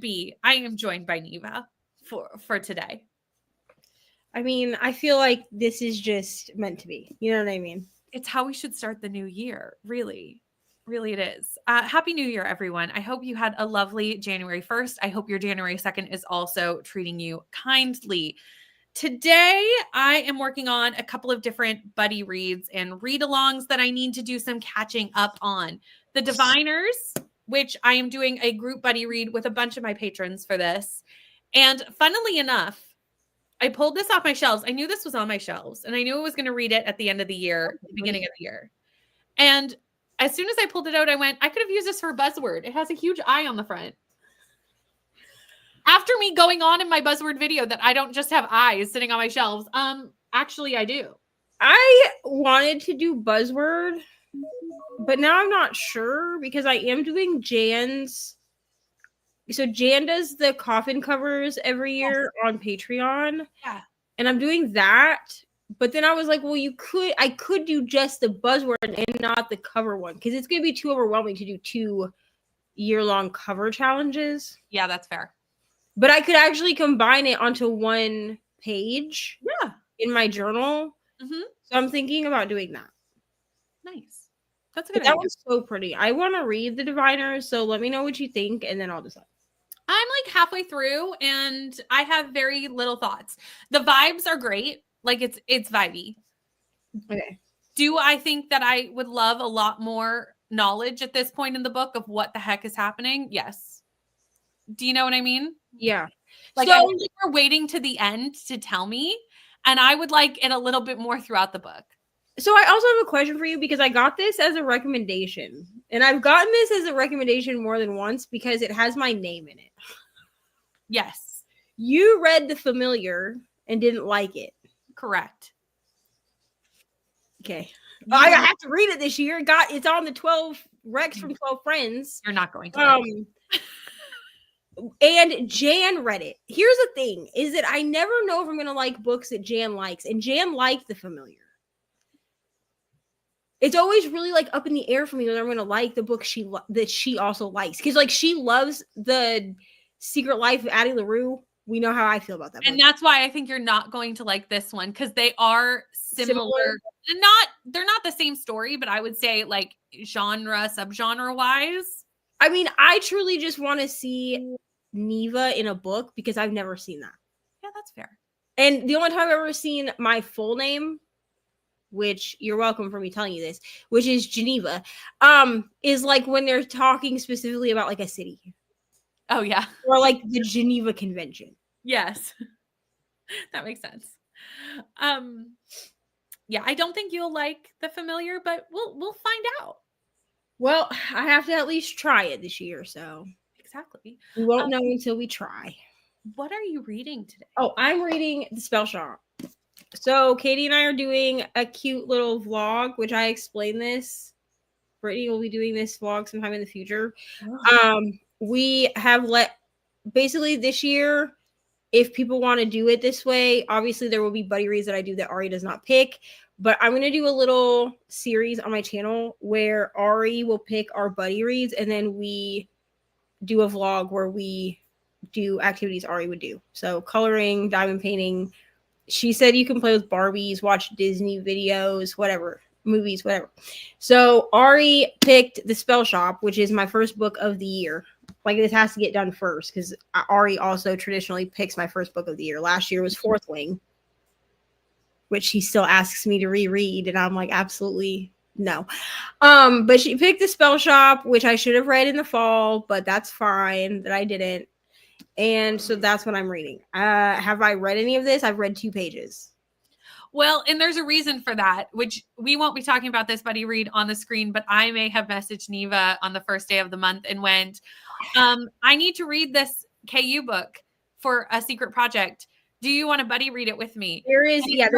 be, I am joined by Neva for today. I mean, I feel like this is just meant to be. You know what I mean? It's how we should start the new year. Really. Really, it is. Happy New Year, everyone. I hope you had a lovely January 1st. I hope your January 2nd is also treating you kindly. Today, I am working on a couple of different buddy reads and read-alongs that I need to do some catching up on. The Diviners, which I am doing a group buddy read with a bunch of my patrons for this. And funnily enough, I pulled this off my shelves. I knew this was on my shelves, and I knew I was going to read it at the end of the year, the beginning of the year. And as soon as I pulled it out, I went, I could have used this for a buzzword. It has a huge eye on the front. After me going on in my buzzword video that I don't just have eyes sitting on my shelves. Actually, I do. I wanted to do buzzword, but now I'm not sure because I am doing Jan's. So Jan does the coffin covers every year on Patreon. Yeah. And I'm doing that. But then I was like, well, I could do just the buzzword and not the cover one because it's going to be too overwhelming to do 2 year-long cover challenges. Yeah, that's fair. But I could actually combine it onto one page. Yeah. In my journal. Mm-hmm. So I'm thinking about doing that. Nice. That's a good idea. That was so pretty. I want to read the Diviners, so let me know what you think, and then I'll decide. I'm like halfway through, and I have very little thoughts. The vibes are great. Like it's vibey. Okay. Do I think that I would love a lot more knowledge at this point in the book of what the heck is happening? Yes. Do you know what I mean? Yeah. Like I think we're waiting to the end to tell me, and I would like it a little bit more throughout the book. So I also have a question for you because I got this as a recommendation, and I've gotten this as a recommendation more than once because it has my name in it. Yes. You read The Familiar and didn't like it. Correct. Okay. I have to read it this year. It's on the 12 Recs from 12 Friends. You're not going to. And Jan read it. Here's the thing, is that I never know if I'm going to like books that Jan likes. And Jan liked The Familiar. It's always really like up in the air for me whether I'm going to like the book that she also likes. Because like she loves The Secret Life of Addie LaRue. We know how I feel about that book. And that's why I think you're not going to like this one because they are similar. They're not the same story, but I would say like subgenre wise. I mean, I truly just want to see Neva in a book because I've never seen that. Yeah, that's fair. And the only time I've ever seen my full name, which you're welcome for me telling you this, which is Geneva, is like when they're talking specifically about like a city. Oh, yeah. Or like the Geneva Convention. Yes. That makes sense. Yeah, I don't think you'll like The Familiar, but we'll find out. Well, I have to at least try it this year, so. Exactly. We won't know until we try. What are you reading today? Oh, I'm reading The Spell Shop. So Katie and I are doing a cute little vlog, which I explained this. Brittany will be doing this vlog sometime in the future. Oh. We have basically this year, if people want to do it this way, obviously there will be buddy reads that I do that Ari does not pick. But I'm going to do a little series on my channel where Ari will pick our buddy reads and then we do a vlog where we do activities Ari would do. So coloring, diamond painting. She said you can play with Barbies, watch Disney videos, whatever, movies, whatever. So Ari picked The Spell Shop, which is my first book of the year. Like this has to get done first because Ari also traditionally picks my first book of the year. Last year was Fourth Wing, which he still asks me to reread, and I'm like, absolutely no. But she picked The Spell Shop, which I should have read in the fall, but that's fine that I didn't. And so that's what I'm reading. Have I read any of this? I've read 2 pages. Well, and there's a reason for that, which we won't be talking about this buddy read on the screen, but I may have messaged Neva on the first day of the month and went, I need to read this KU book for a secret project. Do you want to buddy read it with me? There is a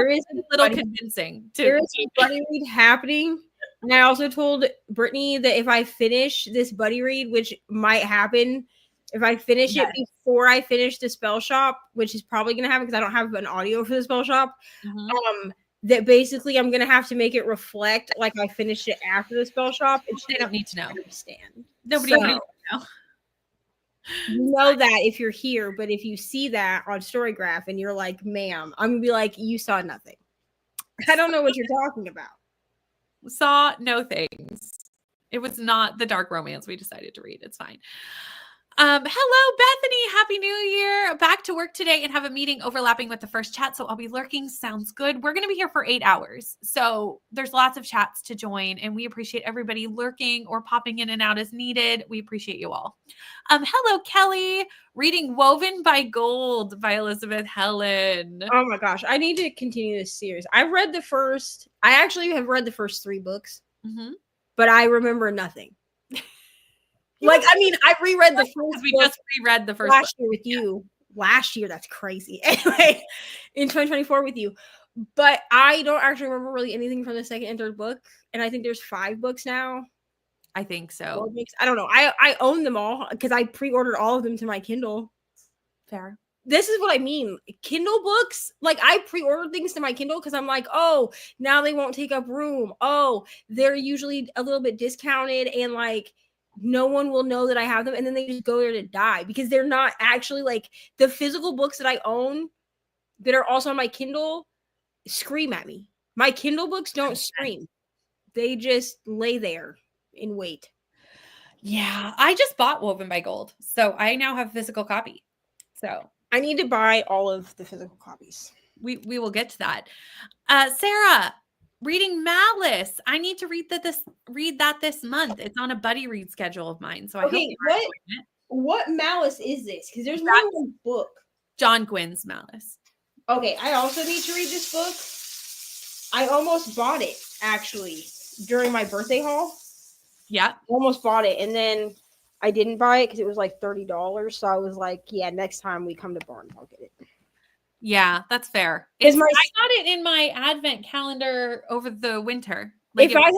little convincing. There is a buddy read happening. And I also told Brittany that if I finish this buddy read, which might happen, if I finish it before I finish The Spell Shop, which is probably going to happen because I don't have an audio for The Spell Shop, that basically I'm going to have to make it reflect like I finished it after The Spell Shop. They don't need to know. Understand. Nobody needs to know. You know that if you're here, but if you see that on Storygraph and you're like, ma'am, I'm gonna be like, you saw nothing. I don't know what you're talking about. Saw no things. It was not the dark romance we decided to read. It's fine. Hello, Bethany. Happy New Year. Back to work today and have a meeting overlapping with the first chat. So I'll be lurking. Sounds good. We're going to be here for 8 hours. So there's lots of chats to join, and we appreciate everybody lurking or popping in and out as needed. We appreciate you all. Hello, Kelly. Reading Woven by Gold by Elizabeth Helen. Oh my gosh. I need to continue this series. I actually have read the first 3 books, but I remember nothing. I reread the first. We just reread the first last year with you. Last year, that's crazy. Anyway, in 2024 with you, but I don't actually remember really anything from the second and third book. And I think there's 5 books now. I think so. I don't know. I own them all because I pre-ordered all of them to my Kindle. Fair. This is what I mean. Kindle books, like I pre-ordered things to my Kindle because I'm like, oh, now they won't take up room. Oh, they're usually a little bit discounted and like no one will know that I have them. And then they just go there to die because they're not actually like the physical books that I own that are also on my Kindle scream at me. My Kindle books don't scream. They just lay there and wait. Yeah, I just bought Woven by Gold. So I now have a physical copy. So I need to buy all of the physical copies. We will get to that. Sarah, reading Malice. I need to read that this month. It's on a buddy read schedule of mine. So I hope you are enjoying it. What Malice is this? Because there's more than one book. John Gwynn's Malice. Okay, I also need to read this book. I almost bought it actually during my birthday haul. Yeah, almost bought it, and then I didn't buy it because it was like $30. So I was like, yeah, next time we come to Barnes, I'll get it. Yeah, that's fair. I got it in my advent calendar over the winter. Like if I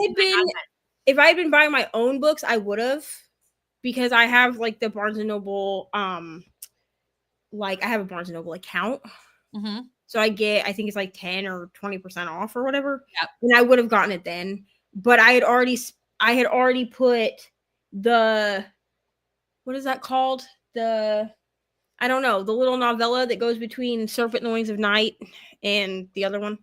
had been buying my own books, I would have, because I have like the Barnes and Noble, like I have a Barnes and Noble account. So I think it's like 10 or 20% off or whatever. Yep. And I would have gotten it then, but I had already put the, what is that called? I don't know, the little novella that goes between Serpent and the Wings of Night and the other one.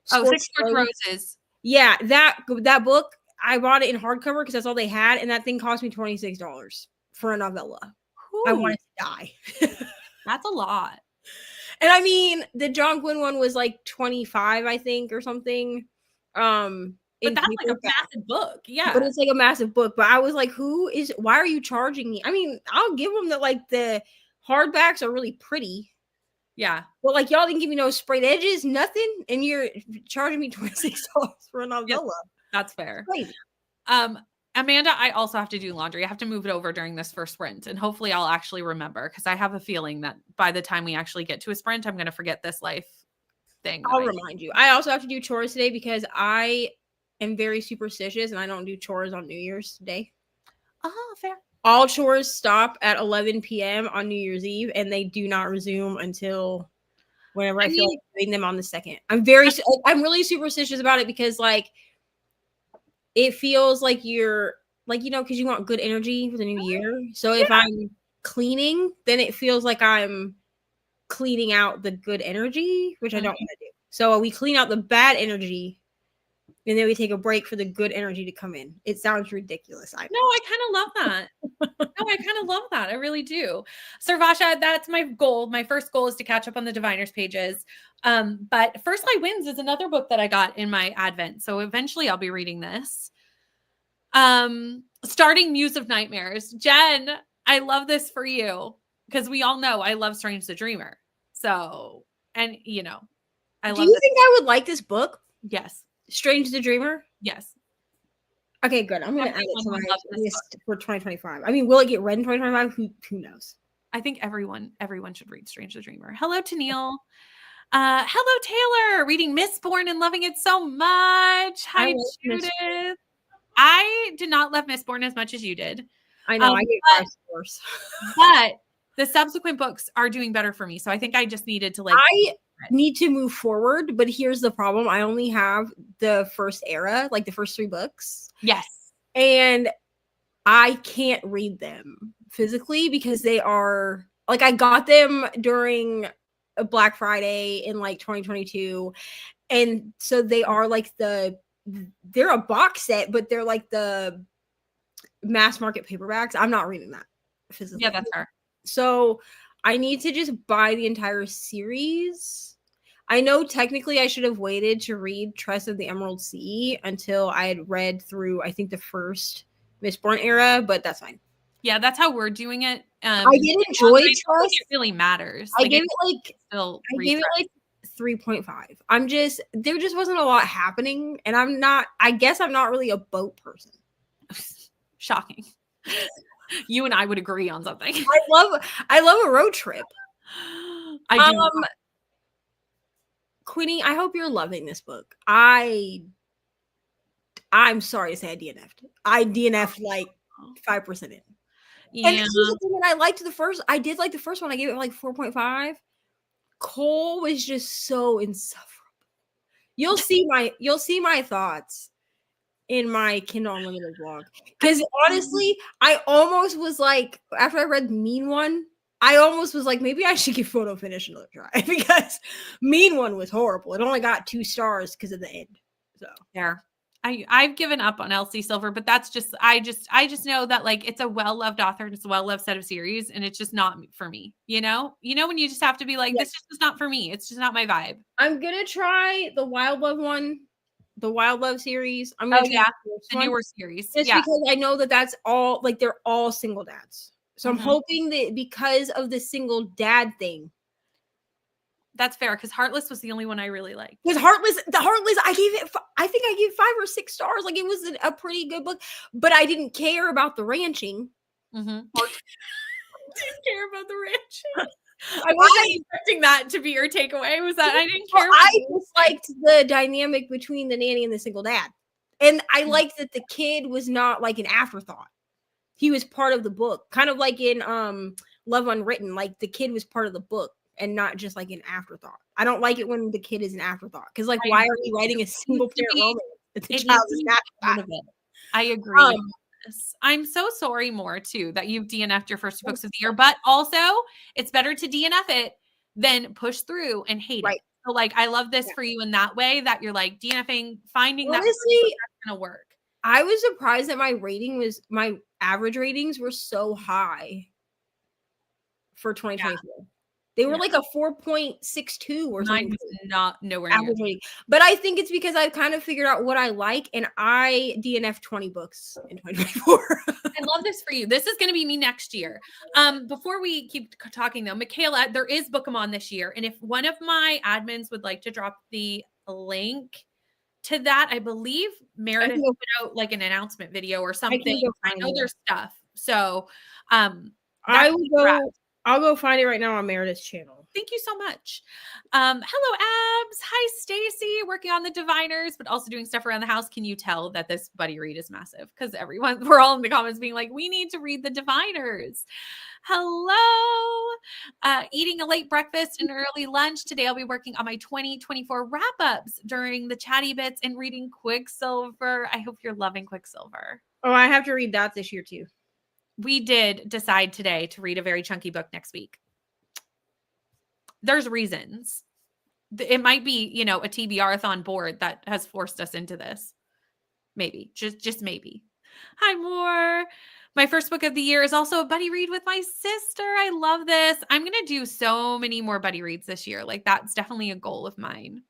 Six Roses. Yeah, that book, I bought it in hardcover because that's all they had, and that thing cost me $26 for a novella. Ooh. I wanted to die. That's a lot. And I mean, the John Gwynn one was like 25, I think, or something. But that's like a massive book. Yeah. But it's like a massive book. But I was like, why are you charging me? I mean, I'll give them that, like, the hardbacks are really pretty. Yeah. But like, y'all didn't give me no sprayed edges, nothing. And you're charging me $26 for a novella. Yes, that's fair. Crazy. Amanda, I also have to do laundry. I have to move it over during this first sprint. And hopefully I'll actually remember, because I have a feeling that by the time we actually get to a sprint, I'm going to forget this life thing. I'll remind you. I also have to do chores today because I am very superstitious and I don't do chores on New Year's Day. Oh, fair. All chores stop at 11 p.m. on New Year's Eve, and they do not resume until whenever I feel like doing them on the 2nd. I'm really superstitious about it because, like, it feels like you're, like, you know, because you want good energy for the new year. So if I'm cleaning, then it feels like I'm cleaning out the good energy, which I don't want to do. So we clean out the bad energy, and then we take a break for the good energy to come in. It sounds ridiculous. I kind of love that. I really do. Sarvasha, that's my goal. My first goal is to catch up on the Diviners pages. But First Light Wins is another book that I got in my Advent. So eventually I'll be reading this. Starting Muse of Nightmares. Jen, I love this for you because we all know I love Strange the Dreamer. So, and you know, I love Do you think I would like this book? Yes. Strange the Dreamer? Yes. Okay, good. I'm going to add it to my list for 2025. I mean, will it get read in 2025? Who knows? I think everyone should read Strange the Dreamer. Hello to Neil. Hello, Taylor. Reading Mistborn and loving it so much. Hi, Judith. I did not love Mistborn as much as you did. I know. I get 5 scores. But the subsequent books are doing better for me. So I think I just needed to need to move forward, but here's the problem. I only have the first era, like the first 3 books. Yes. And I can't read them physically because they are like I got them during a Black Friday in like 2022, and so they are like they're a box set, but they're like the mass market paperbacks. I'm not reading that physically. Yeah, that's fair. So I need to just buy the entire series. I know technically I should have waited to read Tress of the Emerald Sea until I had read through, I think, the first Mistborn era, but that's fine. Yeah, that's how we're doing it. I did enjoy Tress. It really matters. I gave it still I gave it like 3.5. There just wasn't a lot happening, and I guess I'm not really a boat person. Shocking. You and I would agree on something. I love a road trip. I do. Quinny, I hope you're loving this book. I'm sorry to say I DNF'd. I DNF'd like 5% in. Yeah. And here's the thing that I liked the first. I did like the first one. I gave it like 4.5. Cole was just so insufferable. You'll see my thoughts in my Kindle Unlimited blog. Because honestly, I almost was like, after I read Mean One, I almost was like, maybe I should give Photo Finish another try because Mean One was horrible. It only got 2 stars because of the end. So there. I've given up on Elsie Silver, but that's just I just know that like it's a well-loved author and it's a well-loved set of series, and it's just not for me. You know when you just have to be like, this just is not for me. It's just not my vibe. I'm gonna try the Wild Love one, the Wild Love series. I'm gonna try the newer series, just because I know that that's all like they're all single dads. So I'm hoping that because of the single dad thing. That's fair, because Heartless was the only one I really liked. Because Heartless, I think I gave 5 or 6 stars. Like it was a pretty good book, but I didn't care about the ranching. Didn't care about the ranching. I wasn't expecting that to be your takeaway. Was that I didn't care? I just liked the dynamic between the nanny and the single dad, and I liked that the kid was not like an afterthought. He was part of the book, kind of like in Love Unwritten. Like the kid was part of the book and not just like an afterthought. I don't like it when the kid is an afterthought because like why are we writing a single parent romance if the child is not part of it? I agree. I'm so sorry more too that you've DNF'd your first 2 books of the year, but also it's better to DNF it than push through and hate it. So like I love this for you in that way that you're like DNFing, finding that that's gonna work. I was surprised that my average ratings were so high for 2024. Yeah. They were like a 4.62 or something. Mine was not nowhere near. Rating. But I think it's because I've kind of figured out what I like, and I DNF 20 books in 2024. I love this for you. This is going to be me next year. Before we keep talking though, Michaela, there is Book-a-mon this year, and if one of my admins would like to drop the link to that, I believe Meredith put out like an announcement video or something. I know there's stuff. So I'll go find it right now on Meredith's channel. Thank you so much. Hello, Abs. Hi, Stacy. Working on the Diviners, but also doing stuff around the house. Can you tell that this buddy read is massive? Because we're all in the comments being like, we need to read the Diviners. Hello. Eating a late breakfast and early lunch. Today I'll be working on my 2024 wrap-ups during the chatty bits and reading Quicksilver. I hope you're loving Quicksilver. Oh, I have to read that this year too. We did decide today to read a very chunky book next week. There's reasons. It might be, a TBR-a-thon board that has forced us into this. Maybe, just maybe. Hi, Moore. My first book of the year is also a buddy read with my sister. I love this. I'm going to do so many more buddy reads this year. Like that's definitely a goal of mine.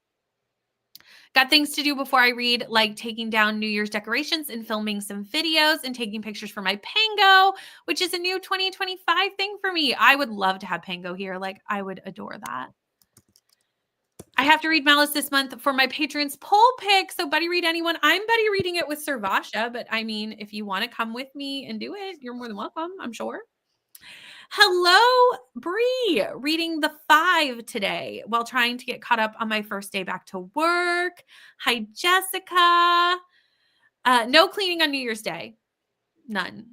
Got things to do before I read, like taking down New Year's decorations and filming some videos and taking pictures for my Pango, which is a new 2025 thing for me. I would love to have Pango here. Like, I would adore that. I have to read Malice this month for my patrons poll pick. So buddy read anyone. I'm buddy reading it with Servasha, but I mean, if you want to come with me and do it, you're more than welcome, I'm sure. Hello, Bree, reading The Five today while trying to get caught up on my first day back to work. Hi, Jessica. No cleaning on New Year's Day. None.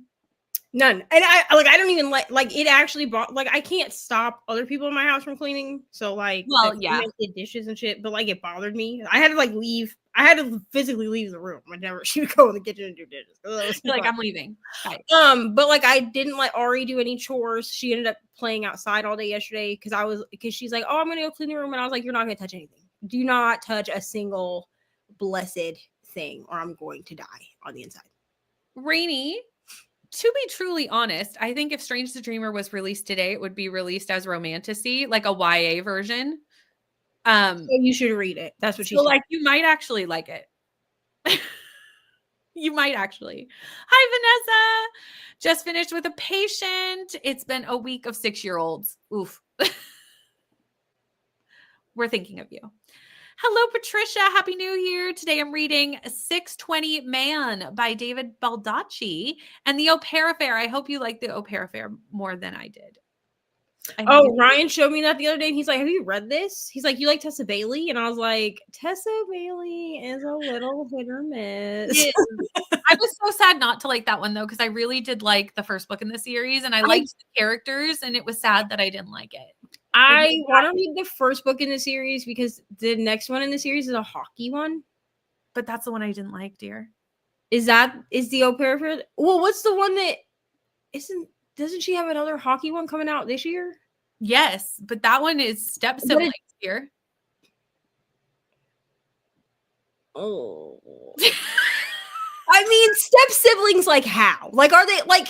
And I don't even like it actually brought, like, I can't stop other people in my house from cleaning. So like, well, yeah, I did dishes and shit, but like it bothered me. I had to like leave. I had to physically leave the room. She would go in the kitchen and do dishes. Like, I'm leaving. Bye. But like I didn't let Ari do any chores. She ended up playing outside all day yesterday because she's like, oh, I'm gonna go clean the room, and I was like, you're not gonna touch anything. Do not touch a single blessed thing, or I'm going to die on the inside. Rainy, to be truly honest, I think if Strange the Dreamer was released today, it would be released as romantasy, like a YA version. So you should read it. That's what she's like. You might actually like it. You might actually. Hi, Vanessa. Just finished with a patient. It's been a week of 6-year-olds. Oof. We're thinking of you. Hello, Patricia. Happy New Year. Today I'm reading 620 Man by David Baldacci and the Au Pair Affair. I hope you like the Au Pair Affair more than I did. Ryan showed me that the other day, and he's like, have you read this? He's like, you like Tessa Bailey? And I was like, Tessa Bailey is a little hit or miss. I was so sad not to like that one, though, because I really did like the first book in the series, and I liked the characters, and it was sad that I didn't like it. I want to read the first book in the series because the next one in the series is a hockey one. But that's the one I didn't like, dear. Is the Au Pair Affair? Well, what's the one that doesn't she have another hockey one coming out this year? Yes, but that one is step siblings here. Oh. I mean, step siblings, like how? Like, are they like?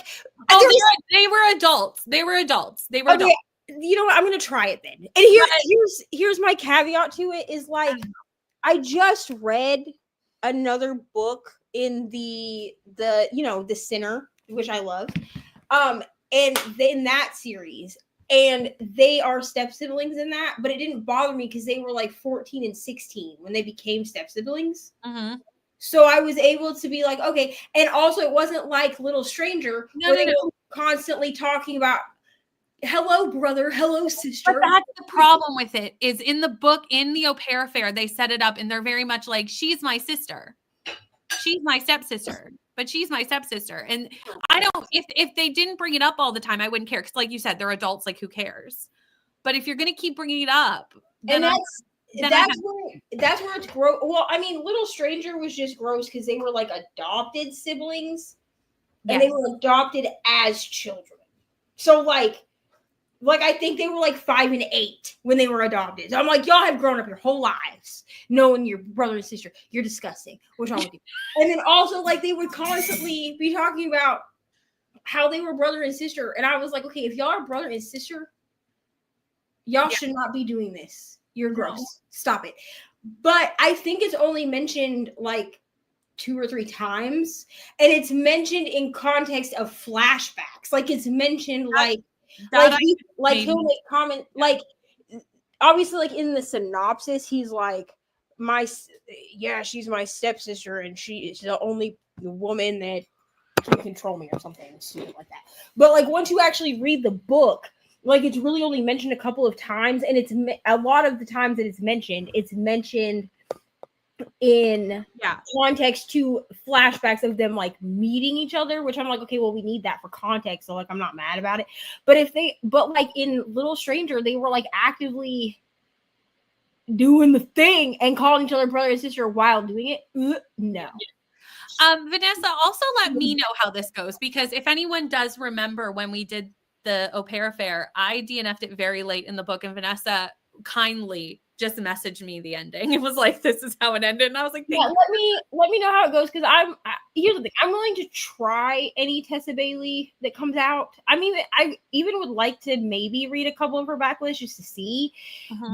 Oh, they were adults. They were adults. Adults. You know what? I'm gonna try it then. And here's my caveat to it is like, I just read another book in the Sinner, which I love, and in that series, and they are step siblings in that, but it didn't bother me because they were like 14 and 16 when they became step siblings. Mm-hmm. So I was able to be like, okay. And also it wasn't like Little Stranger where they were constantly talking about, hello, brother, hello, sister. But that's the problem with it, is in the book, in the Au Pair Affair, they set it up and they're very much like, she's my sister. She's my stepsister, but she's my stepsister. And I don't, if they didn't bring it up all the time, I wouldn't care. Because like you said, they're adults, like who cares? But if you're going to keep bringing it up, then that's where it's gross. Well, I mean, Little Stranger was just gross because they were like adopted siblings, and they were adopted as children. So like I think they were like 5 and 8 when they were adopted. So I'm like, y'all have grown up your whole lives knowing your brother and sister. You're disgusting. What's wrong with you? And then also like they would constantly be talking about how they were brother and sister, and I was like, okay, if y'all are brother and sister, y'all should not be doing this. You're gross. No. Stop it. But I think it's only mentioned like 2 or 3 times, and it's mentioned in context of flashbacks. Like it's mentioned he'll make comment like obviously like in the synopsis he's like she's my stepsister and she is the only woman that can control me or something stupid like that. But like once you actually read the book, like it's really only mentioned a couple of times, and it's a lot of the times that it's mentioned in context to flashbacks of them like meeting each other, which I'm like, okay, well, we need that for context, so like I'm not mad about it. But like in Little Stranger, they were like actively doing the thing and calling each other brother and sister while doing it. No. Vanessa, also let me know how this goes, because if anyone does remember when we did the Au Pair Affair, I DNF'd it very late in the book, and Vanessa kindly just messaged me the ending. It was like, this is how it ended, and I was like, let me know how it goes, because here's the thing, I'm willing to try any Tessa Bailey that comes out. I mean, I even would like to maybe read a couple of her backlists just to see,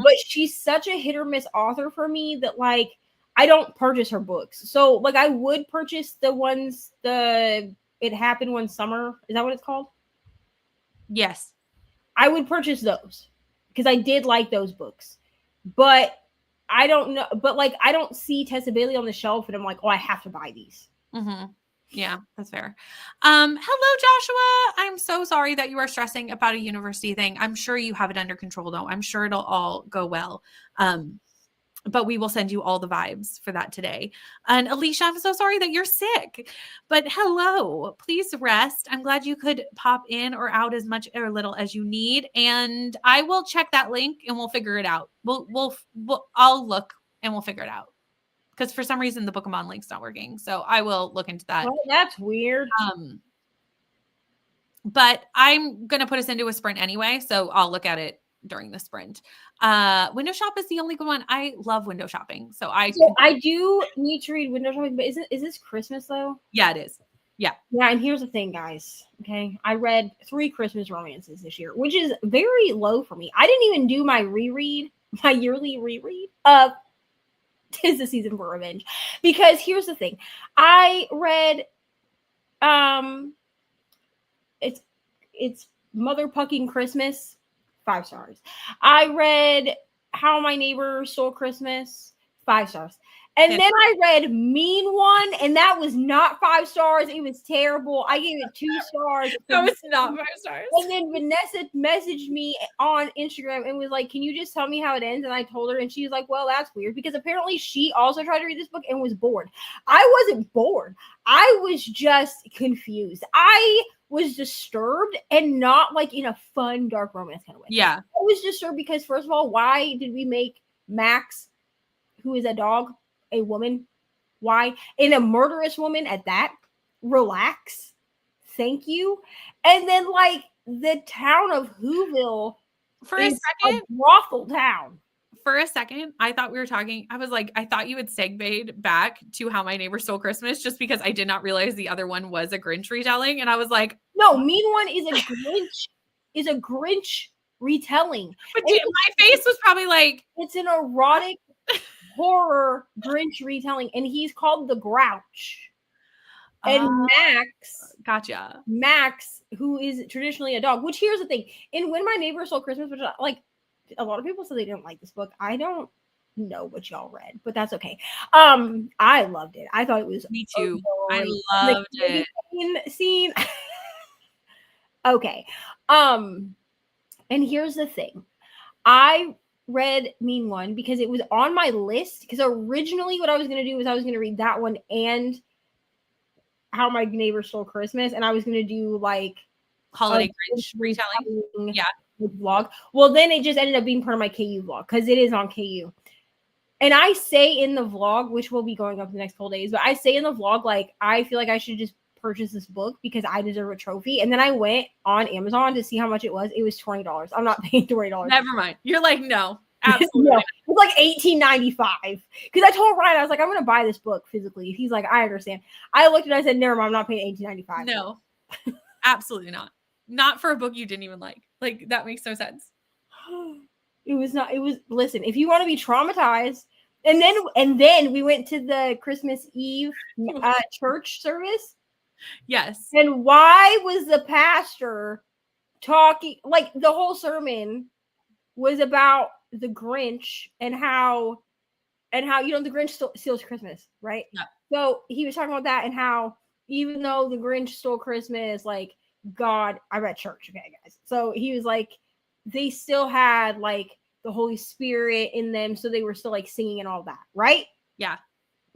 but she's such a hit or miss author for me that like I don't purchase her books. So like I would purchase It Happened One Summer. Is that what it's called? Yes. I would purchase those because I did like those books. But I don't know. But like I don't see Tessa Bailey on the shelf and I'm like, oh, I have to buy these. Yeah, that's fair. Hello, Joshua. I'm so sorry that you are stressing about a university thing. I'm sure you have it under control, though. I'm sure it'll all go well. But we will send you all the vibes for that today. And Alicia, I'm so sorry that you're sick, but hello, please rest. I'm glad you could pop in or out as much or little as you need. And I will check that link and we'll figure it out. I'll look and we'll figure it out. because for some reason the Book of Mon link's not working. So I will look into that. Well, that's weird. But I'm gonna put us into a sprint anyway, so I'll look at it during the sprint. Window shop is the only good one. I love window shopping, so I do need to read window shopping, but is this Christmas though? Yeah, it is. Yeah. Yeah, and here's the thing, guys. Okay, I read 3 Christmas romances this year, which is very low for me. I didn't even do my yearly reread of "'Tis the Season for Revenge," because here's the thing. I read it's Mother Pucking Christmas, 5 stars. I read How My Neighbor Stole Christmas, 5 stars. And then I read Mean One, and that was not 5 stars. It was terrible. I gave it 2 stars. That was not 5 stars. And then Vanessa messaged me on Instagram and was like, "Can you just tell me how it ends?" And I told her, and she was like, "Well, that's weird," because apparently she also tried to read this book and was bored. I wasn't bored. I was just confused. I was disturbed, and not like in a fun dark romance kind of way. Yeah. I was disturbed because, first of all, why did we make Max, who is a dog, a woman? Why? And a murderous woman at that? Relax. Thank you. And then, like, the town of Whoville for a second, a brothel town. For a second, I thought we were talking. I was like, I thought you had segued back to How My Neighbor Stole Christmas, just because I did not realize the other one was a Grinch retelling, and I was like, no, Mean One is a Grinch retelling. But my face was probably like, it's an erotic horror Grinch retelling, and he's called the Grouch. And Max, who is traditionally a dog, which, here's the thing, in When My Neighbor Stole Christmas, which, like, a lot of people said they didn't like this book. I don't know what y'all read, but that's okay. I loved it. I thought it was me too. I loved it. Scene. Okay. And here's the thing. I read Mean One because it was on my list, because originally what I was going to do was I was going to read that one and How My Neighbor Stole Christmas, and I was going to do like holiday Grinch retelling. Yeah. Vlog. Well, then it just ended up being part of my KU vlog, because it is on KU. And I say in the vlog, which will be going up the next couple days, but I say in the vlog, like, I feel like I should just purchase this book because I deserve a trophy. And then I went on Amazon to see how much it was. It was $20. I'm not paying $20. Never mind. You're like, no, absolutely. No, it was like $18.95. Because I told Ryan, I was like, I'm gonna buy this book physically. He's like, I understand. I looked at it, I said, never mind, I'm not paying $18.95. No, absolutely not. Not for a book you didn't even like. Like, that makes no sense. It was not. It was, listen, if you want to be traumatized, and then we went to the Christmas Eve church service. Yes. And why was the pastor talking, like, the whole sermon was about the Grinch and how the Grinch steals Christmas, right? Yeah. So he was talking about that, and how even though the Grinch stole Christmas, like, God, I'm at church, okay, guys. So he was like, they still had like the Holy Spirit in them, so they were still like singing and all that, right? Yeah.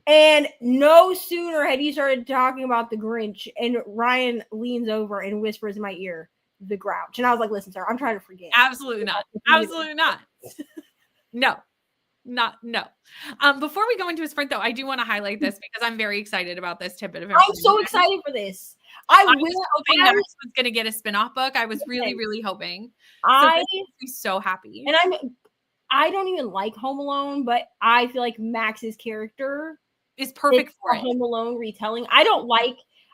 And no sooner had he started talking about the Grinch, and Ryan leans over and whispers in my ear, "The Grouch." And I was like, "Listen, sir, I'm trying to forget." Absolutely not. Absolutely not. No. Before we go into a sprint, though, I do want to highlight this because I'm very excited about this tidbit of information. I'm so excited for this. I was hoping Max was going to get a spin-off book. I was really, really hoping. I am so happy. And I don't even like Home Alone, but I feel like Max's character is perfect for it. Home Alone retelling.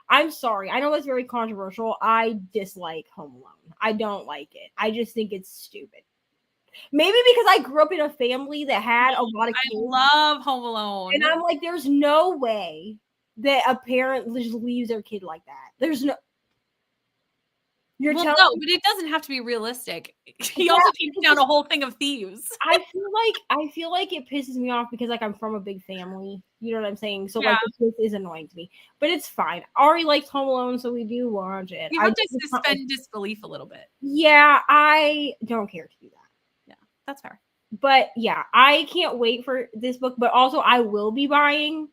I'm sorry. I know that's very controversial. I dislike Home Alone. I don't like it. I just think it's stupid. Maybe because I grew up in a family that had a lot of kids. I love Home Alone. And I'm like, there's no way that a parent just leaves their kid like that. There's no. But it doesn't have to be realistic. He also takes down a whole thing of thieves. I feel like it pisses me off because, like, I'm from a big family. You know what I'm saying? So like, this is annoying to me. But it's fine. Ari likes Home Alone, so we do watch it. You have to suspend disbelief a little bit. Yeah, I don't care to do that. Yeah, that's fair. But yeah, I can't wait for this book. But also, I will be buying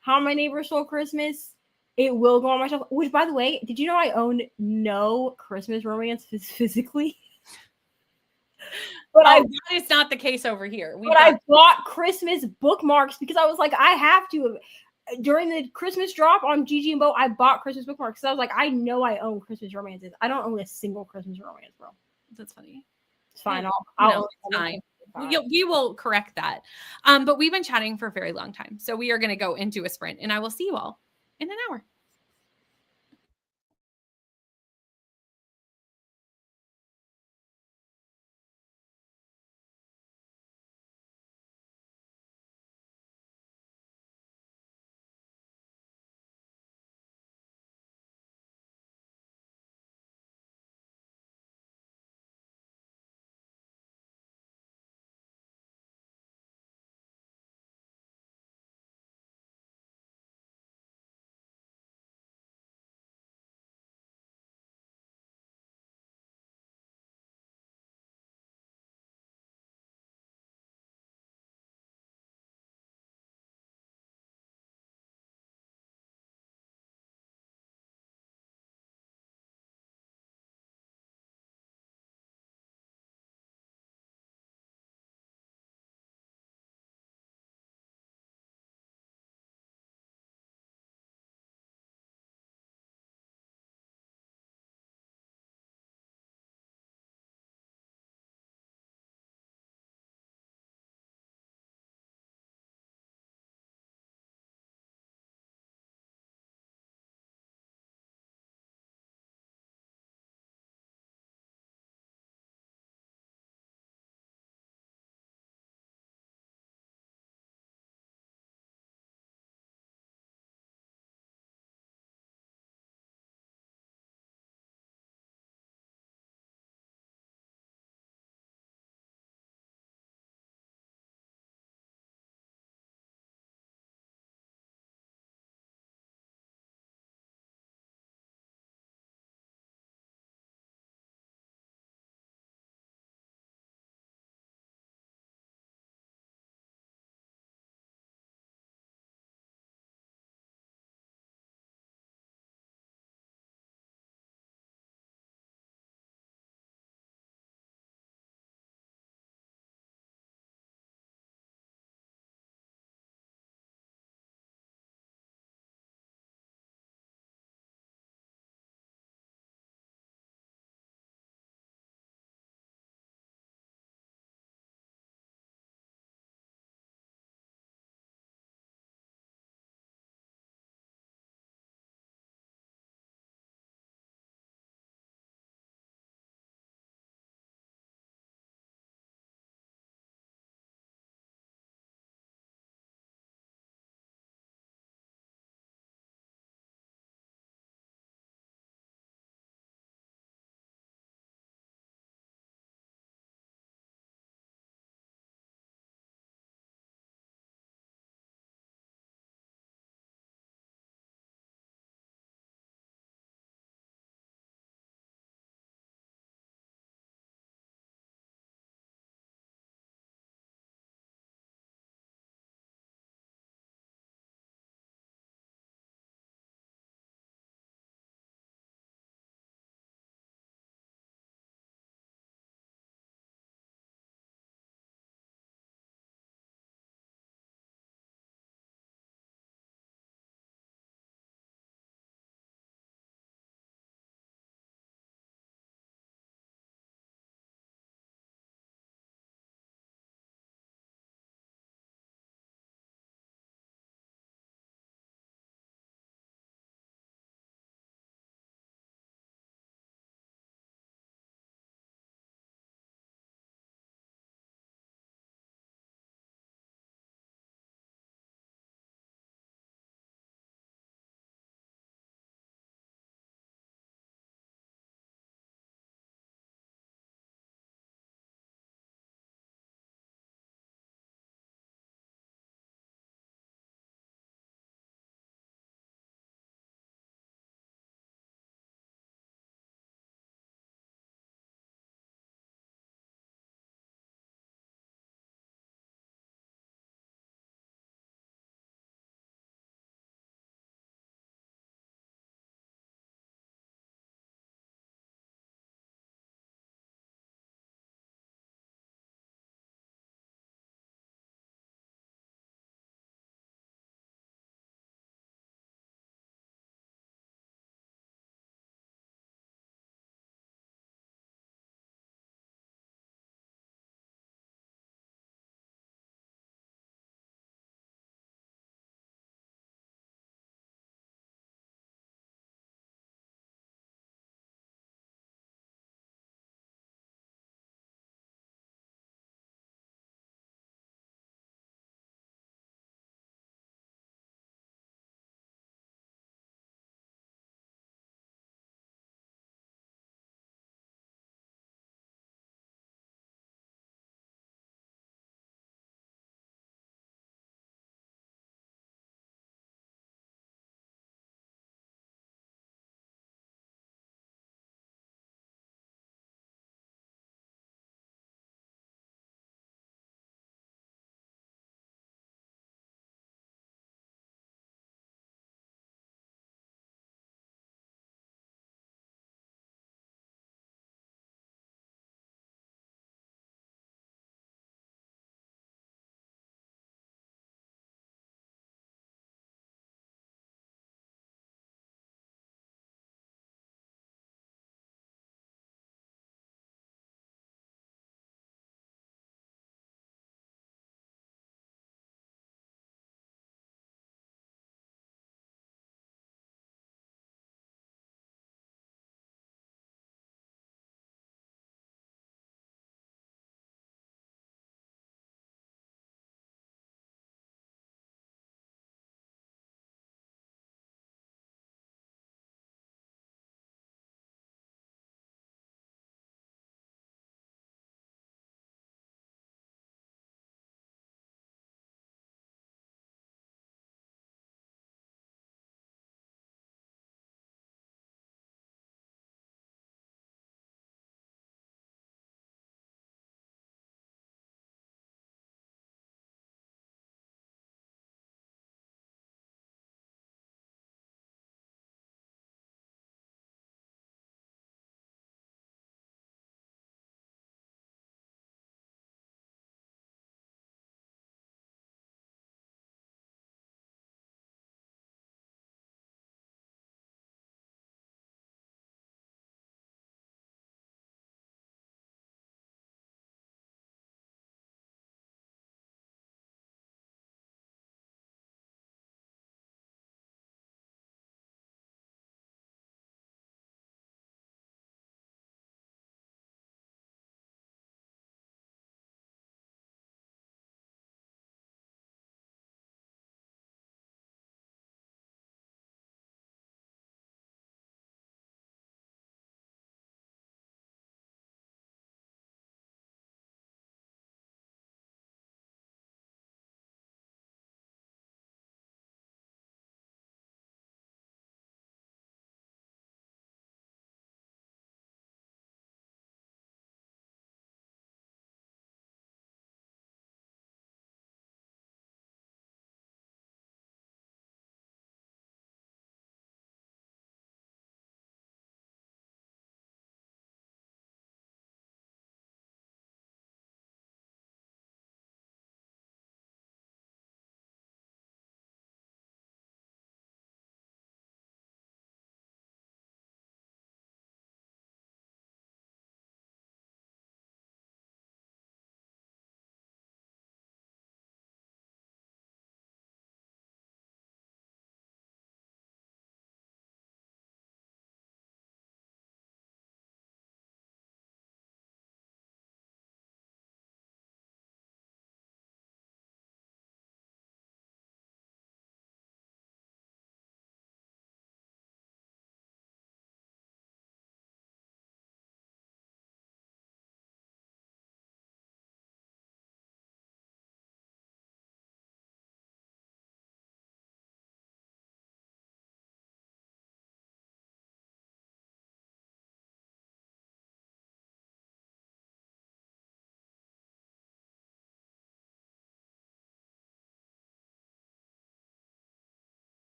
How My Neighbor Stole Christmas. It will go on my shelf. Which, by the way, did you know I own no Christmas romance physically? But Oh, that is not the case over here. We've got I bought Christmas bookmarks because I was like, I have to. During the Christmas drop on Gigi and Bo, I bought Christmas bookmarks. So I was like, I know I own Christmas romances. I don't own a single Christmas romance, bro. that's funny. It's fine. No, I'll it's fine. We will correct that. But we've been chatting for a very long time. So we are going to go into a sprint and I will see you all in an hour.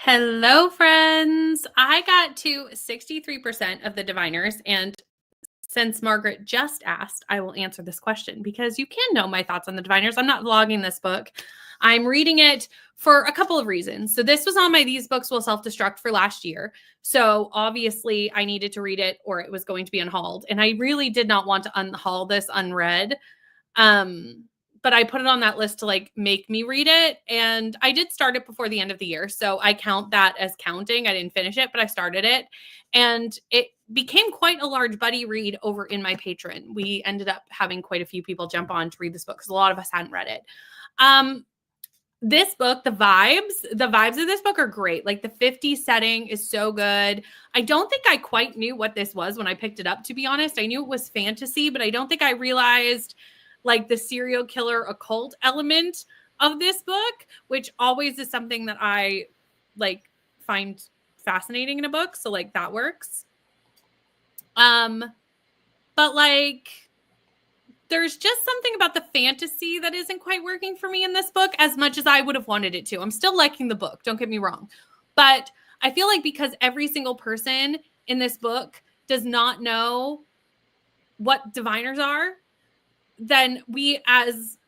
Hello, friends. I got to 63% of the diviners, and since Margaret just asked, I will answer this question because you can know my thoughts on the diviners. I'm not vlogging this book. I'm reading it for a couple of reasons. So this was on my These Books Will Self-Destruct for last year. So obviously I needed to read it or it was going to be unhauled. And I really did not want to unhaul this unread. But I put it on that list to like make me read it. And I did start it before the end of the year. So I count that as counting. I didn't finish it, but I started it. And it became quite a large buddy read over in my Patreon. We ended up having quite a few people jump on to read this book because a lot of us hadn't read it. This book, the vibes of this book are great. Like the 50s setting is so good. I don't think I quite knew what this was when I picked it up, to be honest. I knew it was fantasy, but I don't think I realized like the serial killer occult element of this book, which always is something that I like find fascinating in a book. So like that works. But like there's just something about the fantasy that isn't quite working for me in this book as much as I would have wanted it to. I'm still liking the book, don't get me wrong. But I feel like because every single person in this book does not know what diviners are, then we as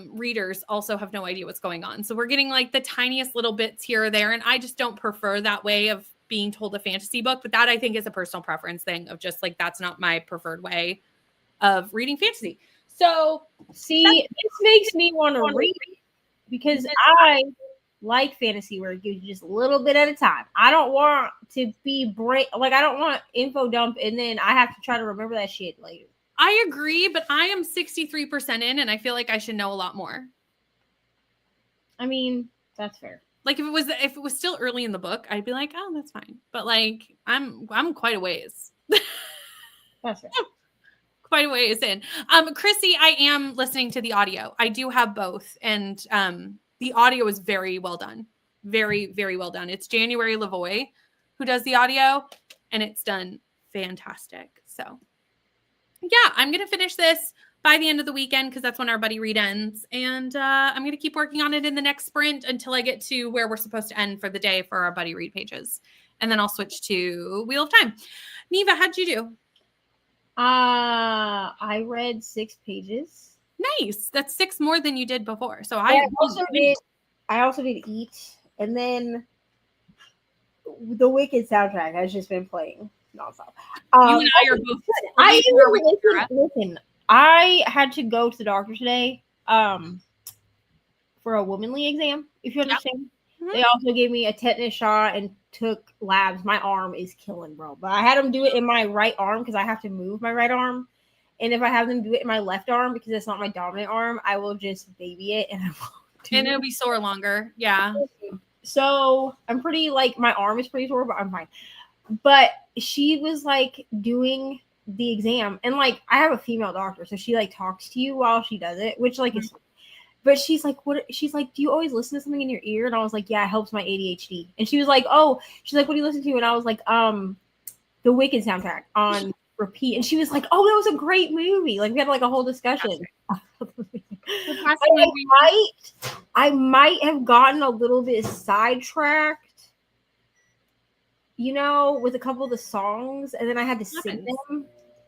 readers also have no idea what's going on. So we're getting like the tiniest little bits here or there. And I just don't prefer that way of being told a fantasy book. But that I think is a personal preference thing of just like, that's not my preferred way of reading fantasy. So see, this makes me want to read because I like fantasy where it gives you just a little bit at a time. I don't want to be I don't want info dump and then I have to try to remember that shit later. I agree, but I am 63% in and I feel like I should know a lot more. I mean, that's fair. Like if it was still early in the book, I'd be like, oh, that's fine. But like I'm quite a ways. That's fair. Quite a ways in. Chrissy, I am listening to the audio. I do have both. And the audio is very well done. Very, very well done. It's January Lavoie who does the audio, and it's done fantastic. So yeah, I'm going to finish this by the end of the weekend because that's when our buddy read ends. And I'm going to keep working on it in the next sprint until I get to where we're supposed to end for the day for our buddy read pages. And then I'll switch to Wheel of Time. Neva, how'd you do? I read 6 pages. Nice. That's 6 more than you did before. So I also did Eat, and then the Wicked soundtrack has just been playing nonstop. You and I are both. Listen, I had to go to the doctor today for a womanly exam, if you understand. Yep. Mm-hmm. They also gave me a tetanus shot and took labs. My arm is killing, bro. But I had them do it in my right arm because I have to move my right arm. And if I have them do it in my left arm because it's not my dominant arm, I will just baby it and I won't and it'll be sore longer. Yeah. So I'm pretty like my arm is pretty sore, but I'm fine. But she was like doing the exam, and like I have a female doctor, so she like talks to you while she does it, which like is. But she's like, what? She's like, do you always listen to something in your ear? And I was like, yeah, it helps my ADHD. And she was like, oh, she's like, what do you listen to? And I was like, the Wicked soundtrack on repeat. And she was like, oh, that was a great movie. Like we had like a whole discussion. I might have gotten a little bit sidetracked, you know, with a couple of the songs, and then I had to sing them.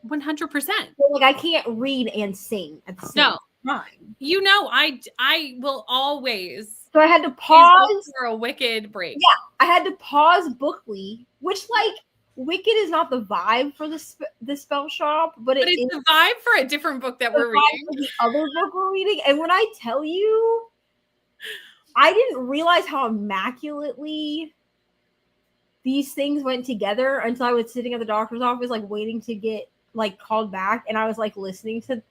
100%. So, like I can't read and sing at the same time. You know, I will always. So I had to pause for a Wicked break. Yeah, I had to pause Bookly, which like Wicked is not the vibe for the spell shop, but it's the vibe for a different book that we're reading. The other book we're reading, and when I tell you, I didn't realize how immaculately these things went together until I was sitting at the doctor's office, like waiting to get like called back, and I was like listening to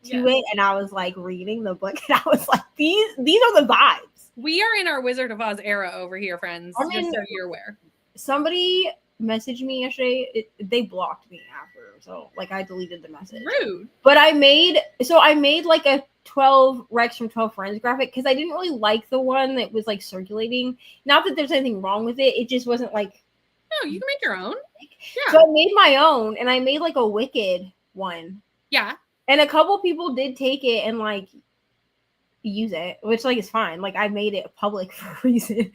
it, and I was like reading the book, and I was like, these are the vibes. We are in our Wizard of Oz era over here, friends. Just so you're aware. Somebody messaged me yesterday. They blocked me after, so like I deleted the message. Rude. But I made like a 12 Rex from 12 Friends graphic because I didn't really like the one that was like circulating. Not that there's anything wrong with it. It just wasn't like. No, you can make your own. Yeah. So I made my own, and I made like a Wicked one. Yeah. And a couple people did take it and like use it, which like is fine. Like I made it public for a reason.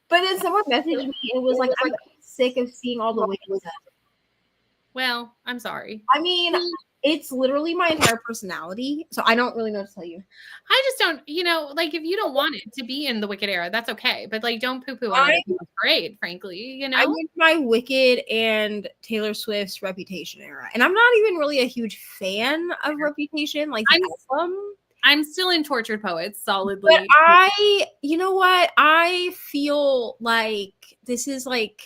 But then someone messaged me and was like, I'm sick of seeing all the wicked stuff. Well, I'm sorry. I mean, it's literally my entire personality, so I don't really know what to tell you. I just don't, like if you don't want it to be in the Wicked era, that's okay. But like, don't poo poo on it. It's great, frankly. I'm in my Wicked and Taylor Swift's Reputation era, and I'm not even really a huge fan of Reputation, like the album. I'm still in Tortured Poets, solidly. But you know what? I feel like this is like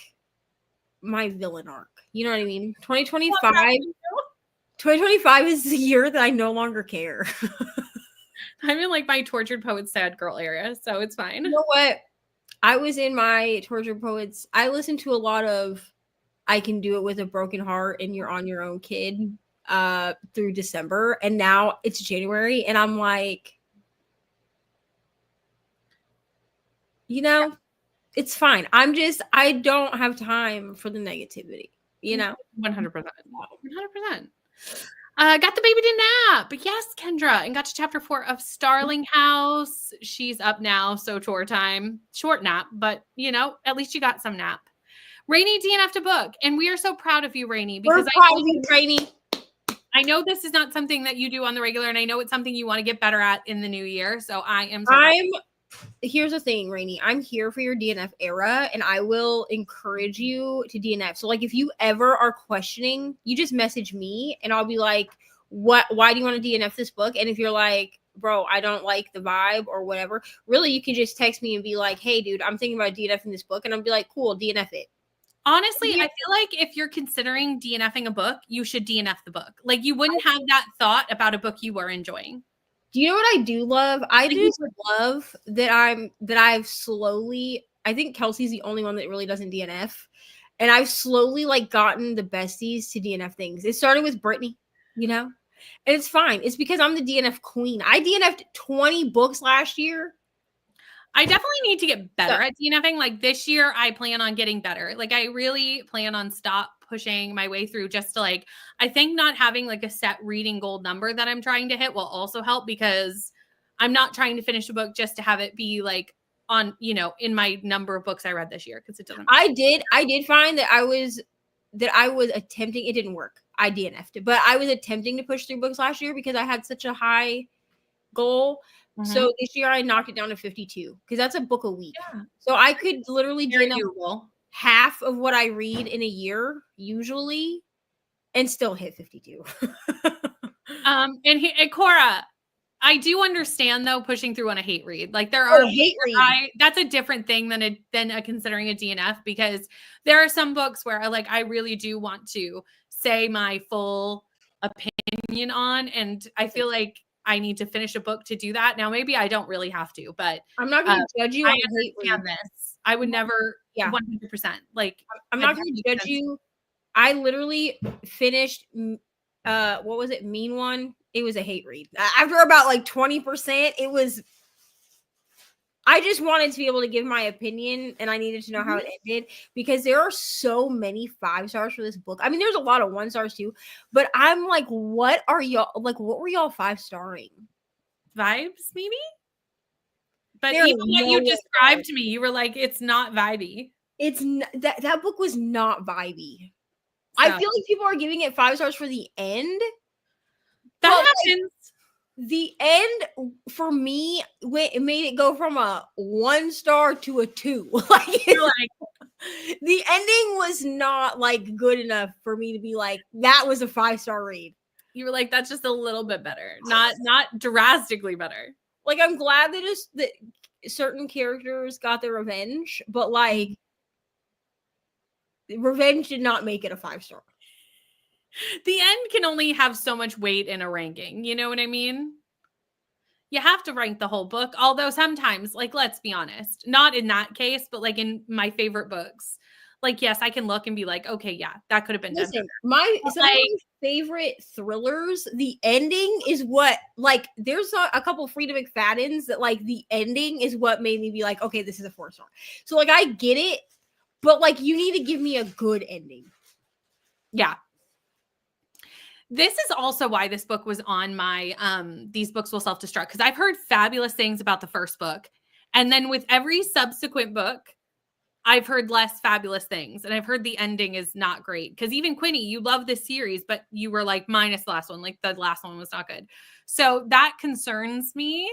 my villain arc. You know what I mean? 2025 is the year that I no longer care. I'm in like my Tortured Poets sad girl area, so it's fine. You know what? I was in my Tortured Poets. I listened to a lot of I Can Do It With a Broken Heart and You're On Your Own Kid through December, and now it's January, and I'm like, it's fine. I don't have time for the negativity, 100%. 100%. Got the baby to nap. Yes, Kendra, and got to chapter 4 of Starling House. She's up now, so tour time. Short nap, but at least you got some nap. Rainy DNF to book, and we are so proud of you, Rainy, because I know this is not something that you do on the regular, and I know it's something you want to get better at in the new year. So I am. Here's the thing, Rainy. I'm here for your DNF era, and I will encourage you to DNF. So, like, if you ever are questioning, you just message me, and I'll be like, "Why do you want to DNF this book?" And if you're like, "Bro, I don't like the vibe or whatever," really, you can just text me and be like, "Hey, dude, I'm thinking about DNFing this book," and I'll be like, "Cool, DNF it." Honestly, I feel like if you're considering DNFing a book, you should DNF the book. Like, you wouldn't have that thought about a book you were enjoying. Do you know what I do love? I just love that I've slowly, I think Kelsey's the only one that really doesn't DNF. And I've slowly like gotten the besties to DNF things. It started with Brittany, and it's fine. It's because I'm the DNF queen. I DNF'd 20 books last year. I definitely need to get better at DNFing. Like this year, I plan on getting better. Like I really plan on stop pushing my way through just to like, I think not having like a set reading goal number that I'm trying to hit will also help because I'm not trying to finish a book just to have it be like on, in my number of books I read this year. Cause it doesn't. I did find that I was attempting, it didn't work. I DNF'd it, but I was attempting to push through books last year because I had such a high goal. So this year I knocked it down to 52 because that's a book a week. Yeah. So I could literally do half of what I read in a year usually and still hit 52. And Cora, I do understand though pushing through on a hate read. Like there are hate read. That's a different thing than considering a DNF because there are some books where I really do want to say my full opinion on, and I feel like I need to finish a book to do that. Now, maybe I don't really have to, but I'm not going to judge you. I understand this. I would never, 100%. Like, I'm not going to judge you. I literally finished, what was it? Mean One. It was a hate read. After about like 20%, it was, I just wanted to be able to give my opinion and I needed to know how it ended because there are so many 5 stars for this book. I mean, there's a lot of 1 stars too, but I'm like, what were y'all 5 starring? Vibes, maybe? But even what you described to me, you were like, it's not vibey. It's that book was not vibey. So. I feel like people are giving it 5 stars for the end. That happens. The end for me, it made it go from a 1 star to a 2. The ending was not like good enough for me to be like, that was a 5-star read. You were like, that's just a little bit better, not drastically better. Like, I'm glad that certain characters got their revenge, but like, revenge did not make it a 5-star. The end can only have so much weight in a ranking. You know what I mean? You have to rank the whole book. Although sometimes, like, let's be honest, not in that case, but like in my favorite books, like, yes, I can look and be like, okay, yeah, that could have been done. Some of my favorite thrillers, the ending is what, like, there's a couple Freedom McFaddens that like the ending is what made me be like, okay, this is a 4-star. So like, I get it, but like, you need to give me a good ending. Yeah. This is also why this book was on my These Books Will Self-Destruct, because I've heard fabulous things about the first book. And then with every subsequent book, I've heard less fabulous things, and I've heard the ending is not great. Because even Quinny, you love this series, but you were like minus the last one. Like the last one was not good. So that concerns me.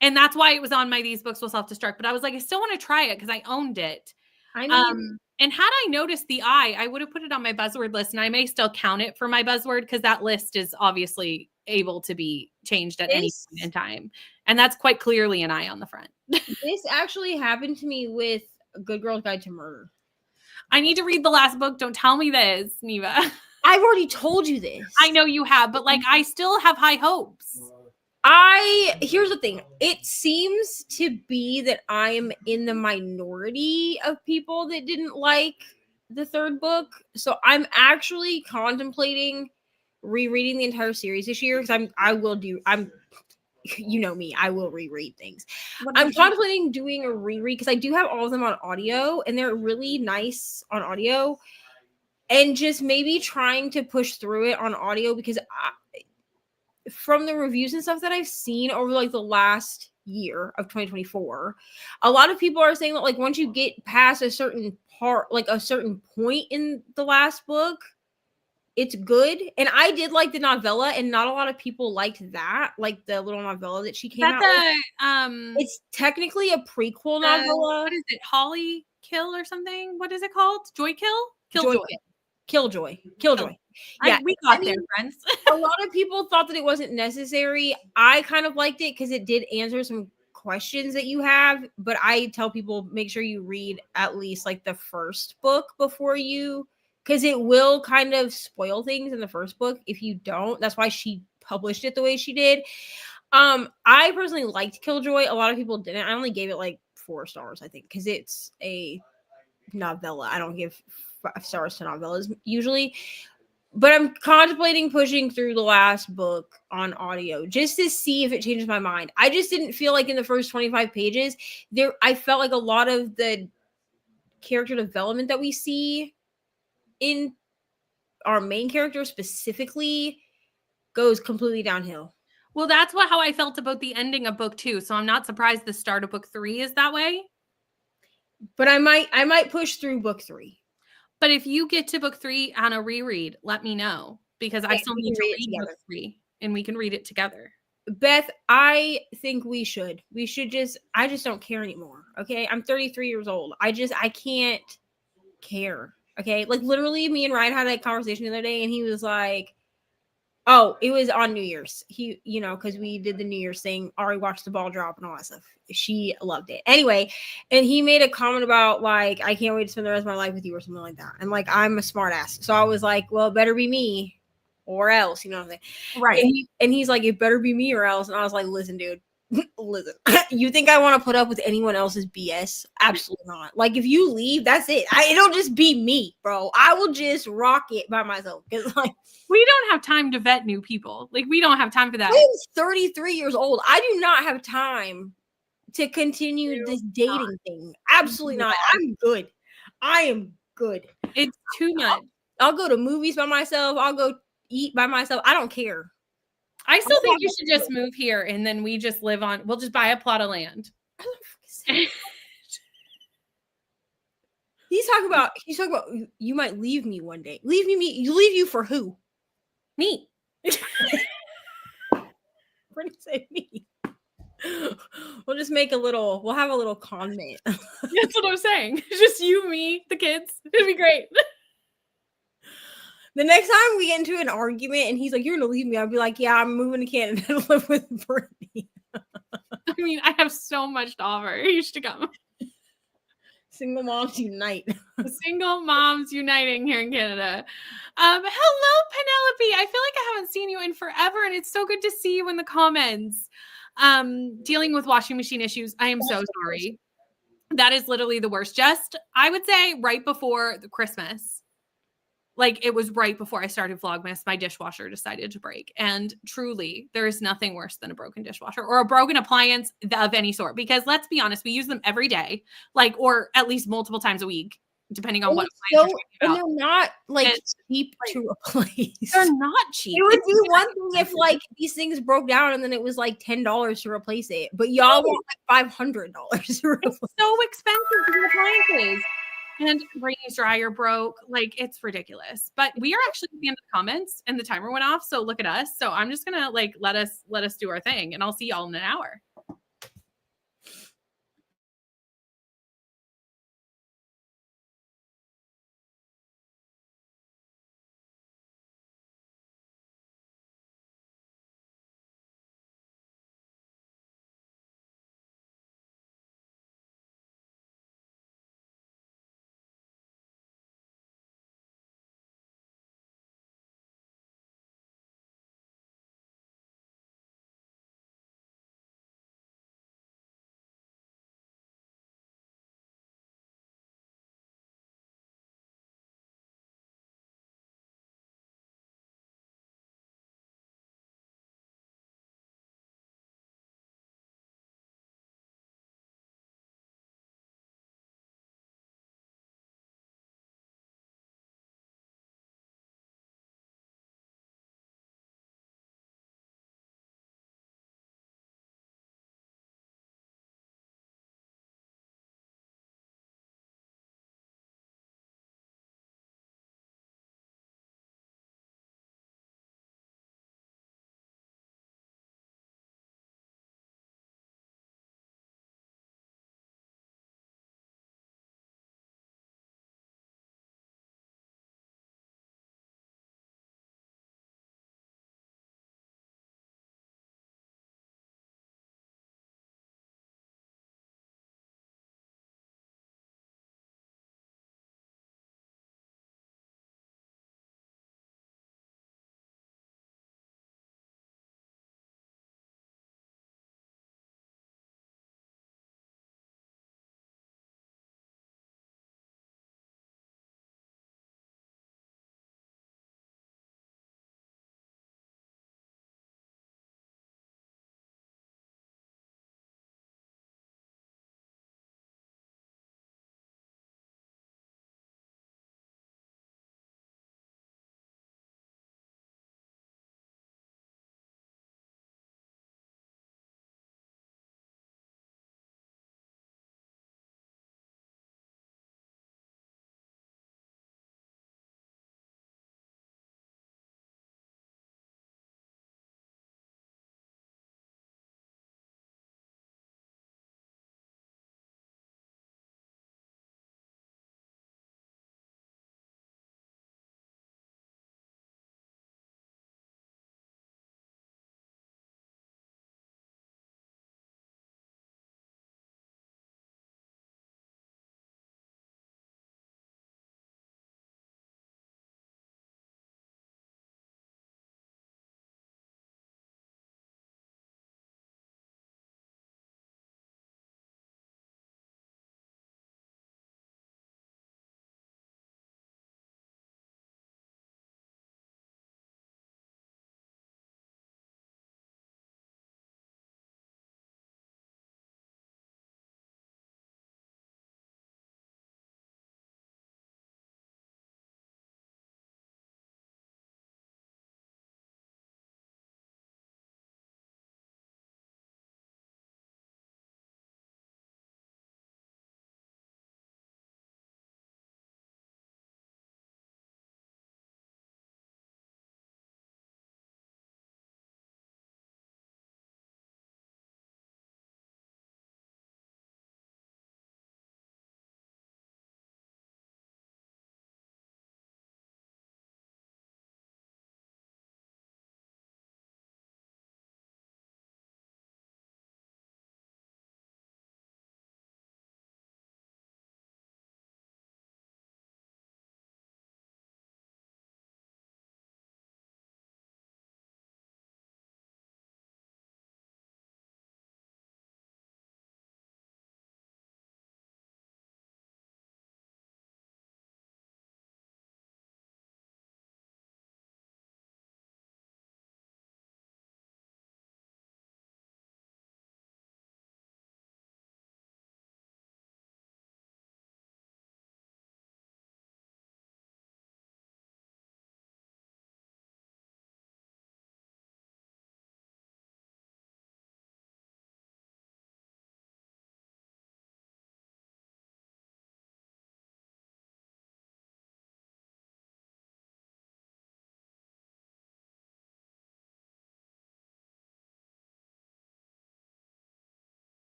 And that's why it was on my These Books Will Self-Destruct. But I was like, I still want to try it because I owned it. I mean, And had I noticed the eye, I would have put it on my buzzword list, and I may still count it for my buzzword because that list is obviously able to be changed at any point in time. And that's quite clearly an eye on the front. This actually happened to me with Good Girl's Guide to Murder. I need to read the last book. Don't tell me this, Neva. I've already told you this. I know you have, but like I still have high hopes. Here's the thing. It seems to be that I am in the minority of people that didn't like the third book. So I'm actually contemplating rereading the entire series this year because you know me, I will reread things. I'm contemplating doing a reread because I do have all of them on audio and they're really nice on audio, and just maybe trying to push through it on audio because from the reviews and stuff that I've seen over like the last year of 2024, a lot of people are saying that like once you get past a certain part, like a certain point in the last book, it's good. And I did like the novella, and not a lot of people liked that, like the little novella that she came out with. It's technically a prequel novella. What is it? Holly Kill or something? What is it called? Joy Kill? Killjoy. Yeah, we got there, friends. A lot of people thought that it wasn't necessary. I kind of liked it because it did answer some questions that you have, but I tell people make sure you read at least like the first book before you, because it will kind of spoil things in the first book if you don't. That's why she published it the way she did. I personally liked Killjoy. A lot of people didn't. I only gave it like 4 stars, I think, because it's a novella. I don't give 5 stars to novellas usually. But I'm contemplating pushing through the last book on audio just to see if it changes my mind. I just didn't feel like in the first 25 pages I felt like a lot of the character development that we see in our main character specifically goes completely downhill. Well, that's how I felt about the ending of book 2. So I'm not surprised the start of book 3 is that way. But I might push through book 3. But if you get to book 3 on a reread, let me know, because I still need to read book 3 and we can read it together. Beth, I think we should. I just don't care anymore. Okay. I'm 33 years old. I can't care. Okay. Like literally me and Ryan had a conversation the other day and he was like, oh, it was on New Year's. He, because we did the New Year's thing. Ari watched the ball drop and all that stuff. She loved it. Anyway, and he made a comment about like, I can't wait to spend the rest of my life with you or something like that. And like, I'm a smart ass. So I was like, well, it better be me or else, you know what I'm saying? Right. And he's like, it better be me or else. And I was like, listen, dude, listen, you think I want to put up with anyone else's BS? Absolutely not. Like if you leave, that's it. It'll just be me, bro. I will just rock it by myself. Cause like, we don't have time to vet new people. Like we don't have time for that. I'm 33 years old. I do not have time to continue this dating thing. Absolutely not. I'm good. I am good. It's too much. I'll go to movies by myself. I'll go eat by myself. I don't care. I still think you should just move here and then we just we'll just buy a plot of land. He's talking about you might leave me one day. Leave you for who? Me. Brittany said me. We'll have a little comment. That's what I'm saying. Just you, me, the kids. It'd be great. The next time we get into an argument and he's like, you're going to leave me, I'll be like, yeah, I'm moving to Canada to live with Brittany. I mean, I have so much to offer. You should come. Single moms unite. Single moms uniting here in Canada. Hello, Penelope. I feel like I haven't seen you in forever, and it's so good to see you in the comments. Dealing with washing machine issues. I am so sorry. That is literally the worst. Just, I would say right before the Christmas. Like it was right before I started Vlogmas, my dishwasher decided to break. And truly, there is nothing worse than a broken dishwasher or a broken appliance of any sort. Because let's be honest, we use them every day, or at least multiple times a week. depending on And what it's appliance you're so talking and about. they're not, like, It's cheap like to replace. they're not It cheap. would It's be very one thing if, expensive. like, these things broke down and then it was, like, $10 to replace it, but y'all Right. want, like, $500 to It's replace. so expensive to get appliances. And Brady's dryer broke. Like, it's ridiculous. But we are actually at the end of the comments and the timer went off. So look at us. So I'm just gonna like let us do our thing and I'll see y'all in an hour.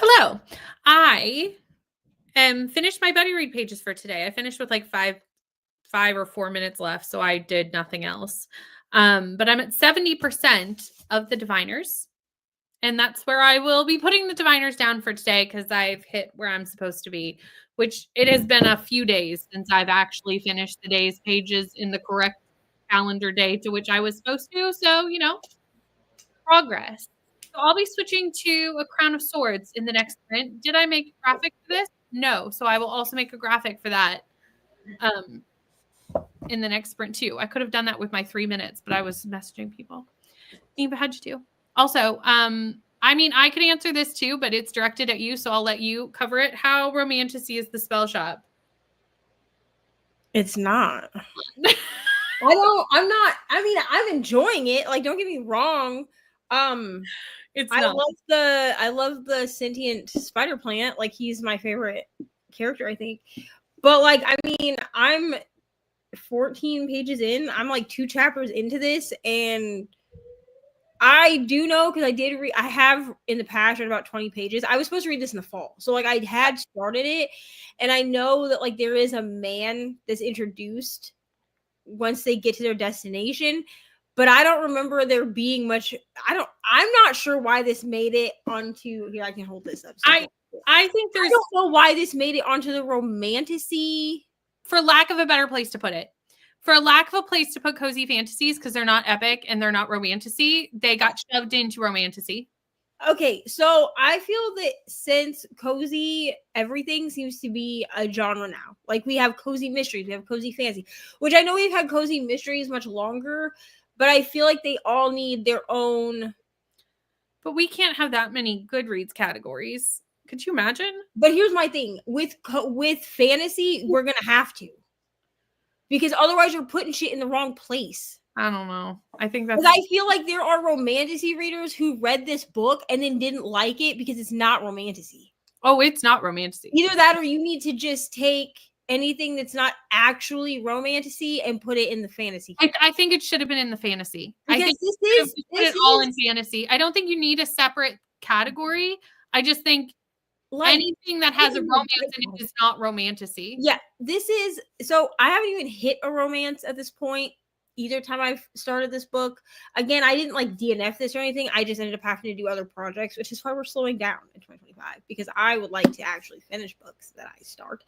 Hello. I am finished my buddy read pages for today. I finished with like 5 or 4 minutes left, so I did nothing else. But I'm at 70% of the diviners. And that's where I will be putting the diviners down for today because I've hit where I'm supposed to be, which it has been a few days since I've actually finished the day's pages in the correct calendar day to which I was supposed to. So, progress. So I'll be switching to a Crown of Swords in the next sprint. Did I make a graphic for this? No. So I will also make a graphic for that in the next sprint too. I could have done that with my 3 minutes, but I was messaging people. Eva, how'd you do? Also, I mean, I could answer this too, but it's directed at you, so I'll let you cover it. How romantic-y is the spell shop? It's not. I'm enjoying it. Like, don't get me wrong. It's I not. love the sentient spider plant. Like, he's my favorite character, I think. But like, I mean, I'm 14 pages in. I'm like 2 chapters into this, and I do know because I have in the past read about 20 pages. I was supposed to read this in the fall. So like I had started it, and I know that like there is a man that's introduced once they get to their destination, but I don't remember there being much. I'm not sure why this made it onto here. I can hold this up. I think I don't know why this made it onto the romantasy. For lack of a better place to put it. For lack of a place to put cozy fantasies, because they're not epic and they're not romantasy, they got shoved into romantasy. Okay, so I feel that since cozy everything seems to be a genre now. Like we have cozy mysteries, we have cozy fantasy, which I know we've had cozy mysteries much longer, but I feel like they all need their own. But we can't have that many Goodreads categories. Could you imagine? But here's my thing with fantasy, we're gonna have to, because otherwise you're putting shit in the wrong place. I don't know. I think that's. I feel like there are romantasy readers who read this book and then didn't like it because it's not romantasy. Oh, it's not romantasy. Either that, or you need to just take anything that's not actually romantasy and put it in the fantasy. I think it should have been in the fantasy. Because I think put it all in fantasy. I don't think you need a separate category. I just think like, anything that has a romance in it is not romantasy. Yeah, this is so I haven't even hit a romance at this point either time I've started this book. Again, I didn't like DNF this or anything. I just ended up having to do other projects, which is why we're slowing down in 2025, because I would like to actually finish books that I start.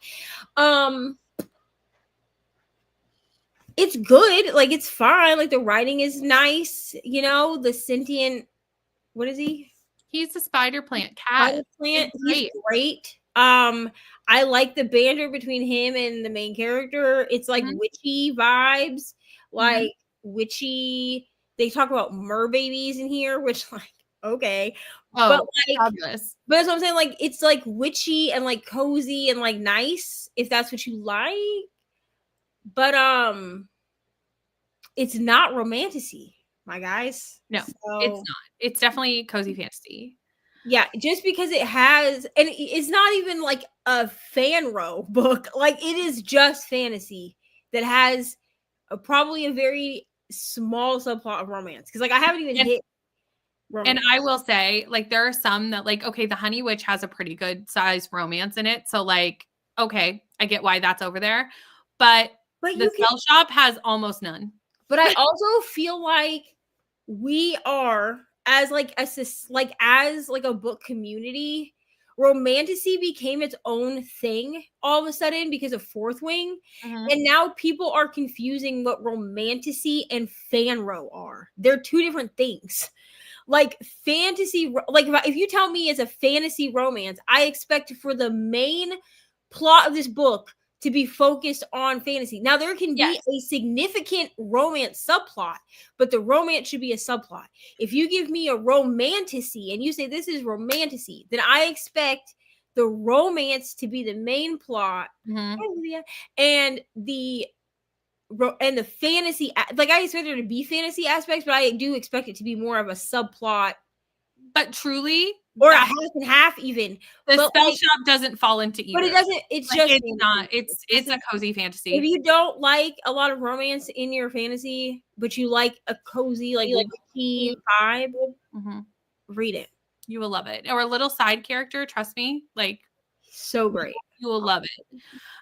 It's good. Like, it's fine. Like, the writing is nice. The sentient, what is he? He's a spider plant cat. Spider plant. He's great. I like the banter between him and the main character. It's like witchy vibes. Like witchy. They talk about mer babies in here, which like okay. Oh, but like fabulous. But that's what I'm saying. Like, it's like witchy and like cozy and like nice, if that's what you like. But it's not romantasy, my guys. No, it's not. It's definitely cozy fantasy. Yeah, just because it has, and it's not even like a fan row book. Like, it is just fantasy that has probably a very small subplot of romance. Because like I haven't even hit romance. And I will say, like, there are some that like, okay, the Honey Witch has a pretty good size romance in it. So like, okay, I get why that's over there. But the spell shop has almost none. But I also feel like we are as a book community, romantasy became its own thing all of a sudden because of Fourth Wing. And now people are confusing what romantasy and fan row are. They're two different things. Like fantasy, like if you tell me it's a fantasy romance, I expect for the main plot of this book to be focused on fantasy. Now, there can be a significant romance subplot, but the romance should be a subplot. If you give me a romantasy and you say this is romantasy, then I expect the romance to be the main plot, and the fantasy. Like, I expect there to be fantasy aspects, but I do expect it to be more of a subplot. But truly, or a half and half even. The spell shop doesn't fall into either. But it doesn't. It's like, just it's not. It's a cozy fantasy. If you don't like a lot of romance in your fantasy, but you like a cozy, like witchy vibe, read it. You will love it. Or a little side character, trust me, like So great. you will love it.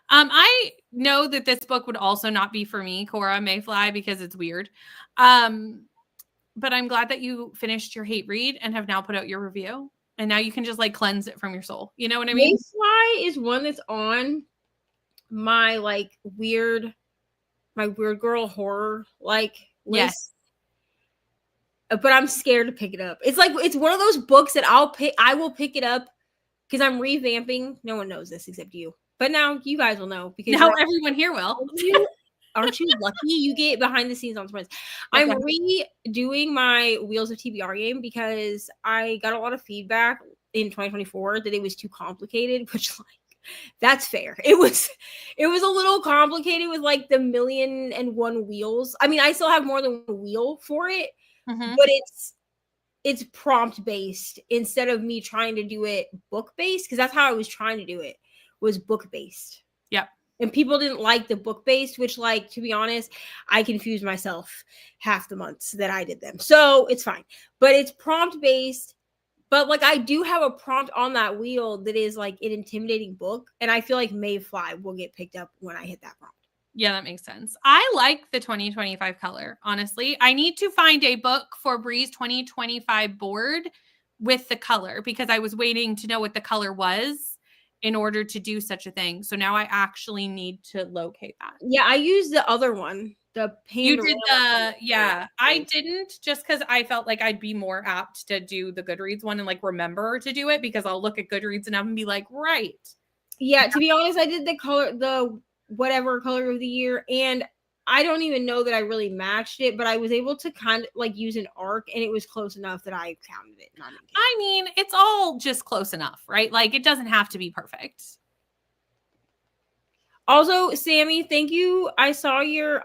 I know that this book would also not be for me, Cora Mayfly, because it's weird. But I'm glad that you finished your hate read and have now put out your review. And now you can just like cleanse it from your soul. You know what I mean? Mayfly is one that's on my like weird girl horror like list. Yes. But I'm scared to pick it up. It's like it's one of those books that I will pick it up because I'm revamping. No one knows this except you. But now you guys will know because Now everyone here will. Aren't you lucky? You get behind the scenes on Sprints. I'm redoing my Wheels of TBR game because I got a lot of feedback in 2024 that it was too complicated, which like that's fair. It was a little complicated with like the 1,000,001 wheels. I mean, I still have more than one wheel for it, but it's prompt based instead of me trying to do it book based because that's how I was trying to do it was book based. Yep. And people didn't like the book based, which like to be honest, I confused myself half the months that I did them. So it's fine. But it's prompt based. But like I do have a prompt on that wheel that is like an intimidating book. And I feel like Mayfly will get picked up when I hit that prompt. Yeah, that makes sense. I like the 2025 color, honestly. I need to find a book for Bree's 2025 board with the color because I was waiting to know what the color was in order to do such a thing. So now I actually need to locate that. Yeah, I used the other one. The You did the, yeah, I didn't just because I felt like I'd be more apt to do the Goodreads one and like remember to do it because I'll look at Goodreads and I'm be like, right. Yeah, to be honest, I did the whatever color of the year, and I don't even know that I really matched it, but I was able to kind of like use an arc, and it was close enough that I counted it. I mean, it's all just close enough, right? Like it doesn't have to be perfect. Also, Sammy, thank you. I saw your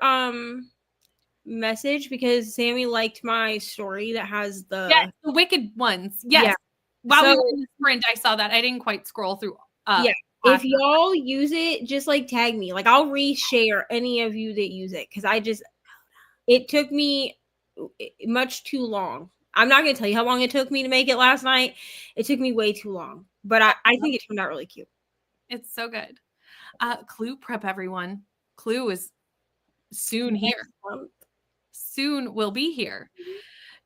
message because Sammy liked my story that has the wicked ones. Yes. Yeah. While we were in the sprint, I saw that. I didn't quite scroll through. Yeah. If y'all use it, just like tag me. Like I'll reshare any of you that use it because it took me much too long. I'm not going to tell you how long it took me to make it last night. It took me way too long, but I think it turned out really cute. It's so good. Clue prep, everyone. Clue is soon here. Soon will be here.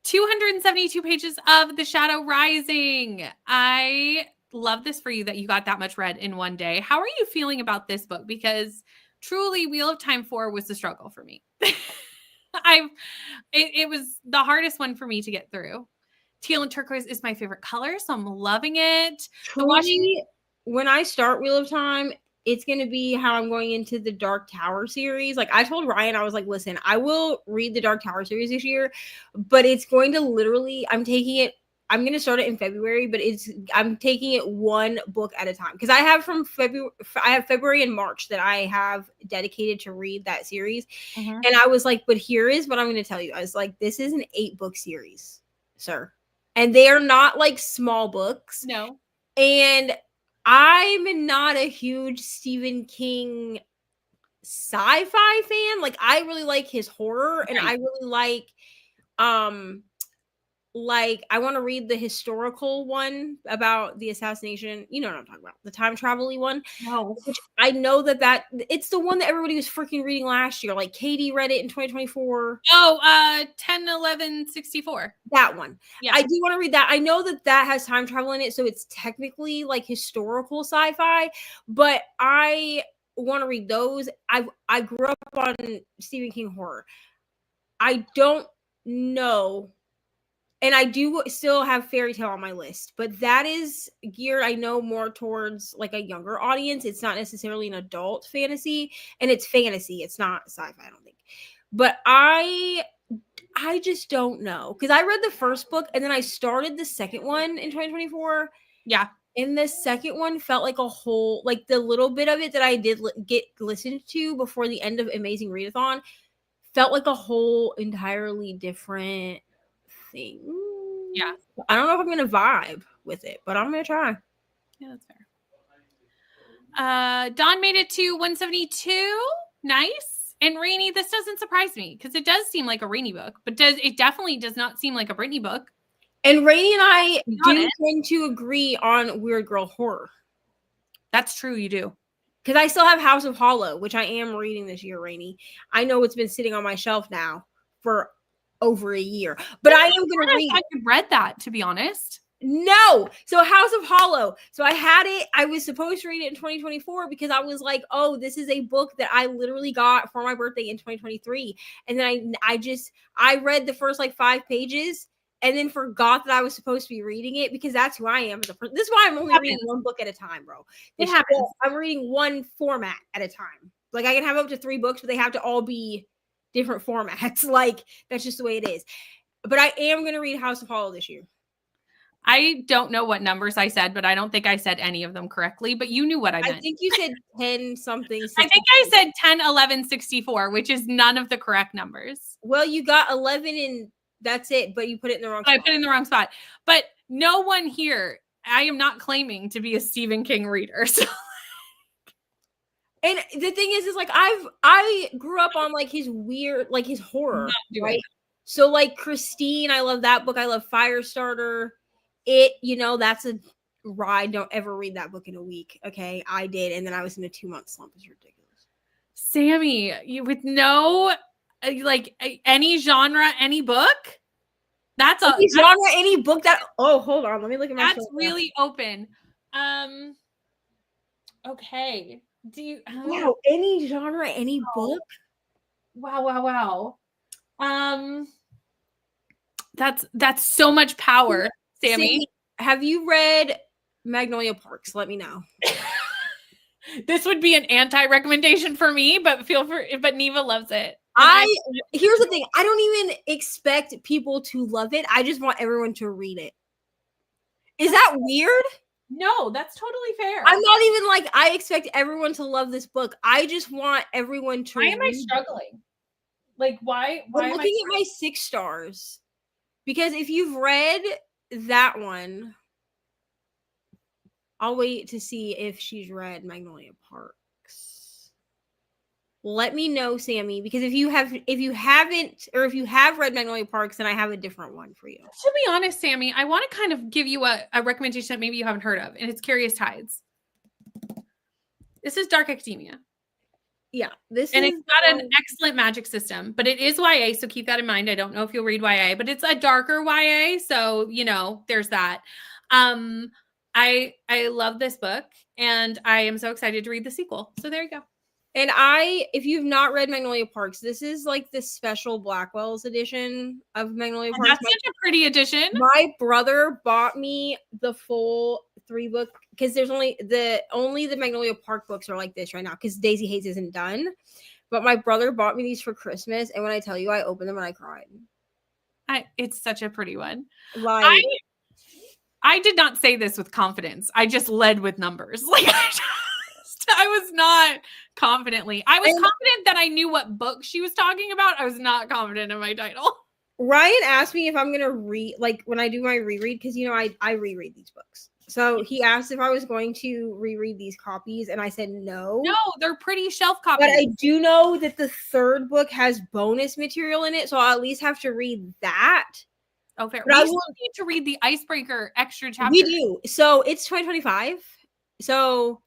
272 pages of The Shadow Rising. I love this for you that you got that much read in one day. How are you feeling about this book? Because truly, Wheel of Time 4 was the struggle for me. It was the hardest one for me to get through. Teal and turquoise is my favorite color, so I'm loving it. Truly, when I start Wheel of Time, it's going to be how I'm going into the Dark Tower series. Like I told Ryan, I was like, listen, I will read the Dark Tower series this year, but it's going to literally, I'm going to start it in February, but I'm taking it one book at a time. Cause I have February and March that I have dedicated to read that series. And I was like, but here is what I'm going to tell you. I was like, this is an 8-book series, sir. And they are not like small books. No. And I'm not a huge Stephen King sci-fi fan. Like I really like his horror and I really like I want to read the historical one about the assassination. You know what I'm talking about. The time travel-y one. No. Which I know that it's the one that everybody was freaking reading last year. Like Katie read it in 2024. Oh, 10/11/64. That one. Yeah. I do want to read that. I know that has time travel in it, so it's technically like historical sci-fi, but I want to read those. I grew up on Stephen King horror. I don't know. And I do still have Fairy Tale on my list, but that is geared, I know, more towards like a younger audience. It's not necessarily an adult fantasy, and it's fantasy. It's not sci-fi, I don't think. But I just don't know because I read the first book and then I started the second one in 2024. Yeah. And the second one felt like a whole, like the little bit of it that I did get listened to before the end of Amazing Readathon felt like a whole entirely different thing. Yeah. I don't know if I'm going to vibe with it, but I'm going to try. Yeah, that's fair. Dawn made it to 172. Nice. And Rainy, this doesn't surprise me because it does seem like a Rainy book, but it definitely does not seem like a Brittany book. And Rainy and I be do honest. tend to agree on weird girl horror. That's true, you do. Because I still have House of Hollow, which I am reading this year, Rainy. I know it's been sitting on my shelf now for over a year, but I am going to read. I read that, to be honest. No. So House of Hollow. So I had it. I was supposed to read it in 2024 because I was like, oh, this is a book that I literally got for my birthday in 2023. And then I read the first like 5 pages and then forgot that I was supposed to be reading it because that's who I am as a person. This is why I'm only reading one book at a time, bro. It happens. I'm reading one format at a time. Like I can have up to 3 books, but they have to all be different formats. Like that's just the way it is. But I am going to read House of Hollow this year. I don't know what numbers I said, but I don't think I said any of them correctly, but you knew what I meant. I think you said 10 something. I think I said 10, 11, 64, which is none of the correct numbers. Well, you got 11 and that's it, but you put it in the wrong spot. I put it in the wrong spot. But no one here, I am not claiming to be a Stephen King reader. So. And the thing is like I grew up on like his weird, like his horror, right? So like Christine, I love that book. I love Firestarter. It, that's a ride. Don't ever read that book in a week. Okay, I did, and then I was in a 2-month slump. It's ridiculous. Sammy, you with no like any genre, any book. That's any genre, any book that. Oh, hold on, let me look at my. That's really open. Okay. Do you? Wow, any genre, any book. Wow. That's so much power. Sammy, have you read Magnolia Parks? Let me know. This would be an anti-recommendation for me, but but Neva loves it. Here's the thing. I don't even expect people to love it. I just want everyone to read it. Is that weird? No, that's totally fair. I'm not even like, I expect everyone to love this book. I just want everyone to Why am I struggling? Like, why I'm looking at my 6 stars. Because if you've read that one, I'll wait to see if she's read Magnolia Parks. Let me know, Sammy, because if you haven't, or if you have read Magnolia Parks, then I have a different one for you. To be honest, Sammy, I want to kind of give you a recommendation that maybe you haven't heard of, and it's Curious Tides. This is dark academia. Yeah, it's got an excellent magic system, but it is YA, so keep that in mind. I don't know if you'll read YA, but it's a darker YA, so there's that. I love this book, and I am so excited to read the sequel. So there you go. And if you've not read Magnolia Parks, this is like the special Blackwell's edition of Magnolia Parks. That's such a pretty edition. My brother bought me the full 3-book because there's only the Magnolia Park books are like this right now because Daisy Hayes isn't done. But my brother bought me these for Christmas, and when I tell you, I opened them and I cried. It's such a pretty one. Like I did not say this with confidence. I just led with numbers. Like I was not confidently. I was confident that I knew what book she was talking about. I was not confident in my title. Ryan asked me if I'm gonna read, like when I do my reread, because I reread these books. So he asked if I was going to reread these copies, and I said no. No, they're pretty shelf copies. But I do know that the 3rd book has bonus material in it, so I'll at least have to read that. Oh, fair. But I will need to read the Icebreaker extra chapter. We do. So it's 2025. So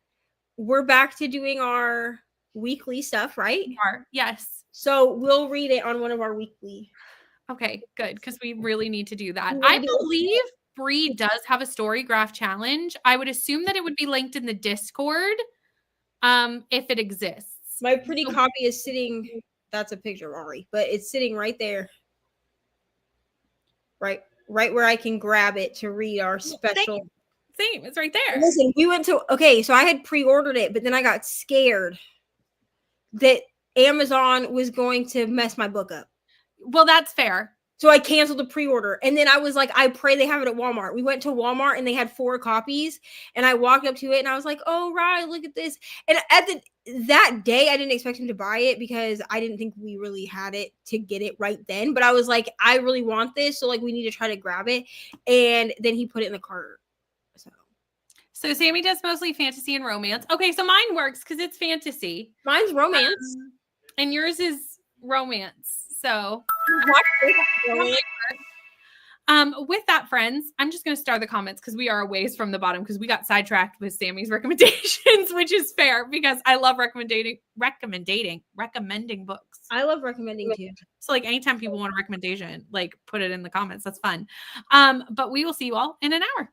we're back to doing our weekly stuff, right? We are. Yes. So we'll read it on one of our weekly. Okay, good, because we really need to do that. I believe Bree does have a story graph challenge. I would assume that it would be linked in the Discord, if it exists. My pretty copy is sitting. That's a picture of Ari, but it's sitting right there, right where I can grab it to read our special. Same, it's right there. Listen, so I had pre-ordered it, but then I got scared that Amazon was going to mess my book up. Well, that's fair. So I canceled the pre-order. And then I was like, I pray they have it at Walmart. We went to Walmart and they had 4 copies. And I walked up to it and I was like, oh, right, look at this. And that day, I didn't expect him to buy it because I didn't think we really had it to get it right then. But I was like, I really want this. So like, we need to try to grab it. And then he put it in the cart. So Sammy does mostly fantasy and romance. Okay, so mine works because it's fantasy. Mine's romance. And yours is romance. So With that, friends, I'm just going to start the comments because we are a ways from the bottom because we got sidetracked with Sammy's recommendations, which is fair because I love recommending books. I love recommending too. So like anytime people want a recommendation, like put it in the comments. That's fun. But we will see you all in an hour.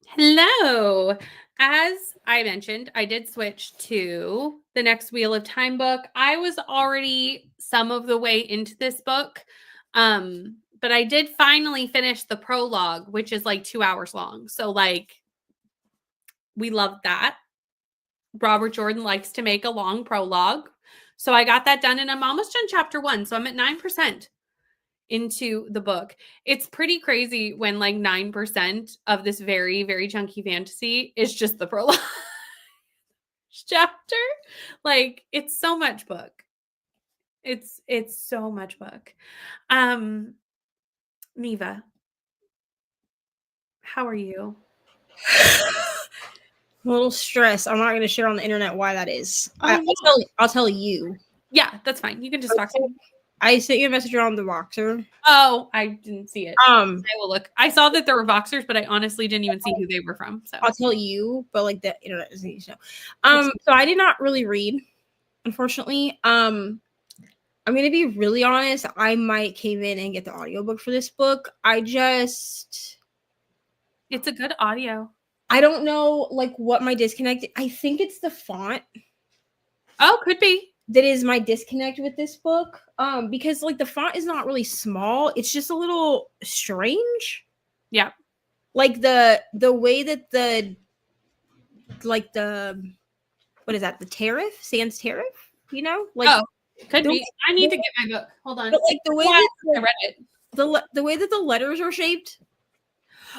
Hello. As I mentioned, I did switch to the next Wheel of Time book. I was already some of the way into this book, but I did finally finish the prologue, which is like 2 hours long. So, like, we love that. Robert Jordan likes to make a long prologue. So I got that done, and I'm almost done chapter 1. So I'm at 9% into the book. It's pretty crazy when like 9% of this very, very chunky fantasy is just the prologue chapter. Like, it's so much book. It's so much book. Neva, how are you? A little stressed. I'm not going to share on the internet why that is. Oh, I'll tell you. Yeah, that's fine. You can just talk to me. I sent you a message on the Voxer. Oh, I didn't see it. I will look. I saw that there were Voxers, but I honestly didn't even see who they were from. So I'll tell you, but like the internet doesn't need to know. So I did not really read, unfortunately. I'm gonna be really honest. I might cave in and get the audiobook for this book. It's a good audio. I don't know like what my disconnect. I think it's the font. Oh, could be. That is my disconnect with this book. Because like the font is not really small. It's just a little strange. Yeah. Like the way that the what is that? The tariff? Sans tariff? You know? Like could be. I need to get my book. Hold on. But like the way I read it. The way that the letters are shaped.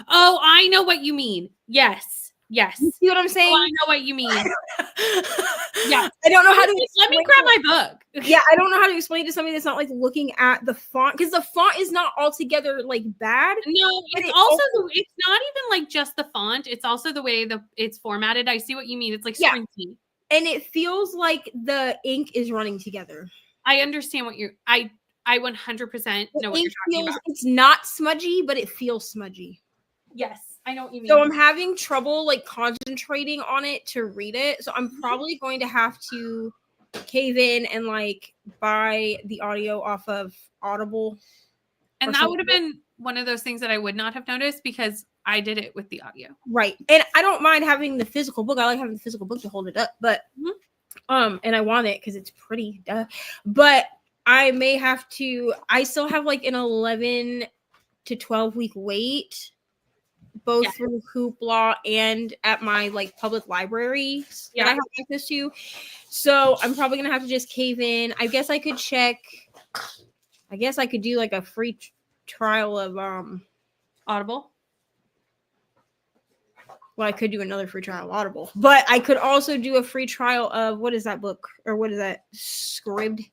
Oh, I know what you mean. Yes. You see what I'm saying? Oh, I know what you mean. Yeah. I don't know how to let me grab my book. Yeah, I don't know how to explain to somebody that's not like looking at the font, because the font is not altogether like bad. No, it's also it's not even like just the font. It's also the way it's formatted. I see what you mean. It's like springy. And it feels like the ink is running together. I understand what you're I 100% know what you're talking about. It's not smudgy, but it feels smudgy. Yes, I know what you mean. So I'm having trouble like concentrating on it to read it. So I'm probably going to have to cave in and like buy the audio off of Audible. And that would have been one of those things that I would not have noticed because I did it with the audio. Right. And I don't mind having the physical book. I like having the physical book to hold it up, but and I want it because it's pretty. But I may have to. I still have like an 11 to 12 week wait, both through Hoopla and at my like public library that I have access to. So I'm probably gonna have to just cave in. I guess I could check. I guess I could do like a free trial of Audible. Well, I could do another free trial of Audible, but I could also do a free trial of what is that book or what is that Scribd?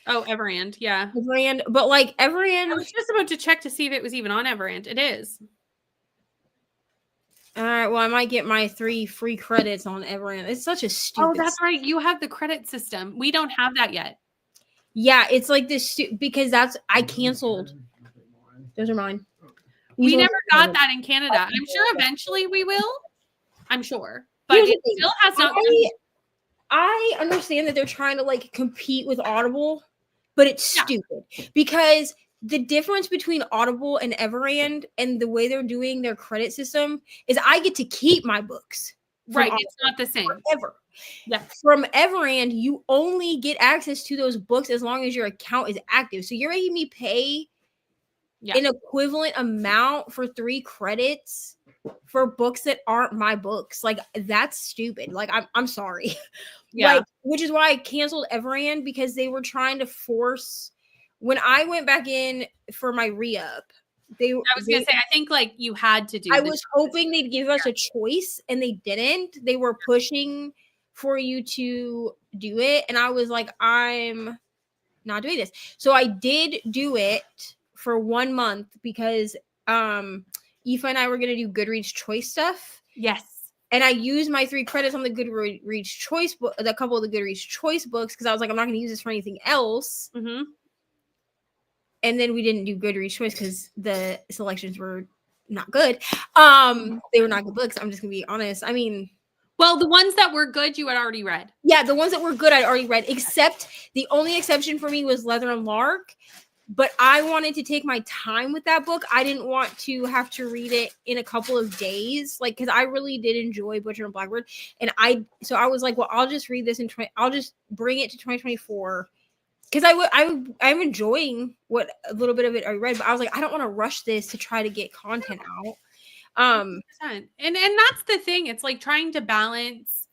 Oh, Everand, yeah. Everand, but like Everand. I was just about to check to see if it was even on Everand. It is. All right, well, I might get my 3 free credits on Everand. It's such a stupid. Oh, that's right. You have the credit system. We don't have that yet. Yeah, it's like this because I canceled. Those are mine. We never got that in Canada. I'm sure eventually we will. I'm sure, but it still has not. I understand that they're trying to like compete with Audible, but it's stupid because the difference between Audible and Everand and the way they're doing their credit system is I get to keep my books. Right, it's not the same. Forever. Yeah. From Everand, you only get access to those books as long as your account is active. So you're making me pay an equivalent amount for 3 credits for books that aren't my books. Like that's stupid. Like I'm sorry. Yeah. Like, which is why I canceled Everand because they were trying to force when I went back in for my re-up. I was gonna say I think like you had to do I was hoping they'd give us a choice and they didn't. They were pushing for you to do it. And I was like, I'm not doing this. So I did do it for 1 month because Aoife and I were going to do Goodreads choice stuff. Yes. And I used my 3 credits on the Goodreads choice book, a couple of the Goodreads choice books, because I was like, I'm not going to use this for anything else. Mm-hmm. And then we didn't do Goodreads choice because the selections were not good. They were not good books. I'm just going to be honest. I mean, well, the ones that were good, you had already read. Yeah, the ones that were good, I'd already read, except the only exception for me was Leather and Lark. but I wanted to take my time with that book. I didn't want to have to read it in a couple of days, like, because I really did enjoy Butcher and Blackbird, and I was like, well, I'll just read this I'll just bring it to 2024, because I'm enjoying what a little bit of it I read, but I was like, I don't want to rush this to try to get content out. 100%. And that's the thing. It's like trying to balance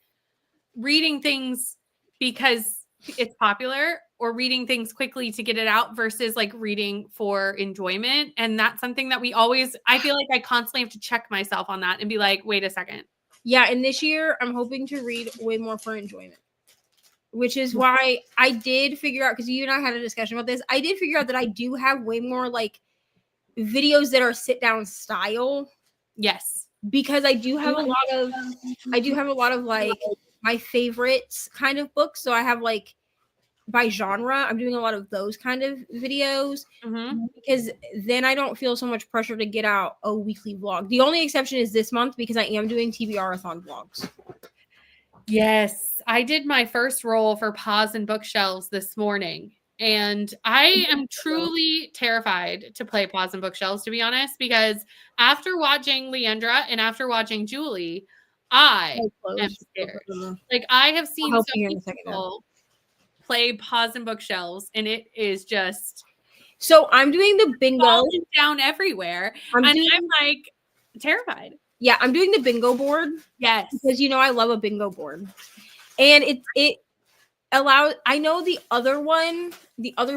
reading things because it's popular or reading things quickly to get it out versus like reading for enjoyment. And that's something that I feel like I constantly have to check myself on that and be like, wait a second. Yeah. And this year I'm hoping to read way more for enjoyment, which is why I did figure out, because you and I had a discussion about this, I did figure out that I do have way more like videos that are sit down style. Yes. Because I do have a lot of like my favorites kind of books. So I have like by genre, I'm doing a lot of those kind of videos, because then I don't feel so much pressure to get out a weekly vlog. The only exception is this month, because I am doing TBR-a-thon vlogs. Yes, I did my first roll for Paws and Bookshelves this morning, and I am truly terrified to play Paws and Bookshelves, to be honest, because after watching Leandra and after watching Julie, I am scared. Like, I have seen so many people play Paws and Bookshelves, and it is just so I'm doing the bingo falling down everywhere, I'm like terrified. Yeah, I'm doing the bingo board. Yes. Because, you know, I love a bingo board. And it allows, I know the other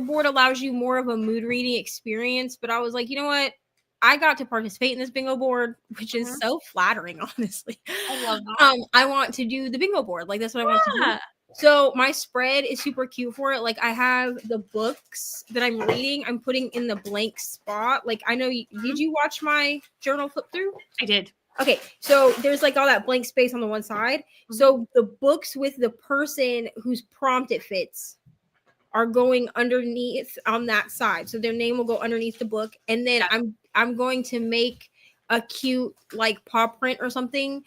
board allows you more of a mood reading experience, but I was like, you know what? I got to participate in this bingo board, which is so flattering, honestly. I love that. I want to do the bingo board. Like, that's what I want to do. So my spread is super cute for it. Like, I have the books that I'm reading, I'm putting in the blank spot. Like, I know, did you watch my journal flip through? I did. Okay, so there's like all that blank space on the one side. So the books with the person whose prompt it fits are going underneath on that side. So their name will go underneath the book. And then I'm going to make a cute like paw print or something,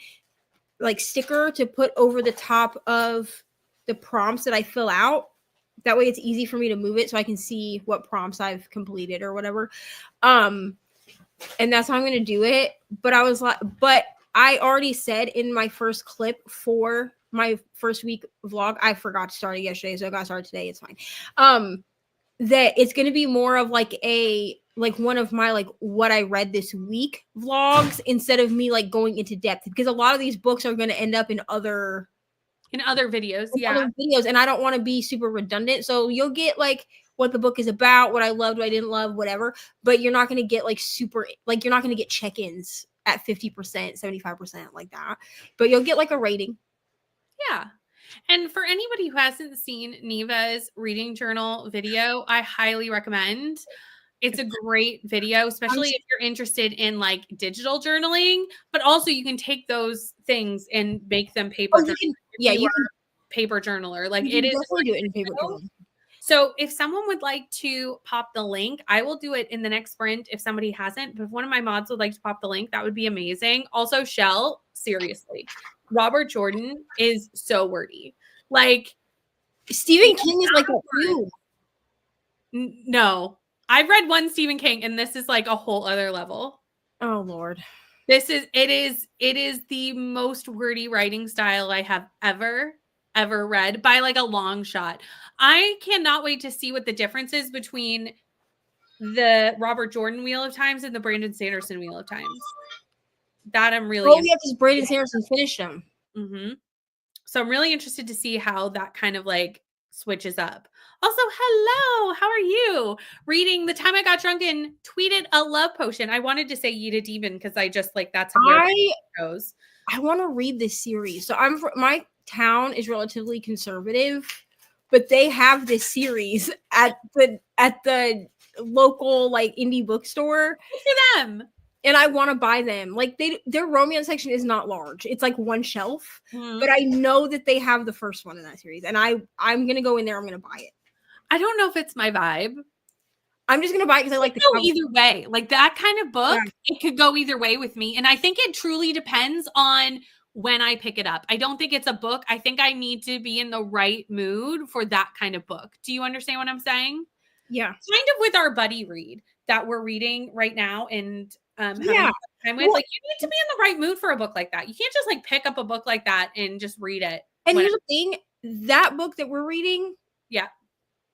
like sticker, to put over the top of the prompts that I fill out. That way it's easy for me to move it so I can see what prompts I've completed or whatever. And that's how I'm going to do it. But I was like, but I already said in my first clip for my first week vlog, I forgot to start it yesterday, so I got started today. It's fine. That it's going to be more of like one of my like what I read this week vlogs, instead of me like going into depth, because a lot of these books are going to end up in other videos. And I don't want to be super redundant. So you'll get like what the book is about, what I loved, what I didn't love, whatever. But you're not going to get like super, like you're not going to get check-ins at 50%, 75% like that. But you'll get like a rating. Yeah. And for anybody who hasn't seen Neva's reading journal video, I highly recommend. It's a great video, especially if you're interested in like digital journaling, but also you can take those things and make them paper. You can paper journaler. Like, it is definitely do it in paper journal. So if someone would like to pop the link, I will do it in the next sprint if somebody hasn't. But if one of my mods would like to pop the link, that would be amazing. Also, Shell, seriously, Robert Jordan is so wordy. Like, Stephen King is like that too. No, I've read one Stephen King, and this is like a whole other level. Oh Lord. It is the most wordy writing style I have ever read by like a long shot. I cannot wait to see what the difference is between the Robert Jordan Wheel of Times and the Brandon Sanderson Wheel of Times. That I'm really because Brandon Sanderson finished them. So I'm really interested to see how that kind of like switches up. Also, hello, how are you? Reading The Time I Got Drunk and tweeted a love potion. I wanted to say Eat a Demon because I just like that's where it goes. I want to read this series. So my town is relatively conservative, but they have this series at the local like indie bookstore. Look at them. And I want to buy them. Like their romance section is not large. It's like one shelf, but I know that they have the first one in that series, and I'm going to go in there. I'm going to buy it. I don't know if it's my vibe. I'm just going to buy it because I like the cover. Either way, like that kind of book, it could go either way with me. And I think it truly depends on when I pick it up. I don't think it's a book. I think I need to be in the right mood for that kind of book. Do you understand what I'm saying? Yeah. Kind of with our buddy read that we're reading right now and having Yeah. time with. Well- like, you need to be in the right mood for a book like that. You can't just like pick up a book like that and just read it. And when- here's the thing, that book that we're reading, Yeah.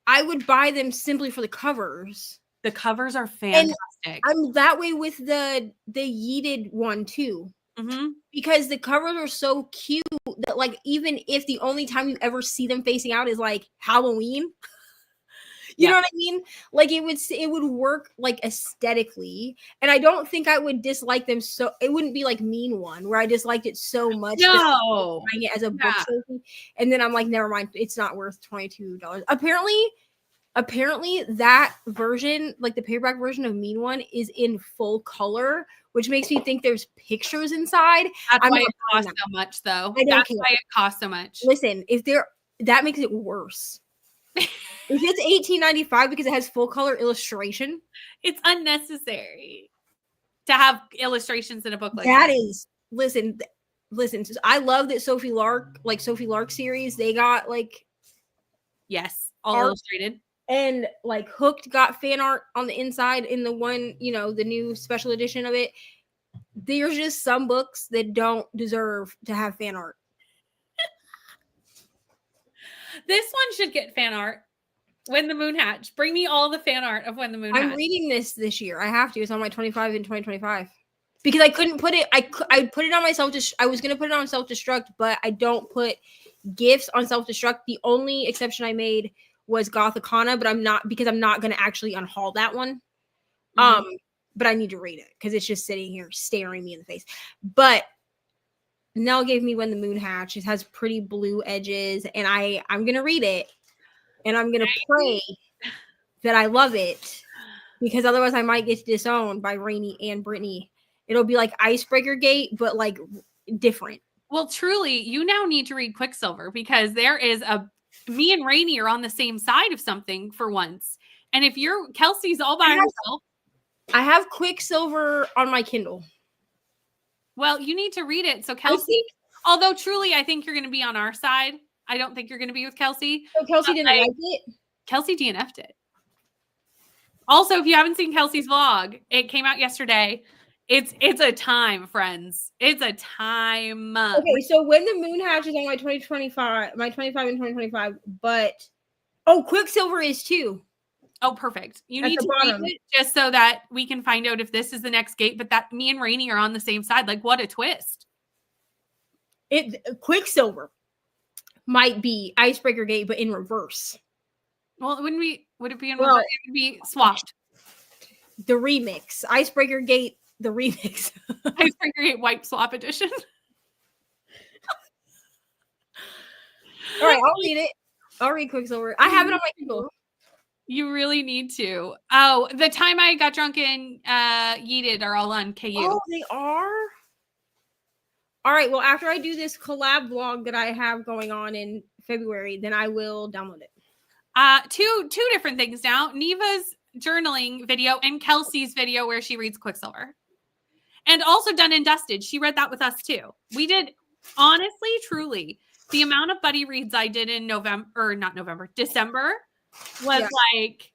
I would buy them simply for the covers. The covers are fantastic. I'm that way with the yeeted one too. Mhm. Because the covers are so cute that, like, even if the only time you ever see them facing out is like Halloween, you know what I mean? Like, it would work like aesthetically, and I don't think I would dislike them. So it wouldn't be like Mean One where I disliked it so much that I'm No. buying it as a book Yeah. trophy, and then I'm like, never mind, it's not worth $22. Apparently that version, like the paperback version of Mean One, is in full color, which makes me think there's pictures inside. That's I'm why not it buying costs that. so much, though. I don't That's care. why it costs so much. Listen, that makes it worse. If it's $18.95 because it has full color illustration, It's unnecessary to have illustrations in a book like that that. is listen. I love that Sophie Lark series, they got like, Yes, all Art- illustrated. and like Hooked got fan art on the inside in the one, the new special edition of it. There's just some books that don't deserve to have fan art. This one should get fan art. When the Moon Hatch. Bring me all the fan art of When the Moon I'm Hatch. reading this year. I have to. It's on my 25 in 2025. Because I couldn't put it. I put it on myself. I was gonna put it on self destruct, but I don't put gifts on self destruct. The only exception I made was Gothicana, but I'm not gonna actually unhaul that one. Mhm. But I need to read it because it's just sitting here staring me in the face. But Nell gave me When the Moon Hatch. It has pretty blue edges, and I'm gonna read it, and I'm gonna pray that I love it, because otherwise I might get disowned by Rainey and Brittany. It'll be like Icebreaker Gate, but like different. Well, truly, you now need to read Quicksilver because there is me and Rainey are on the same side of something for once. And if Kelsey's all by herself. I have Quicksilver on my Kindle. Well, you need to read it. So Kelsey, although truly I think you're going to be on our side. I don't think you're going to be with Kelsey. So Kelsey didn't like it? Kelsey DNF'd it. Also, if you haven't seen Kelsey's vlog, it came out yesterday. It's a time, friends. It's a time. Okay, so When the Moon Hatch is on my 2025, my 25 and 2025, but Quicksilver is too. Oh, perfect. You At need the to bottom. read it just so that we can find out if this is the next gate, but that me and Rainey are on the same side. Like, what a twist. Quicksilver might be Icebreaker Gate, but in reverse. Well, would it be in reverse? It would be swapped. The remix. Icebreaker Gate, the remix. Icebreaker Gate wipe swap edition. All right, I'll read it. I'll read Quicksilver. I have it on my Kindle. You really need to. Oh, the time I got drunk and yeeted are all on KU. Oh, they are? All right, well, after I do this collab vlog that I have going on in February, then I will download it. Two different things now. Neva's journaling video and Kelsey's video where she reads Quicksilver. And also Done and Dusted. She read that with us too. We did, honestly, truly, the amount of buddy reads I did in December was like.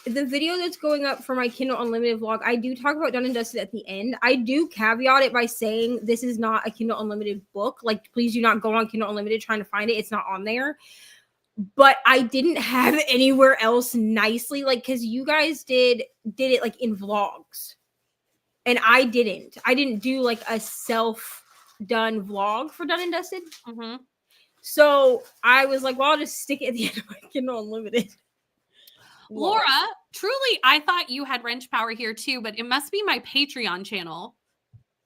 The video that's going up for my Kindle Unlimited vlog, I do talk about Done and Dusted at the end. I do caveat it by saying this is not a Kindle Unlimited book. Like, please do not go on Kindle Unlimited trying to find it. It's not on there. But I didn't have it anywhere else nicely, like, because you guys did it like in vlogs, and I didn't. I didn't do like a self-done vlog for Done and Dusted. Mm-hmm. So I was like, well, I'll just stick it at the end of my Kindle Unlimited. Laura, truly, I thought you had wrench power here too, but it must be my Patreon channel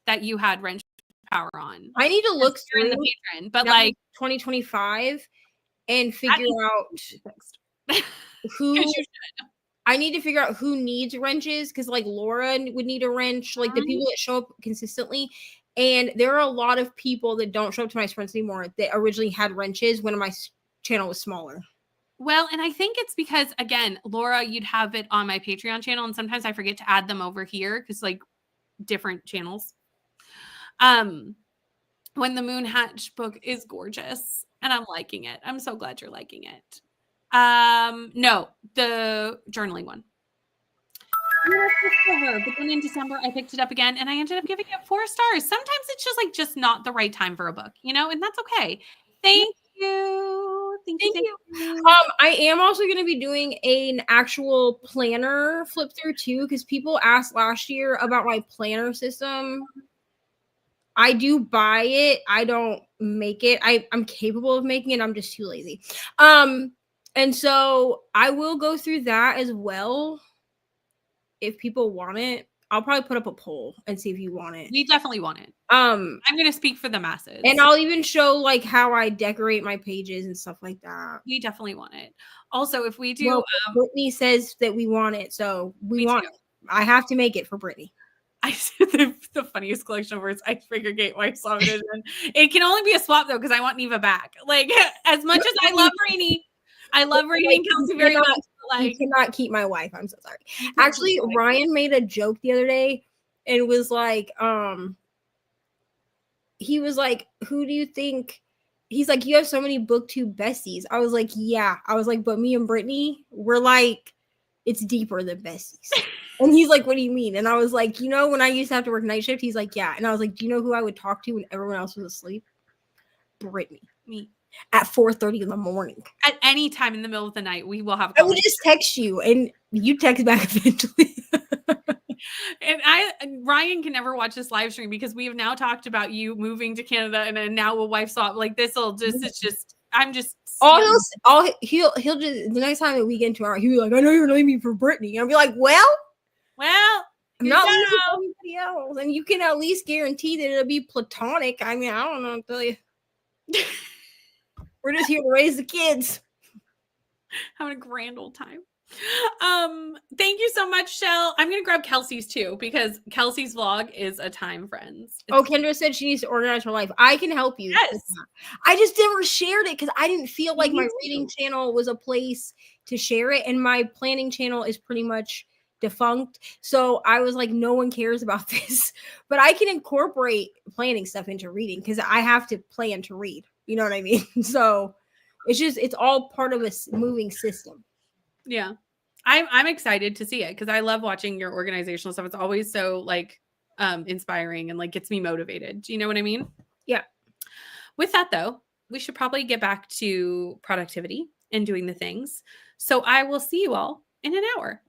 that you had wrench power on. I need to look You're through in the patron, but like 2025 and figure out who. I need to figure out who needs wrenches, because like Laura would need a wrench, like the people that show up consistently. And there are a lot of people that don't show up to my sprints anymore that originally had wrenches when my channel was smaller. Well, and I think it's because, again, Laura, you'd have it on my Patreon channel, and sometimes I forget to add them over here because, like, different channels. When the Moon Hatch book is gorgeous. and I'm liking it. I'm so glad you're liking it. No, the journaling one. But then in December, I picked it up again and I ended up giving it 4 stars. Sometimes it's just like just not the right time for a book, you know, and that's okay. Thank you. Thank you. Thank Thank you. you. I am also going to be doing an actual planner flip through too, because people asked last year about my planner system. I do buy it. I don't make it. I'm capable of making it. I'm just too lazy. And so I will go through that as well. If people want it, I'll probably put up a poll and see if you want it. We definitely want it. I'm going to speak for the masses. And I'll even show like how I decorate my pages and stuff like that. We definitely want it. Also, if we do, well, Brittany says that we want it, so we want it. I have to make it for Brittany. I said the funniest collection of words, icebreaker gateway swap edition. It can only be a swap though, because I want Neva back. Like, as much as I love Rainy, I love Rainy and Kelsey very much. But like, you cannot keep my wife. I'm so sorry. Actually, Ryan made a joke the other day and was like, he was like, who do you think? He's like, you have so many booktube besties. I was like, yeah. I was like, but me and Brittany, we're like, it's deeper than besties. And he's like, what do you mean? And I was like, you know, when I used to have to work night shift, he's like, yeah. And I was like, do you know who I would talk to when everyone else was asleep? Brittany. Me. At 4:30 in the morning. At any time in the middle of the night, we will have a I would just text you and you text back eventually. And Ryan can never watch this live stream because we have now talked about you moving to Canada and then now a wife swap. Like this'll just, it's just, I'm just. He'll just, the next time that we get into our, he'll be like, I know you're leaving me for Brittany. I'll be like, well, I'm not leaving for anybody else. And you can at least guarantee that it'll be platonic. I mean, I don't know what to tell you. We're just here to raise the kids. Having a grand old time. Thank you so much, Shell. I'm gonna grab Kelsey's too because Kelsey's vlog is a time, friends. Kendra said she needs to organize her life. I can help you. Yes. I just never shared it because I didn't feel like my reading channel was a place to share it, and my planning channel is pretty much defunct. So I was like, no one cares about this, but I can incorporate planning stuff into reading because I have to plan to read. You know what I mean? So it's all part of a moving system. Yeah. I'm excited to see it because I love watching your organizational stuff. It's always so like inspiring and like gets me motivated. Do you know what I mean? Yeah. With that though, we should probably get back to productivity and doing the things. So I will see you all in an hour.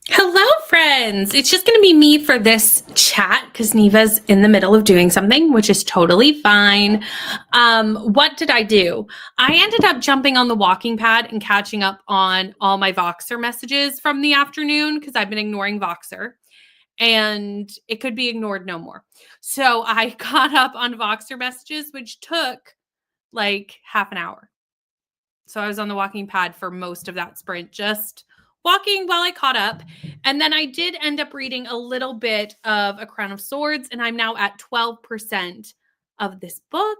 Hello, friends. It's just going to be me for this chat because Neva's in the middle of doing something, which is totally fine. What did I do? I ended up jumping on the walking pad and catching up on all my Voxer messages from the afternoon because I've been ignoring Voxer and it could be ignored no more. So I caught up on Voxer messages, which took like half an hour. So I was on the walking pad for most of that sprint, just walking while I caught up. And then I did end up reading a little bit of A Crown of Swords, and I'm now at 12% of this book.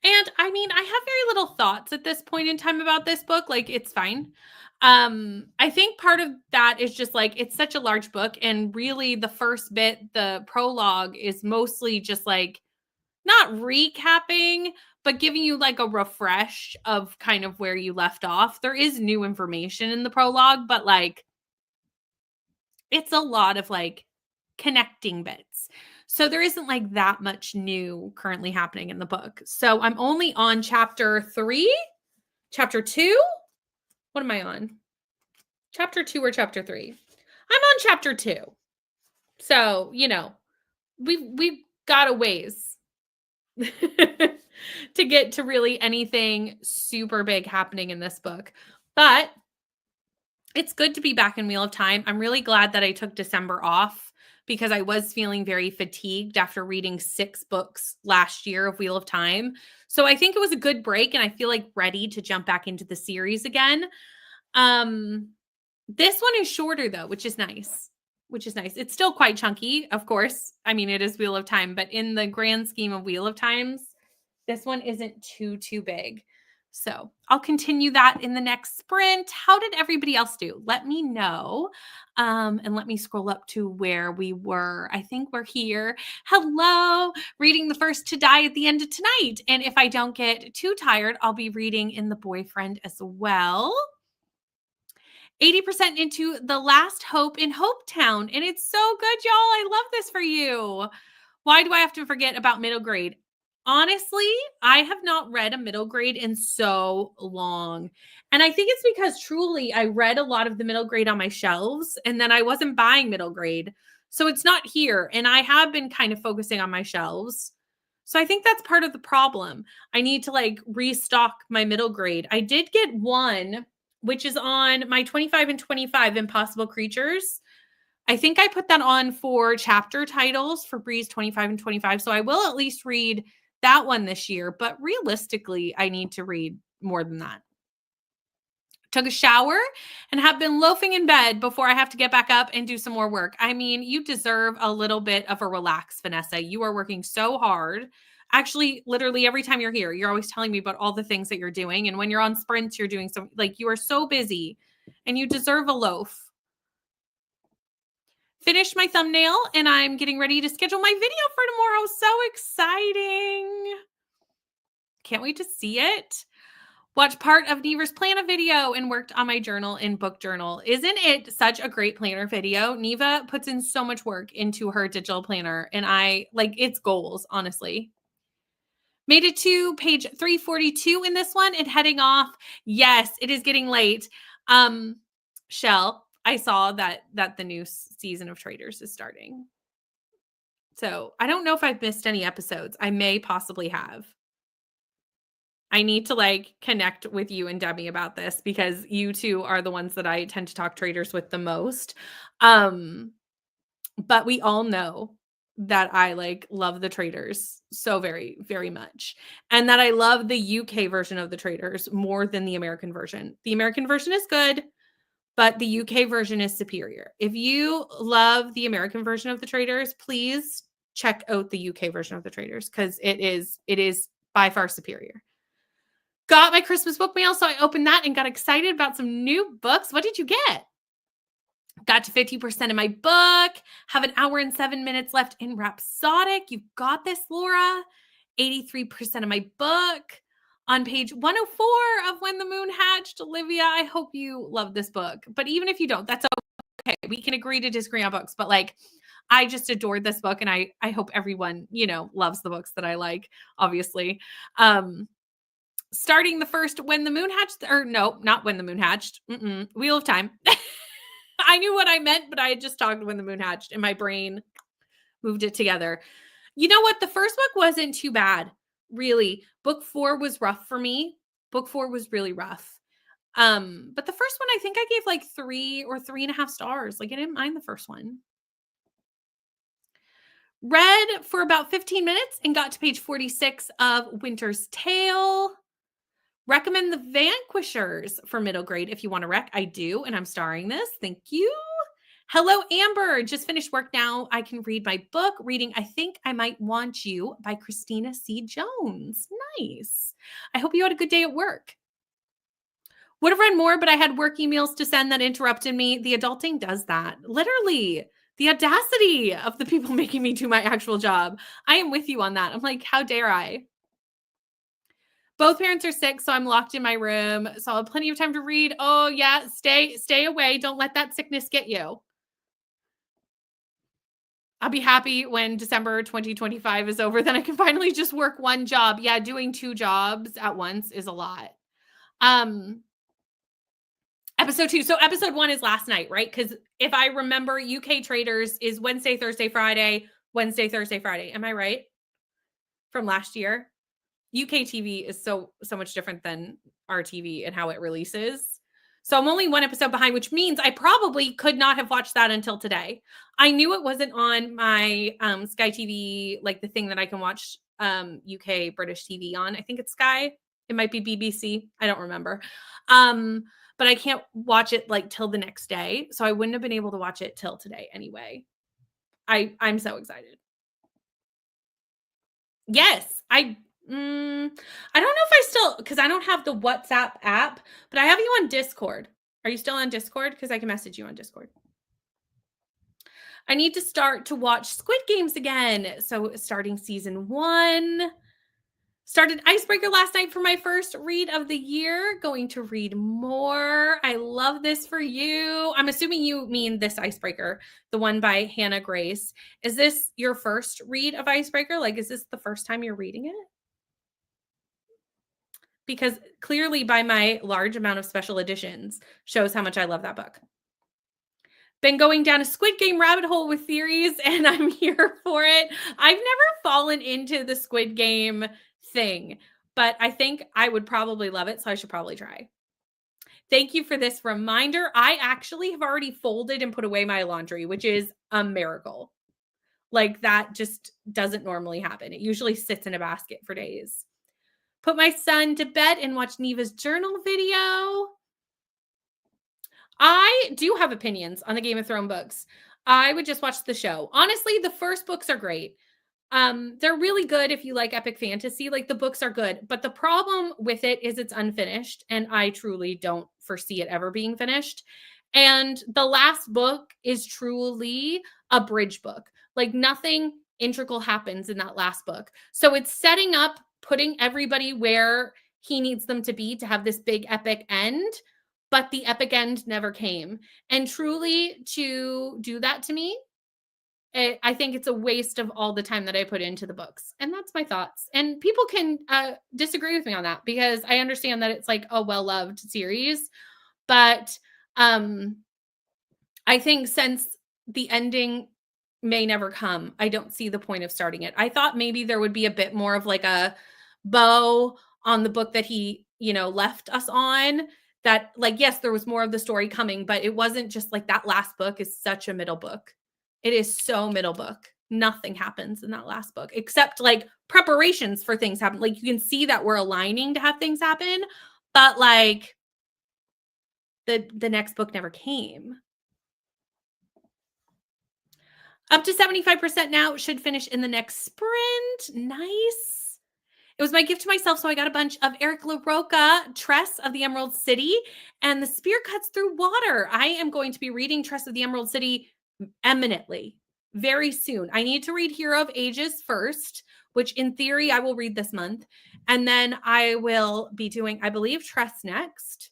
And I mean, I have very little thoughts at this point in time about this book. Like, it's fine. I think part of that is just like it's such a large book, and really the first bit, the prologue, is mostly just like not recapping, but giving you like a refresh of kind of where you left off. There is new information in the prologue, but like it's a lot of like connecting bits. So there isn't like that much new currently happening in the book. So I'm only on chapter 3, chapter 2. What am I on? Chapter 2 or chapter 3? I'm on chapter 2. So, you know, we've got a ways to get to really anything super big happening in this book. But it's good to be back in Wheel of Time. I'm really glad that I took December off because I was feeling very fatigued after reading 6 books last year of Wheel of Time. So I think it was a good break and I feel like ready to jump back into the series again. This one is shorter though, which is nice. It's still quite chunky, of course. I mean, it is Wheel of Time, but in the grand scheme of Wheel of Times, this one isn't too big. So I'll continue that in the next sprint. How did everybody else do? Let me know. And let me scroll up to where we were. I think we're here. Hello. Reading The First to Die at the end of tonight. And if I don't get too tired, I'll be reading In the Boyfriend as well. 80% into The Last Hope in Hopetown. And it's so good, y'all. I love this for you. Why do I have to forget about middle grade? Honestly, I have not read a middle grade in so long. And I think it's because truly I read a lot of the middle grade on my shelves and then I wasn't buying middle grade. So it's not here. And I have been kind of focusing on my shelves. So I think that's part of the problem. I need to like restock my middle grade. I did get one, which is on my 25 and 25 Impossible Creatures. I think I put that on for chapter titles for Bree's 25 and 25. So I will at least read that one this year. But realistically, I need to read more than that. Took a shower and have been loafing in bed before I have to get back up and do some more work. I mean, you deserve a little bit of a relax, Vanessa. You are working so hard. Actually, literally every time you're here, you're always telling me about all the things that you're doing. And when you're on sprints, you're doing so like you are so busy and you deserve a loaf. Finished my thumbnail and I'm getting ready to schedule my video for tomorrow. So exciting. Can't wait to see it. Watched part of Neva's planner video and worked on my journal in book journal. Isn't it such a great planner video? Neva puts in so much work into her digital planner and I like its goals, honestly. Made it to page 342 in this one and heading off. Yes, it is getting late. Shell, I saw that the new season of Traders is starting. So I don't know if I've missed any episodes. I may possibly have. I need to like connect with you and Debbie about this because you two are the ones that I tend to talk Traders with the most. But we all know that I like love the Traders so very, very much. And that I love the UK version of the Traders more than the American version. The American version is good, but the UK version is superior. If you love the American version of the Traders, please check out the UK version of the Traders because it is by far superior. Got my Christmas book mail, so I opened that and got excited about some new books. What did you get? Got to 50% of my book. Have an hour and 7 minutes left in Rhapsodic. You've got this, Laura. 83% of my book. On page 104 of When the Moon Hatched, Olivia, I hope you love this book. But even if you don't, that's okay. We can agree to disagree on books. But like, I just adored this book. And I hope everyone, you know, loves the books that I like, obviously. Starting the first When the Moon Hatched, or no, not When the Moon Hatched. Wheel of Time. I knew what I meant, but I had just talked When the Moon Hatched and my brain moved it together. You know what? The first book wasn't too bad, really. Book 4 was rough for me. Book 4 was really rough. But the first one, I think I gave like 3 or 3.5 stars. Like I didn't mind the first one. Read for about 15 minutes and got to page 46 of Winter's Tale. Recommend The Vanquishers for middle grade if you want to rec. I do, and I'm starring this. Thank you. Hello, Amber. Just finished work now. I can read my book. Reading I Think I Might Want You by Christina C. Jones. Nice. I hope you had a good day at work. Would have read more, but I had work emails to send that interrupted me. The adulting does that. Literally. The audacity of the people making me do my actual job. I am with you on that. I'm like, how dare I? Both parents are sick, so I'm locked in my room. So I'll have plenty of time to read. Oh, yeah. Stay away. Don't let that sickness get you. I'll be happy when December 2025 is over. Then I can finally just work one job. Yeah, doing 2 jobs at once is a lot. Episode 2. So episode 1 is last night, right? Because if I remember, UK Traders is Wednesday, Thursday, Friday, Wednesday, Thursday, Friday. Am I right? From last year? UK TV is so much different than our TV and how it releases. So I'm only 1 episode behind, which means I probably could not have watched that until today. I knew it wasn't on my Sky TV, like the thing that I can watch UK British TV on. I think it's Sky. It might be BBC. I don't remember. But I can't watch it like till the next day. So I wouldn't have been able to watch it till today anyway. I'm so excited. Yes, I don't know if I still, because I don't have the WhatsApp app, but I have you on Discord. Are you still on Discord? Because I can message you on Discord. I need to start to watch Squid Games again. So starting season 1. Started Icebreaker last night for my first read of the year. Going to read more. I love this for you. I'm assuming you mean this Icebreaker, the one by Hannah Grace. Is this your first read of Icebreaker? Like, is this the first time you're reading it? Because clearly by my large amount of special editions shows how much I love that book. Been going down a Squid Game rabbit hole with theories, and I'm here for it. I've never fallen into the Squid Game thing, but I think I would probably love it, so I should probably try. Thank you for this reminder. I actually have already folded and put away my laundry, which is a miracle. Like, that just doesn't normally happen. It usually sits in a basket for days. Put my son to bed and watch Neva's journal video. I do have opinions on the Game of Thrones books. I would just watch the show. Honestly, the first books are great. They're really good if you like epic fantasy. Like, the books are good. But the problem with it is it's unfinished. And I truly don't foresee it ever being finished. And the last book is truly a bridge book. Like, nothing integral happens in that last book. So it's setting up, putting everybody where he needs them to be to have this big epic end, but the epic end never came. And truly, to do that to me, I think it's a waste of all the time that I put into the books. And that's my thoughts. And people can disagree with me on that, because I understand that it's like a well-loved series. But I think since the ending may never come, I don't see the point of starting it. I thought maybe there would be a bit more of like a bow on the book that he, left us on. That, like, yes, there was more of the story coming, but it wasn't just like that last book is such a middle book. It is so middle book. Nothing happens in that last book except like preparations for things happen. Like, you can see that we're aligning to have things happen, but like the next book never came. Up to 75% now, should finish in the next sprint. Nice. It was my gift to myself, so I got a bunch of Eric LaRocca, Tress of the Emerald City, and The Spear Cuts Through Water. I am going to be reading Tress of the Emerald City eminently very soon. I need to read Hero of Ages first, which in theory I will read this month. And then I will be doing, I believe, Tress next.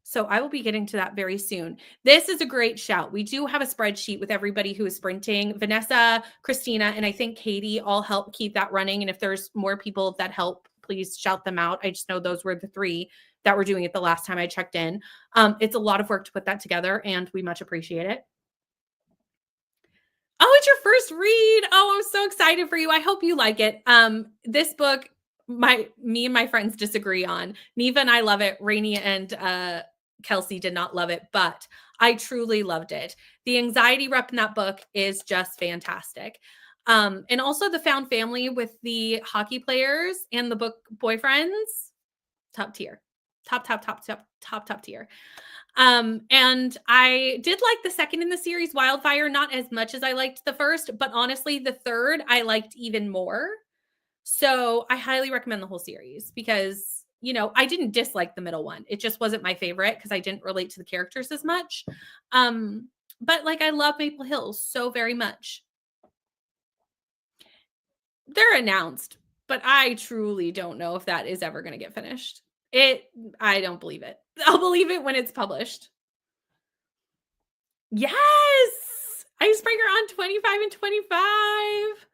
So I will be getting to that very soon. This is a great shout. We do have a spreadsheet with everybody who is sprinting. Vanessa, Christina, and I think Katie all help keep that running. And if there's more people that help, please shout them out. I just know those were the 3 that we're doing it the last time I checked in. It's a lot of work to put that together, and we much appreciate it. Oh, it's your first read. Oh, I'm so excited for you. I hope you like it. This book, me and my friends disagree on. Neva and I love it. Rainey and Kelsey did not love it, but I truly loved it. The anxiety rep in that book is just fantastic. And also the found family with the hockey players and the book boyfriends, top tier, top tier. And I did like the second in the series, Wildfire, not as much as I liked the first, but honestly, the third I liked even more. So I highly recommend the whole series because, you know, I didn't dislike the middle one. It just wasn't my favorite because I didn't relate to the characters as much. But like I love Maple Hills so very much. They're announced, but I truly don't know if that is ever going to get finished. I don't believe it. I'll believe it when it's published. Yes! Icebreaker on 25 and 25.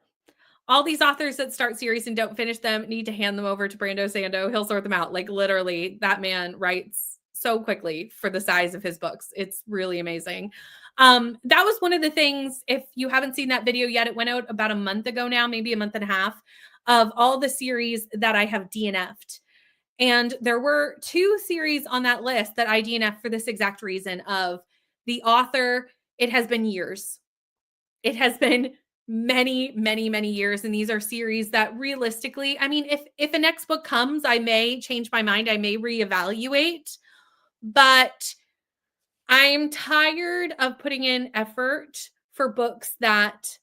All these authors that start series and don't finish them need to hand them over to Brando Sando. He'll sort them out. Like literally, that man writes so quickly for the size of his books. It's really amazing. That was one of the things, if you haven't seen that video yet, it went out about a month ago now, maybe a month and a half, of all the series that I have DNF'd. And there were 2 series on that list that I DNF'd for this exact reason of the author. It has been years. It has been many, many, many years. And these are series that realistically, I mean, if a next book comes, I may change my mind. I may reevaluate, but I'm tired of putting in effort for books that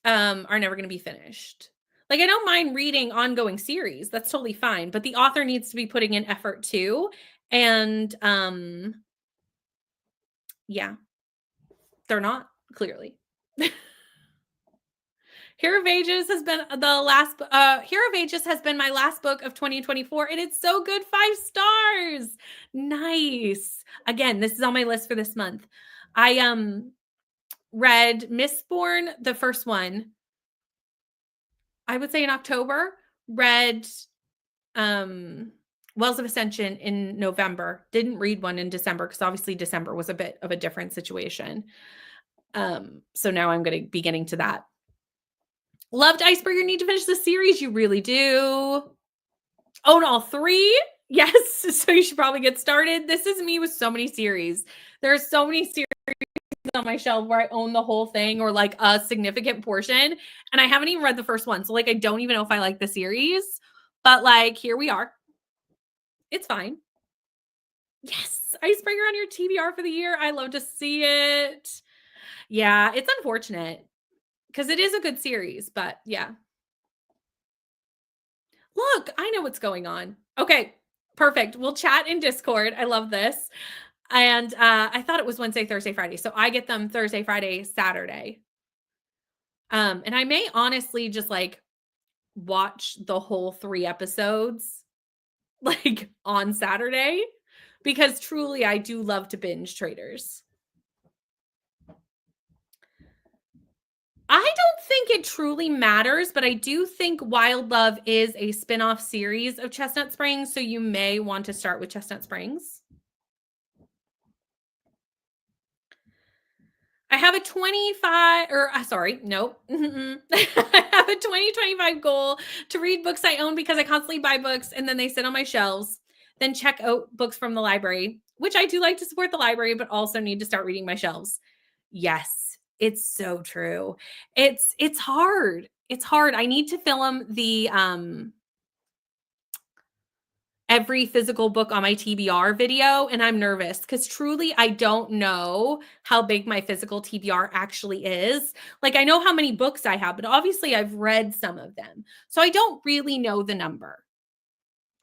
are never going to be finished. Like, I don't mind reading ongoing series. That's totally fine. But the author needs to be putting in effort too. And yeah, they're not, clearly. Hero of Ages has been Hero of Ages has been my last book of 2024, and it's so good. 5 stars. Nice. Again, this is on my list for this month. I read Mistborn, the first one, I would say in October. Read Wells of Ascension in November. Didn't read one in December because obviously December was a bit of a different situation. So now I'm going to be getting to that. Loved Icebreaker. Need to finish the series. You really do. Own all 3. Yes. So you should probably get started. This is me with so many series. There are so many series on my shelf where I own the whole thing or like a significant portion. And I haven't even read the first one. So like, I don't even know if I like the series, but like, here we are. It's fine. Yes. Icebreaker on your TBR for the year. I love to see it. Yeah. It's unfortunate because it is a good series, but yeah. Look, I know what's going on. Okay, perfect. We'll chat in Discord. I love this. And I thought it was Wednesday, Thursday, Friday. So I get them Thursday, Friday, Saturday. And I may honestly just like watch the whole 3 episodes like on Saturday because truly I do love to binge Traders. I don't think it truly matters, but I do think Wild Love is a spin-off series of Chestnut Springs, so you may want to start with Chestnut Springs. I have a 25 or sorry, nope. I have a 2025 goal to read books I own because I constantly buy books and then they sit on my shelves. Then check out books from the library, which I do like to support the library, but also need to start reading my shelves. Yes, it's so true. It's hard. It's hard. I need to film the every physical book on my TBR video, and I'm nervous because truly I don't know how big my physical TBR actually is. Like I know how many books I have, but obviously I've read some of them. So I don't really know the number.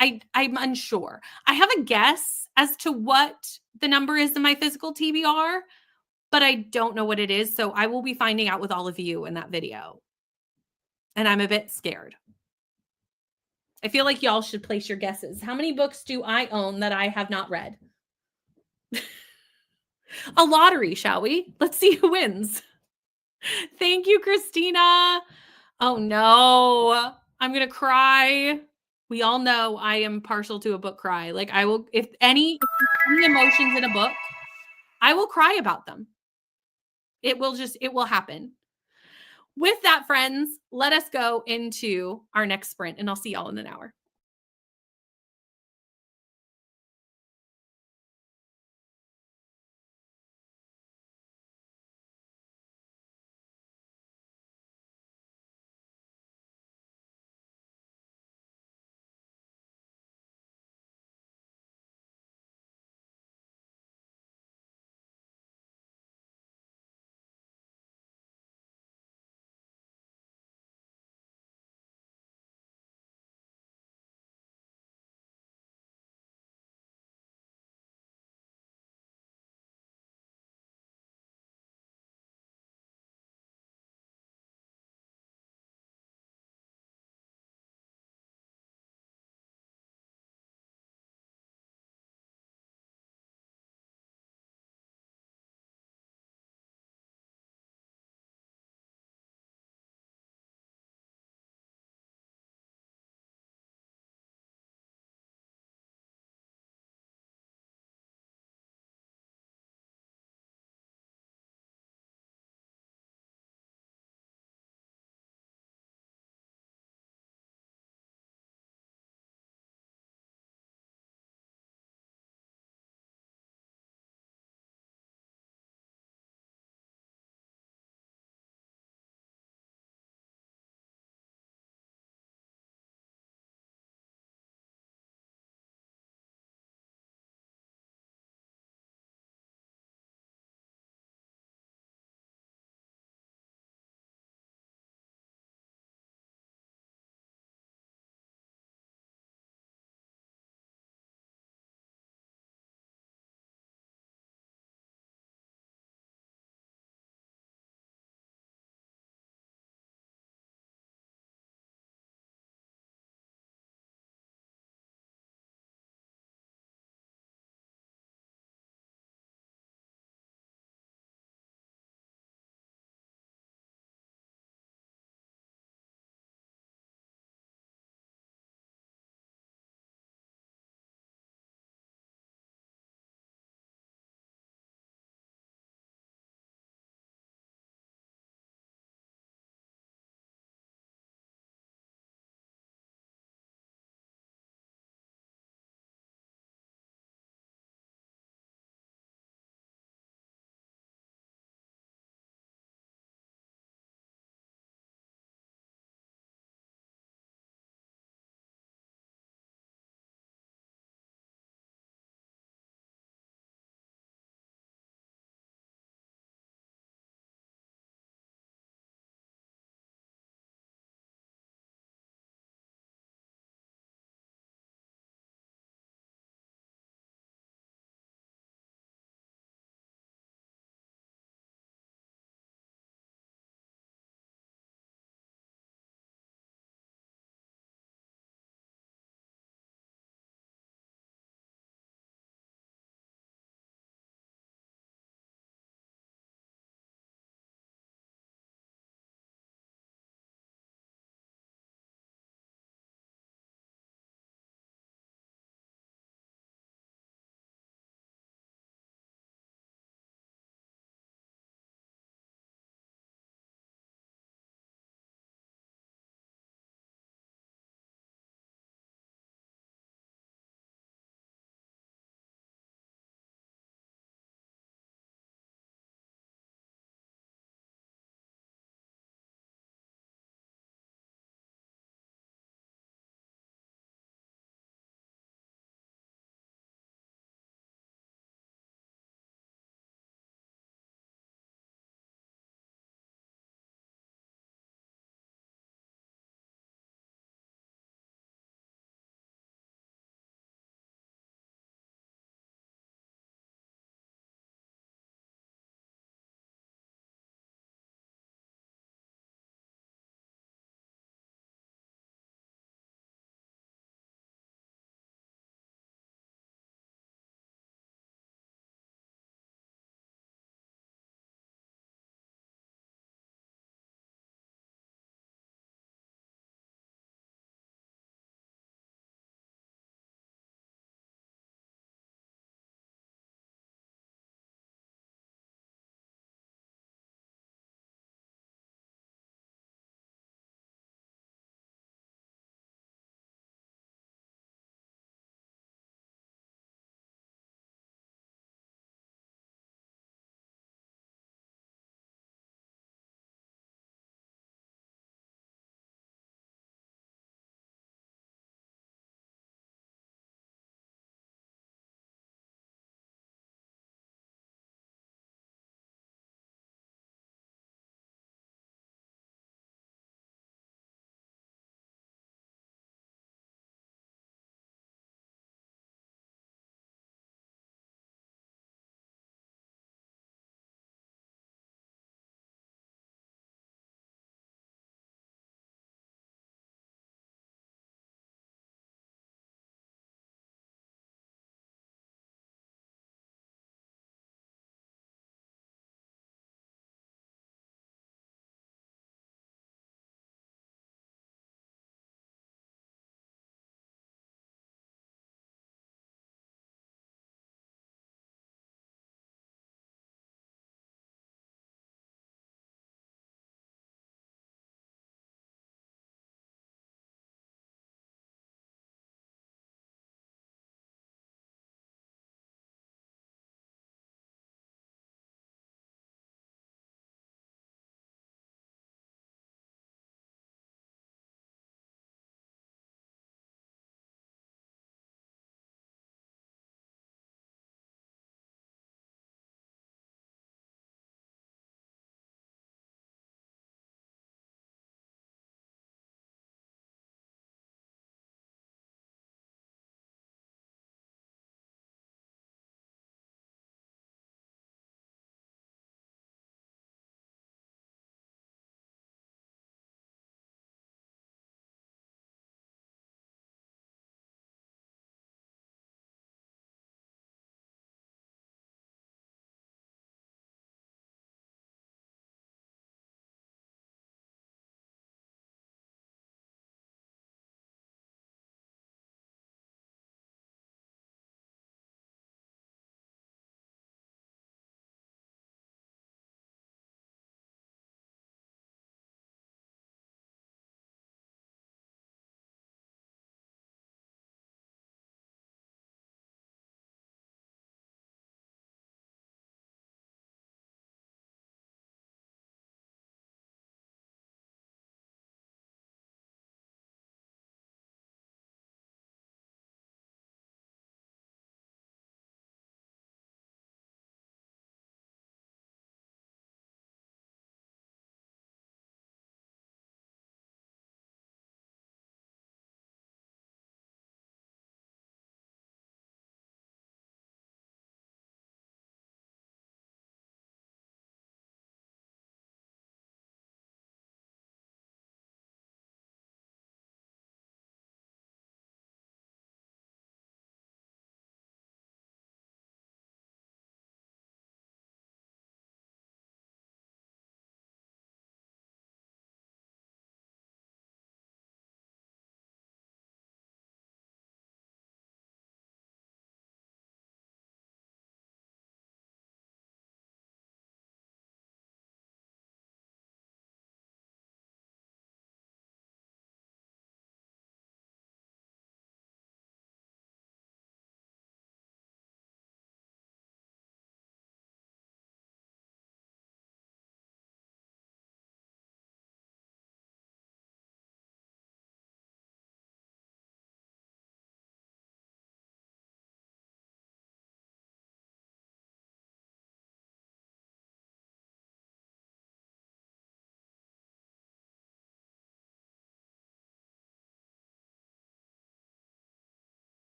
I'm unsure. I have a guess as to what the number is in my physical TBR, but I don't know what it is. So I will be finding out with all of you in that video. And I'm a bit scared. I feel like y'all should place your guesses. How many books do I own that I have not read? A lottery, shall we? Let's see who wins. Thank you, Christina. Oh no, I'm going to cry. We all know I am partial to a book cry. Like I will, if any emotions in a book, I will cry about them. It will happen. With that, friends, let us go into our next sprint, and I'll see y'all in an hour.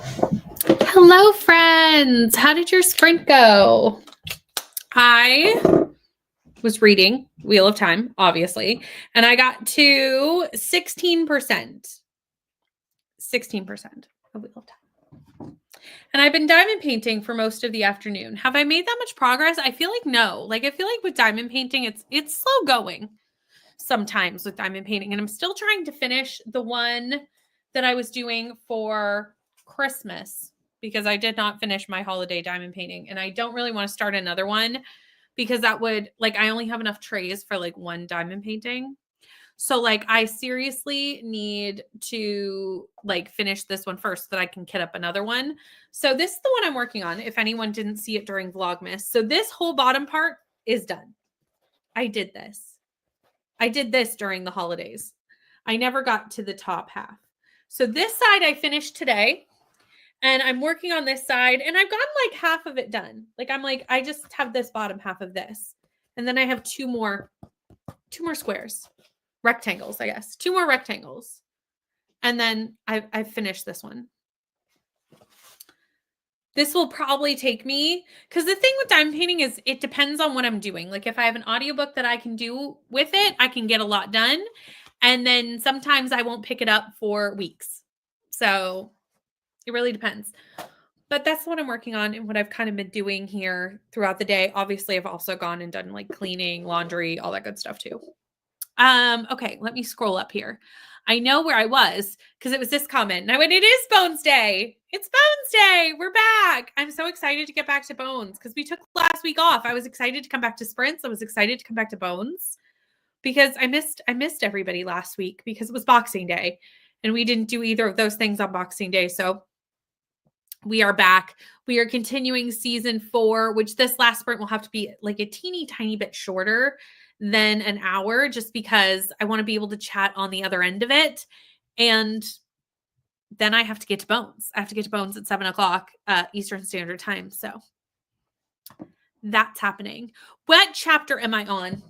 Hello, friends. How did your sprint go? I was reading Wheel of Time, obviously, and I got to 16%. 16% of Wheel of Time. And I've been diamond painting for most of the afternoon. Have I made that much progress? I feel like no. Like I feel like with diamond painting, it's slow going sometimes with diamond painting. And I'm still trying to finish the one that I was doing for Christmas because I did not finish my holiday diamond painting. And I don't really want to start another one because that would, like, I only have enough trays for like one diamond painting. So like I seriously need to like finish this one first so that I can kit up another one. So this is the one I'm working on if anyone didn't see it during Vlogmas. So this whole bottom part is done. I did this during the holidays. I never got to the top half. So this side I finished today and I'm working on this side and I've gotten like half of it done. Like I'm like, I just have this bottom half of this. And then I have two more squares. Rectangles, I guess. 2 more rectangles. And then I've finished this one. This will probably take me, because the thing with diamond painting is it depends on what I'm doing. Like if I have an audiobook that I can do with it, I can get a lot done. And then sometimes I won't pick it up for weeks. So it really depends. But that's what I'm working on and what I've kind of been doing here throughout the day. Obviously, I've also gone and done like cleaning, laundry, all that good stuff too. Okay, let me scroll up here. I know where I was because it was this comment. And I went, it is Bones Day. It's Bones Day. We're back. I'm so excited to get back to Bones because we took last week off. I was excited to come back to sprints. I was excited to come back to Bones because I missed everybody last week because it was Boxing Day and we didn't do either of those things on Boxing Day. So we are back. We are continuing season 4, which this last sprint will have to be like a teeny tiny bit shorter than an hour just because I want to be able to chat on the other end of it. And then I have to get to Bones. I have to get to Bones at 7:00 Eastern Standard Time. So that's happening. What chapter am I on?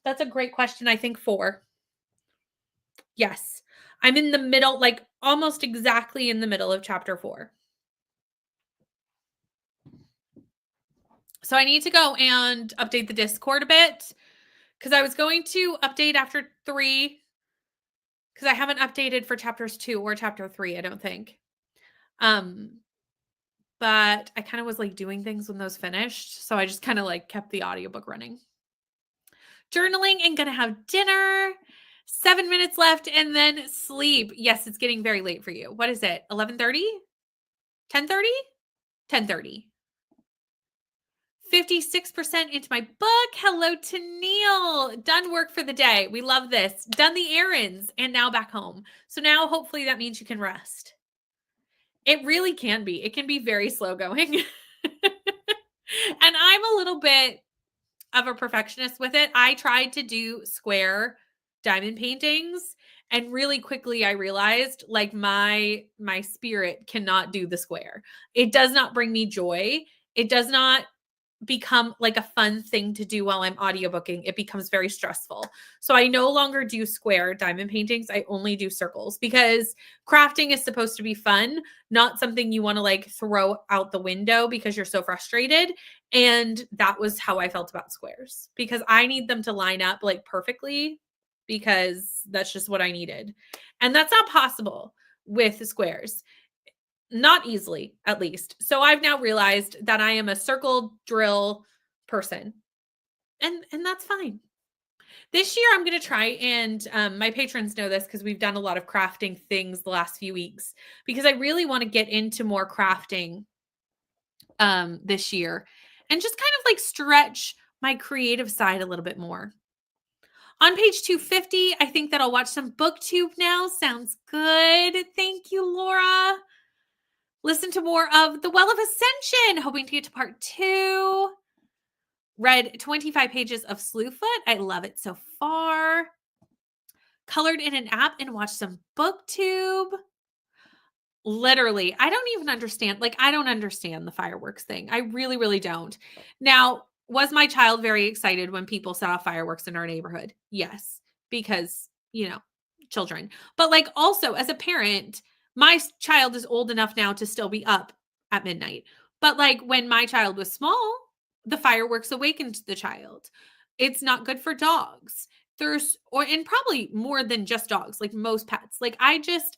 That's a great question. I think 4. Yes. I'm in the middle, like almost exactly in the middle of chapter 4. So I need to go and update the Discord a bit because I was going to update after 3 because I haven't updated for chapters 2 or chapter 3, I don't think. But I kind of was like doing things when those finished. So I just kind of like kept the audiobook running. Journaling and gonna have dinner. 7 minutes left and then sleep. Yes, it's getting very late for you. What is it? 11:30? 10:30? 10:30. 56% into my book. Hello to Neil. Done work for the day. We love this. Done the errands and now back home. So now hopefully that means you can rest. It really can be. It can be very slow going. And I'm a little bit of a perfectionist with it. I tried to do square diamond paintings and really quickly I realized like my spirit cannot do the square. It does not bring me joy. It does not become like a fun thing to do while I'm audiobooking. It becomes very stressful. So I no longer do square diamond paintings. I only do circles because crafting is supposed to be fun, not something you want to like throw out the window because you're so frustrated. And that was how I felt about squares because I need them to line up like perfectly because that's just what I needed. And that's not possible with squares. Not easily, at least. So I've now realized that I am a circle drill person. And that's fine. This year I'm going to try and my patrons know this because we've done a lot of crafting things the last few weeks because I really want to get into more crafting this year and just kind of like stretch my creative side a little bit more. On page 250, I think that I'll watch some booktube now. Sounds good. Thank you, Laura. Listen to more of The Well of Ascension, hoping to get to part 2. Read 25 pages of Slewfoot. I love it so far. Colored in an app and watched some booktube. Literally, I don't even understand. Like, I don't understand the fireworks thing. I really, really don't. Now, was my child very excited when people set off fireworks in our neighborhood? Yes, because, children. But like also as a parent, My child is old enough now to still be up at midnight. But like when my child was small, the fireworks awakened the child. It's not good for dogs. And probably more than just dogs, like most pets. Like I just,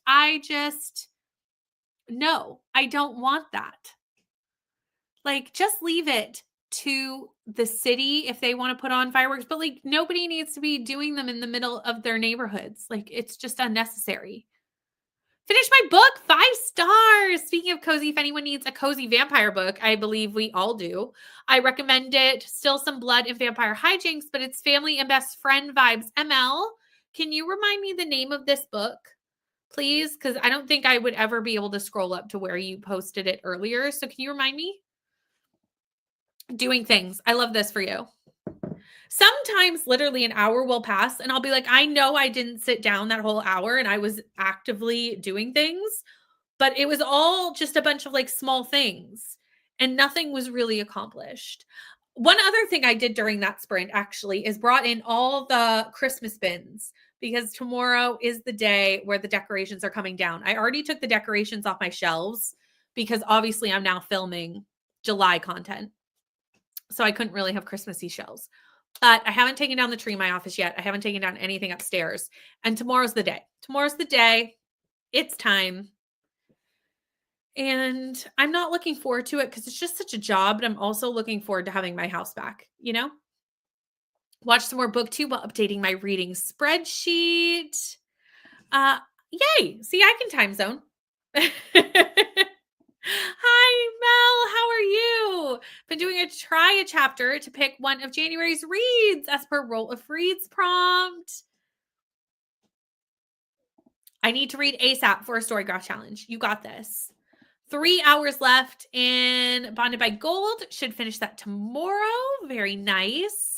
no, I don't want that. Like just leave it to the city if they want to put on fireworks, but like nobody needs to be doing them in the middle of their neighborhoods. Like it's just unnecessary. Finish my book, 5 stars. Speaking of cozy, if anyone needs a cozy vampire book, I believe we all do. I recommend it. Still some blood and vampire hijinks, but it's family and best friend vibes. ML, can you remind me the name of this book, please? Because I don't think I would ever be able to scroll up to where you posted it earlier. So can you remind me? Doing things. I love this for you. Sometimes literally an hour will pass and I'll be like, I know I didn't sit down that whole hour and I was actively doing things, but it was all just a bunch of like small things and nothing was really accomplished. One other thing I did during that sprint actually is brought in all the Christmas bins because tomorrow is the day where the decorations are coming down. I already took the decorations off my shelves because obviously I'm now filming July content. So I couldn't really have Christmassy shelves. But I haven't taken down the tree in my office yet. I haven't taken down anything upstairs. And tomorrow's the day. Tomorrow's the day. It's time. And I'm not looking forward to it because it's just such a job. But I'm also looking forward to having my house back, you know? Watch some more BookTube while updating my reading spreadsheet. Yay. See, I can time zone. Hi, Mel. How are you? Been doing a chapter to pick one of January's reads as per Roll of Reads prompt. I need to read ASAP for a Storygraph challenge. You got this. 3 hours left in Bonded by Gold. Should finish that tomorrow. Very nice.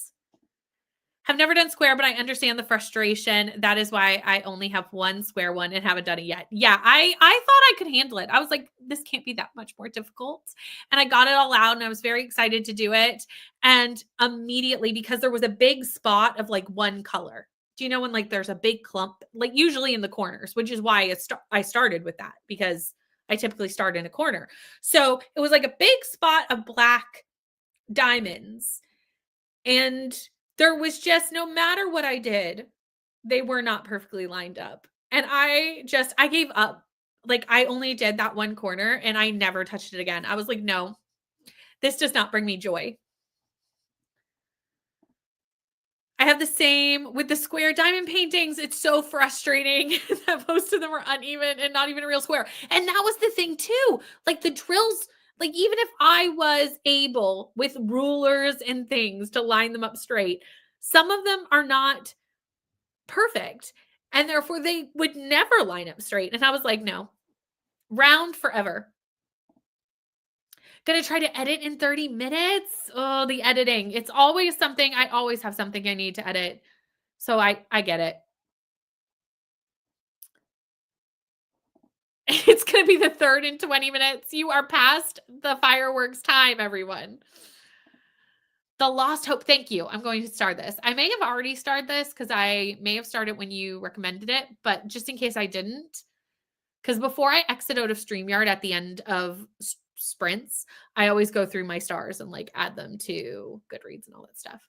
Have never done square, but I understand the frustration. That is why I only have one square one and haven't done it yet. Yeah, I thought I could handle it. I was like, this can't be that much more difficult. And I got it all out and I was very excited to do it. And immediately, because there was a big spot of like one color. Do you know when like there's a big clump, like usually in the corners, which is why I started with that because I typically start in a corner. So it was like a big spot of black diamonds. And there was just, no matter what I did, they were not perfectly lined up. And I gave up. Like I only did that one corner and I never touched it again. I was like, no, this does not bring me joy. I have the same with the square diamond paintings. It's so frustrating that most of them are uneven and not even a real square. And that was the thing too. Like the drills, like even if I was able with rulers and things to line them up straight, some of them are not perfect. And therefore they would never line up straight. And I was like, no, round forever. Gonna try to edit in 30 minutes. Oh, the editing. It's always something. I always have something I need to edit. So I get it. It's going to be the third in 20 minutes. You are past the fireworks time, everyone. The Lost Hope. Thank you. I'm going to start this. I may have already started this because I may have started when you recommended it, but just in case I didn't, because before I exit out of StreamYard at the end of sprints, I always go through my stars and like add them to Goodreads and all that stuff.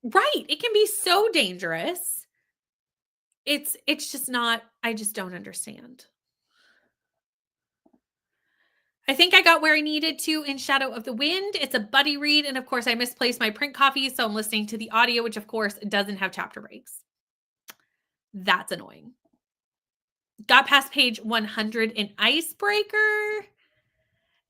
Right. It can be so dangerous. It's just not, I just don't understand. I think I got where I needed to in Shadow of the Wind. It's a buddy read. And of course I misplaced my print copy. So I'm listening to the audio, which of course doesn't have chapter breaks. That's annoying. Got past page 100 in Icebreaker.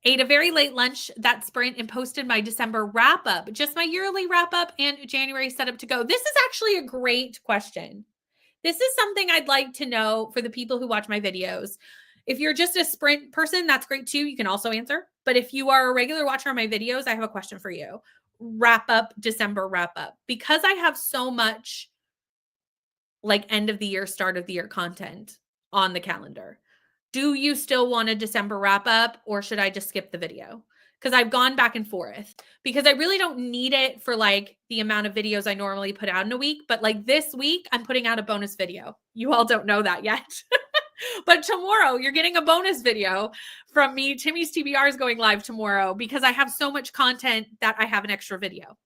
Ate a very late lunch that sprint and posted my December wrap up, just my yearly wrap up and January setup to go. This is actually a great question. This is something I'd like to know for the people who watch my videos. If you're just a sprint person, that's great too. You can also answer. But if you are a regular watcher of my videos, I have a question for you. Wrap up, December wrap up. Because I have so much like end of the year, start of the year content on the calendar. Do you still want a December wrap up or should I just skip the video? Because I've gone back and forth because I really don't need it for like the amount of videos I normally put out in a week. But like this week, I'm putting out a bonus video. You all don't know that yet. But tomorrow you're getting a bonus video from me. Timmy's TBR is going live tomorrow because I have so much content that I have an extra video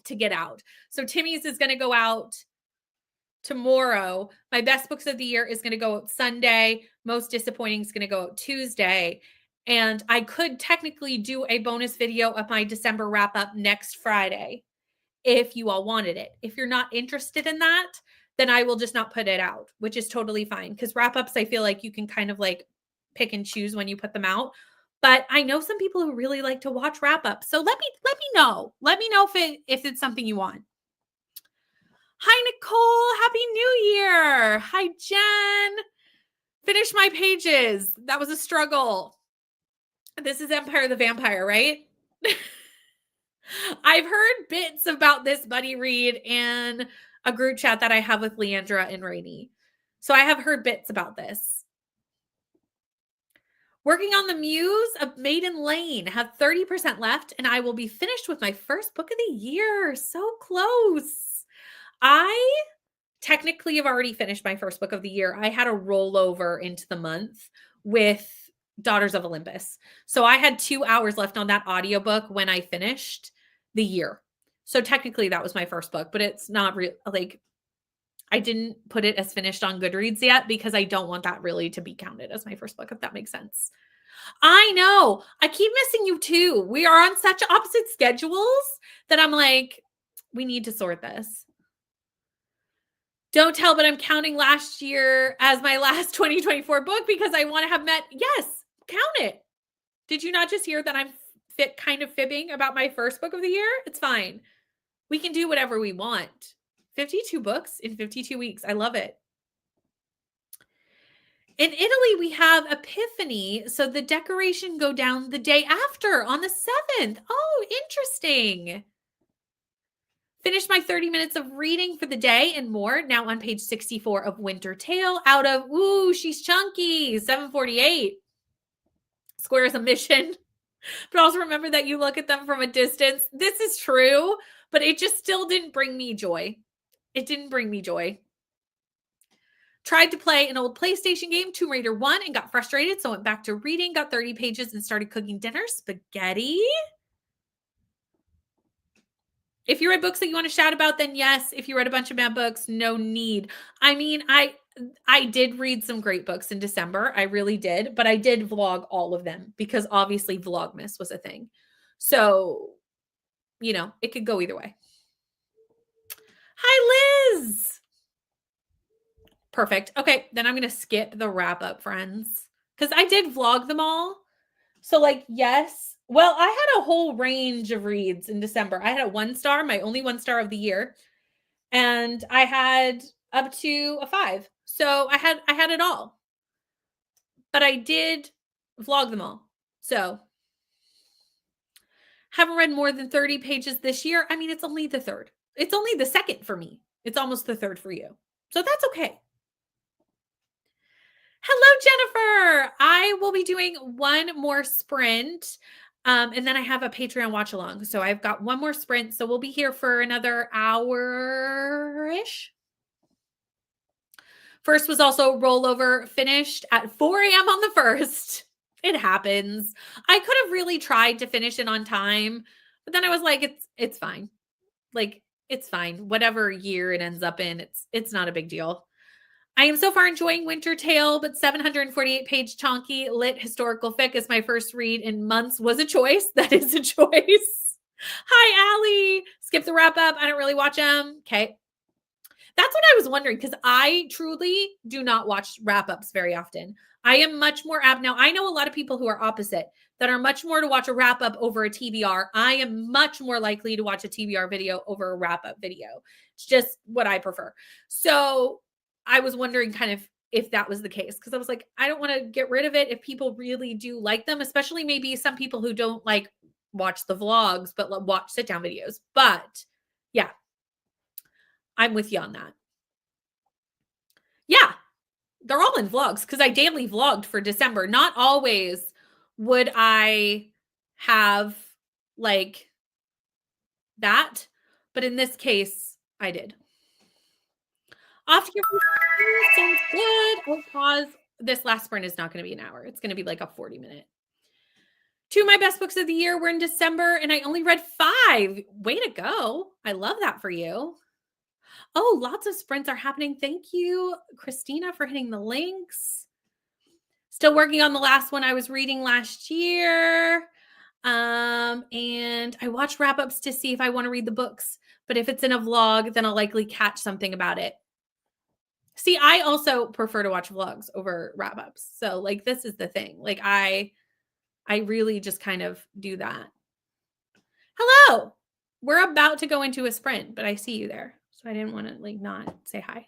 to get out. So Timmy's is going to go out tomorrow. My best books of the year is going to go out Sunday. Most disappointing is going to go out Tuesday. And I could technically do a bonus video of my December wrap up next Friday if you all wanted it. If you're not interested in that, then I will just not put it out, which is totally fine. Because wrap ups, I feel like you can kind of like pick and choose when you put them out. But I know some people who really like to watch wrap ups. So let me know. Let me know if it's something you want. Hi, Nicole. Happy New Year. Hi, Jen. Finish my pages. That was a struggle. This is Empire the Vampire, right? I've heard bits about this buddy read in a group chat that I have with Leandra and Rainey. So I have heard bits about this. Working on the Muse of Maiden Lane. Have 30% left, and I will be finished with my first book of the year. So close. I technically have already finished my first book of the year. I had a rollover into the month with Daughters of Olympus. So I had 2 hours left on that audiobook when I finished the year. So technically that was my first book, but it's not real. Like, I didn't put it as finished on Goodreads yet because I don't want that really to be counted as my first book, if that makes sense. I know. I keep missing you too. We are on such opposite schedules that I'm like, we need to sort this. Don't tell, but I'm counting last year as my last 2024 book because I want to have met. Yes, count it. Did you not just hear that I'm kind of fibbing about my first book of the year? It's fine. We can do whatever we want. 52 books in 52 weeks. I love it. In Italy, we have Epiphany. So the decoration go down the day after on the 7th. Oh, interesting. Finished my 30 minutes of reading for the day and more. Now on page 64 of Winter Tale out of, ooh, she's chunky, 748. Squares a mission. But also remember that you look at them from a distance. This is true, but it just still didn't bring me joy. It didn't bring me joy. Tried to play an old PlayStation game, Tomb Raider 1, and got frustrated. So went back to reading, got 30 pages and started cooking dinner. Spaghetti. If you read books that you want to shout about, then yes. If you read a bunch of bad books, no need. I mean, I did read some great books in December. I really did. But I did vlog all of them because obviously Vlogmas was a thing. So, you know, it could go either way. Hi, Liz. Perfect. Okay, then I'm going to skip the wrap up, friends, because I did vlog them all. So, like, yes. Well, I had a whole range of reads in December. I had a 1-star, my only 1-star of the year. And I had up to a 5. So I had it all. But I did vlog them all. So haven't read more than 30 pages this year. I mean, it's only the 3rd. It's only the 2nd for me. It's almost the 3rd for you. So that's okay. Hello, Jennifer. I will be doing one more sprint. And then I have a Patreon watch along. So I've got one more sprint. So we'll be here for another hour-ish. First was also rollover, finished at 4 a.m. on the 1st. It happens. I could have really tried to finish it on time, but then I was like, it's fine. Like, it's fine. Whatever year it ends up in, it's not a big deal. I am so far enjoying Winter Tale, but 748-page chonky lit historical fic as my first read in months was a choice. That is a choice. Hi, Allie. Skip the wrap up. I don't really watch them. Okay. That's what I was wondering because I truly do not watch wrap ups very often. I am much more apt. Now, I know a lot of people who are opposite that are much more to watch a wrap up over a TBR. I am much more likely to watch a TBR video over a wrap up video. It's just what I prefer. So I was wondering kind of if that was the case because I was like, I don't want to get rid of it if people really do like them, especially maybe some people who don't like watch the vlogs, but watch sit down videos. But yeah, I'm with you on that. Yeah, they're all in vlogs because I daily vlogged for December. Not always would I have like that, but in this case, I did. Off to your sounds good. Oh, pause. This last sprint is not going to be an hour. It's going to be like a 40-minute. 2 of my best books of the year were in December, and I only read 5. Way to go. I love that for you. Oh, lots of sprints are happening. Thank you, Christina, for hitting the links. Still working on the last one I was reading last year. And I watch wrap-ups to see if I want to read the books. But if it's in a vlog, then I'll likely catch something about it. See, I also prefer to watch vlogs over wrap-ups. So like this is the thing. Like I really just kind of do that. Hello. We're about to go into a sprint, but I see you there. So I didn't want to like not say hi.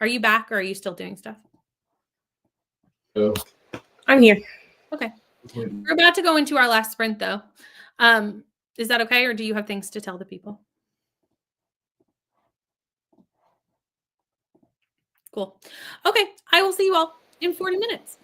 Are you back or are you still doing stuff? Oh. I'm here. Okay. We're about to go into our last sprint though. Is that okay? Or do you have things to tell the people? Cool. Okay. I will see you all in 40 minutes.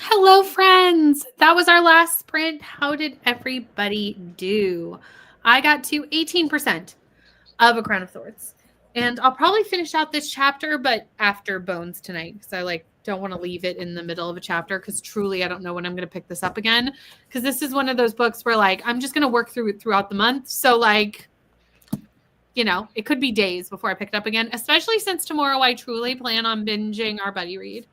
Hello, friends. That was our last sprint. How did everybody do? I got to 18% of A Crown of Thorns. And I'll probably finish out this chapter, but after Bones tonight, because I don't want to leave it in the middle of a chapter, because truly I don't know when I'm going to pick this up again. Because this is one of those books where I'm just going to work through it throughout the month. So it could be days before I pick it up again, especially since tomorrow I truly plan on binging our buddy read.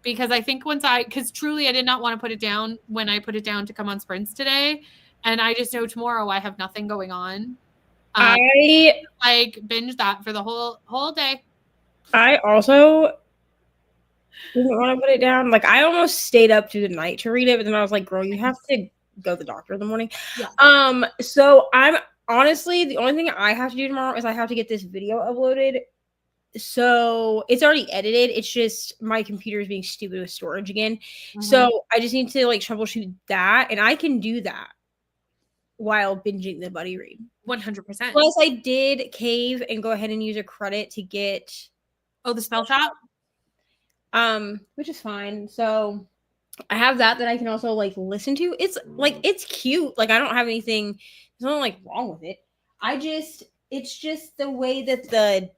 Because I think because truly I did not want to put it down when I put it down to come on sprints today. And I just know tomorrow I have nothing going on. I binge that for the whole day. I also didn't want to put it down. I almost stayed up through the night to read it, but then I was like, girl, you have to go to the doctor in the morning. Yeah. So I'm honestly, the only thing I have to do tomorrow is I have to get this video uploaded. So it's already edited. It's just my computer is being stupid with storage again. Mm-hmm. So I just need to troubleshoot that, and I can do that while binging the buddy read. 100%. Plus, I did cave and go ahead and use a credit to get the spell shop, which is fine. So I have that I can also listen to. It's it's cute. I don't have anything. There's nothing wrong with it. It's just the way that the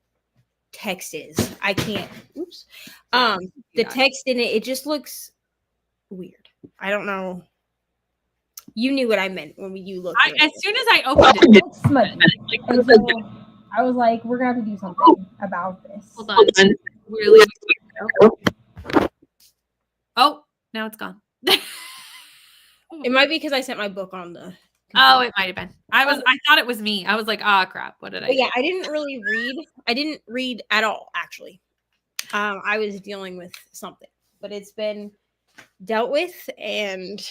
text is. I can't. Oops. The text in it just looks weird. I don't know. You knew what I meant when you looked at it. As soon as I opened it, it's smutty. And so I was like, we're gonna have to do something about this. Hold on. Really? Oh, now it's gone. It might be because I sent my book on the computer. Oh, it might have been. I thought it was me. I was like, crap. What did I do? Yeah, I didn't really read. I didn't read at all, actually. I was dealing with something, but it's been dealt with, and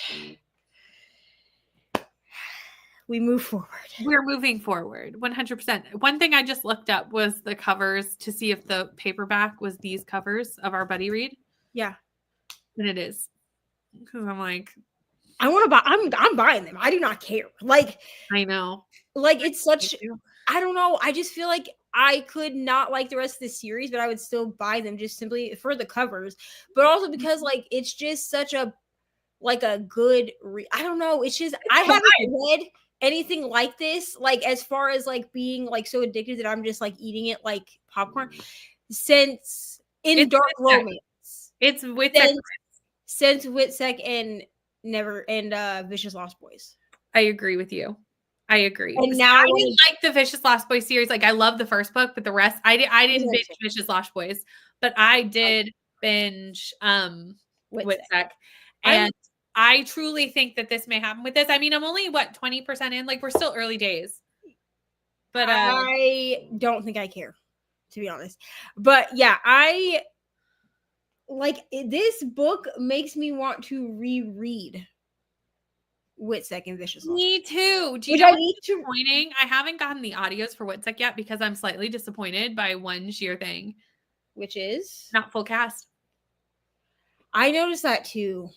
we move forward. We're moving forward 100%. One thing I just looked up was the covers to see if the paperback was these covers of our buddy read. Yeah. And it is. Because I'm like, I want to buy. I'm buying them. I do not care. I know. It's such. I don't know. I just feel like I could not like the rest of the series, but I would still buy them just simply for the covers, but also because it's just such a good. I don't know. It's just I haven't read anything like this. As far as being so addicted that I'm just eating it like popcorn since in Dark Romance. It's Whitsec. Since Whitsec and Vicious Lost Boys. I agree with you. I agree. And now I didn't like the Vicious Lost Boys series. I love the first book, but the rest I didn't binge Vicious Lost Boys, but I did binge Whitsec. And I truly think that this may happen with this. I mean, I'm only 20% in. We're still early days. But I don't think I care, to be honest. But yeah, I this book makes me want to reread Whitsec and Vicious Lost. Me too. Do you know what's disappointing? I haven't gotten the audios for Whitsec yet because I'm slightly disappointed by one sheer thing. Which is? Not full cast. I noticed that too.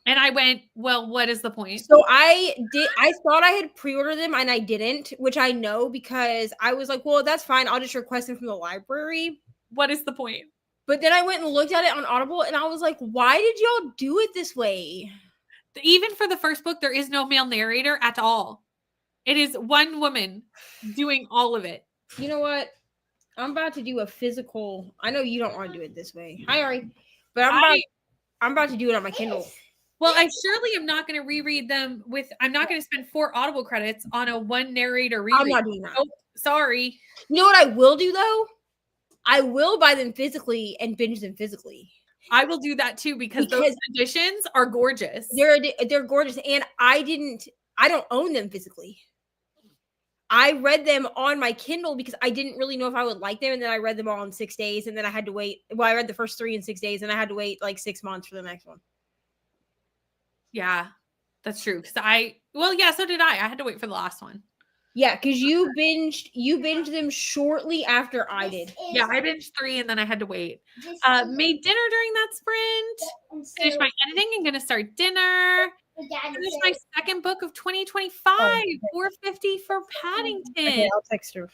And I went, well, what is the point? So I thought I had pre-ordered them and I didn't, which I know because I was like, well, that's fine. I'll just request them from the library. What is the point? But then I went and looked at it on Audible and I was like, why did y'all do it this way? Even for the first book, there is no male narrator at all. It is one woman doing all of it. You know what? I'm about to do a physical. I know you don't want to do it this way. Hi, Ari. But I'm about to do it on my Kindle. Well, I surely am not going to reread them I'm not going to spend 4 Audible credits on a one narrator reread. I'm not doing that. Oh, sorry. You know what I will do though? I will buy them physically and binge them physically. I will do that too because those editions are gorgeous. They're gorgeous, and I don't own them physically. I read them on my Kindle because I didn't really know if I would like them, and then I read them all in 6 days, and then I had to wait. Well, I read the first 3 in 6 days, and I had to wait 6 months for the next one. Yeah, that's true. So did I. I had to wait for the last one. Yeah, because you binged them shortly after I did. Yeah, I binged 3 and then I had to wait. Made dinner during that sprint. Finished my editing and gonna start dinner. Finished my second book of 2025. 450 for Paddington. Okay, I'll text her.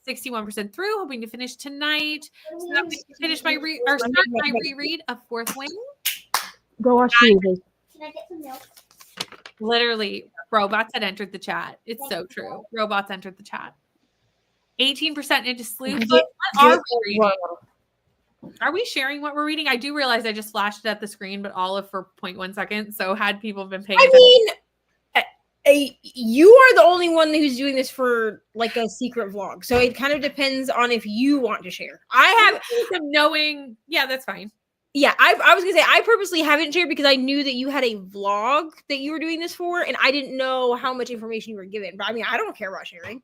61% through, hoping to finish tonight. So that we can finish my reread of Fourth Wing. Go watch TV. Can I get some milk? Literally, robots had entered the chat. It's so true. Robots entered the chat. 18% into sleuth book. What are we reading? Are we sharing what we're reading? I do realize I just flashed it at the screen, but Olive for 0.1 seconds. So had people been paying attention. You are the only one who's doing this for like a secret vlog. So it kind of depends on if you want to share. I have knowing. Yeah, that's fine. Yeah, I was gonna say I purposely haven't shared because I knew that you had a vlog that you were doing this for, and I didn't know how much information you were given. But I mean, I don't care about sharing.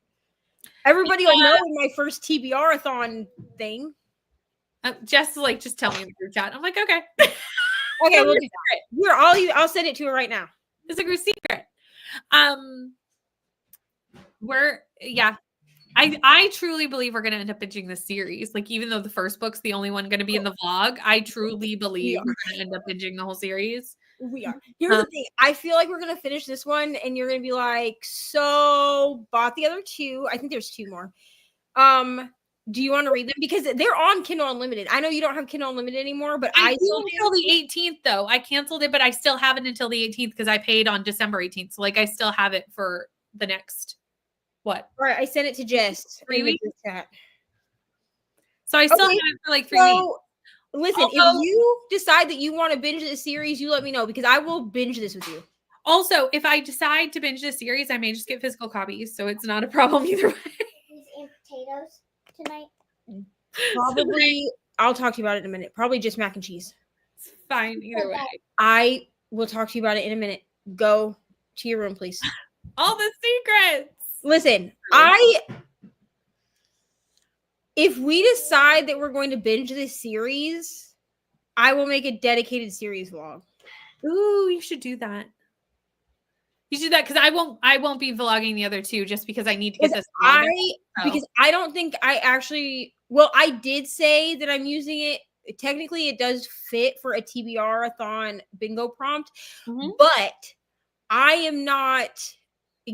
Everybody will know in my first TBR-a-thon thing. Just tell me in the group chat. I'm like, okay. Okay, we'll do that. Here, I'll send it to her right now. It's a group secret. I truly believe we're going to end up binging this series. Like, even though the first book's the only one going to be in the vlog, I truly believe we're going to end up binging the whole series. We are. Here's the thing. I feel like we're going to finish this one and you're going to be like, so bought the other two. I think there's two more. Do you want to read them? Because they're on Kindle Unlimited. I know you don't have Kindle Unlimited anymore, but I do until the 18th, though. I canceled it, but I still have it until the 18th because I paid on December 18th. So, I still have it for the next, what? All right, I sent it to Jess. 3 weeks? Chat. So, I still have it for 3 weeks. Listen, if you decide that you want to binge this series, you let me know because I will binge this with you. Also, if I decide to binge this series, I may just get physical copies. So, it's not a problem either way. And potatoes tonight? Probably. I'll talk to you about it in a minute. Probably just mac and cheese. It's fine either way. I will talk to you about it in a minute. Go to your room, please. All the secrets. Listen, if we decide that we're going to binge this series, I will make a dedicated series vlog. Ooh, you should do that. You should do that because I won't be vlogging the other two just because I need to get this. Because I don't think I actually. Well, I did say that I'm using it. Technically, it does fit for a TBR-a-thon bingo prompt, but I am not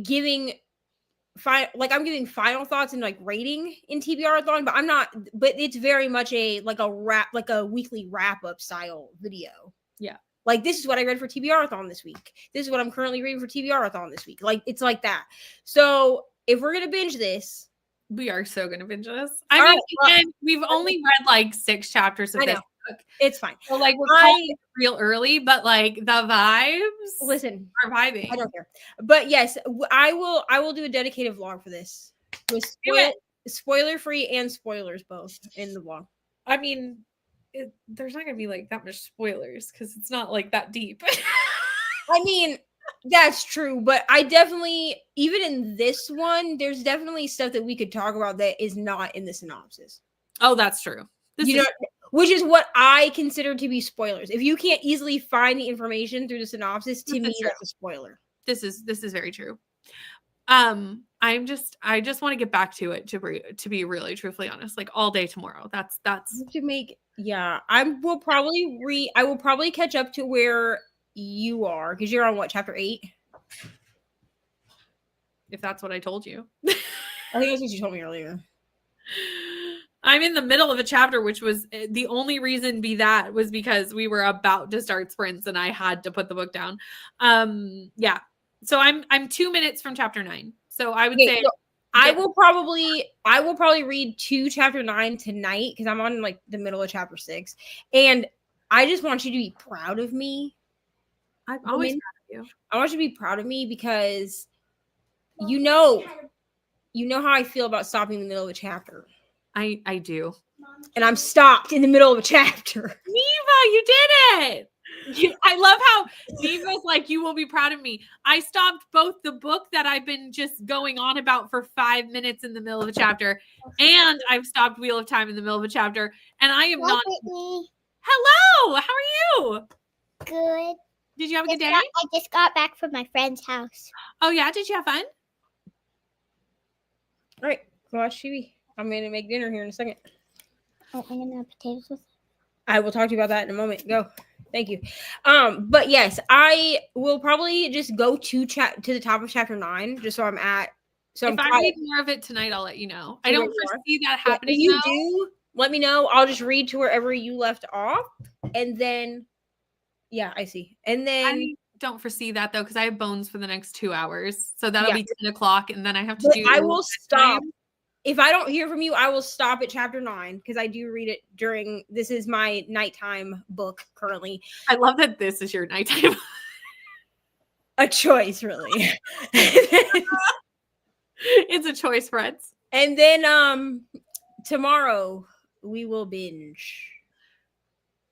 giving I'm giving final thoughts and rating in TBR-a-thon, but I'm not. But it's very much a weekly wrap-up style video. Yeah. This is what I read for TBR-a-thon this week. This is what I'm currently reading for TBR-a-thon this week. It's like that. So if we're gonna binge this, we are so gonna binge this. I mean, again, we've only read 6 chapters of this book. It's fine. So we're calling it real early, but the vibes. Listen, are vibing. I don't care. But yes, I will do a dedicated vlog for this with spoiler free and spoilers both in the vlog. I mean, there's not gonna be that much spoilers because it's not that deep. I mean, that's true, but I definitely, even in this one, there's definitely stuff that we could talk about that is not in the synopsis. Oh, that's true. Which is what I consider to be spoilers. If you can't easily find the information through the synopsis, to me, that's a spoiler. This is very true. I just want to get back to it to be really truthfully honest, all day tomorrow. That's to make. Yeah, I will probably catch up to where you are because you're on what, chapter 8? If that's what I told you. I think that's what you told me earlier. I'm in the middle of a chapter, which was the only reason was because we were about to start sprints and I had to put the book down. Yeah. So I'm 2 minutes from chapter 9. So I would say I will probably read chapter 9 tonight because I'm on the middle of chapter 6. And I just want you to be proud of me. I'm always proud of you. I want you to be proud of me because you know how I feel about stopping in the middle of a chapter. I do. And I'm stopped in the middle of a chapter. Neva, you did it. I love how Neva's you will be proud of me. I stopped both the book that I've been just going on about for 5 minutes in the middle of a chapter, and I've stopped Wheel of Time in the middle of a chapter, and I am not. Whitney. Hello, how are you? Good. Did you have a good day? I just got back from my friend's house. Oh yeah, did you have fun? All right, go watch TV. I'm gonna make dinner here in a second. Oh, I'm gonna have potatoes with. I will talk to you about that in a moment. Go. Thank you. But yes, I will probably just go to the top of chapter 9, just so I'm at. So if I read more of it tonight, I'll let you know. I don't foresee that happening. If you do, let me know. I'll just read to wherever you left off, and then Yeah, I see. And then I don't foresee that though, because I have bones for the next 2 hours. So that'll Yeah. be 10 o'clock, and then I have to but do I will stop. bedtime. If I don't hear from you, I will stop at chapter 9 because I do read it during. This is my nighttime book currently. I love that this is your nighttime. A choice, really. It's a choice, friends. And then tomorrow we will binge.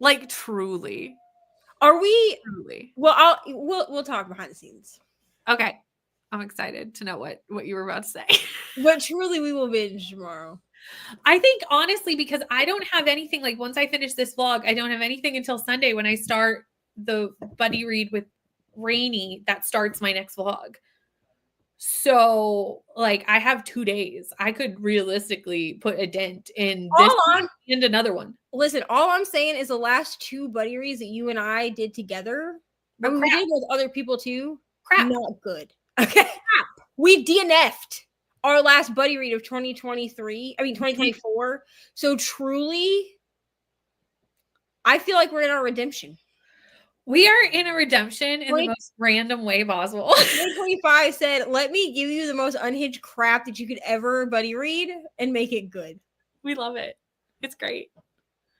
Like truly. Are we? Truly. Well, we'll talk behind the scenes. Okay. I'm excited to know what you were about to say. But truly, we will binge tomorrow. I think honestly, because I don't have anything, like once I finish this vlog, I don't have anything until Sunday when I start the buddy read with Rainy. That starts my next vlog. So like I have 2 days. I could realistically put a dent in this and another one. Listen, all I'm saying is the last 2 buddy reads that you and I did together, But and we did with other people too. Crap. Not good. Okay. We DNF'd our last buddy read of 2024. So truly, I feel like we're in our redemption. We are in a redemption in the most random way possible. 2025 said, let me give you the most unhinged crap that you could ever buddy read and make it good. We love it. It's great.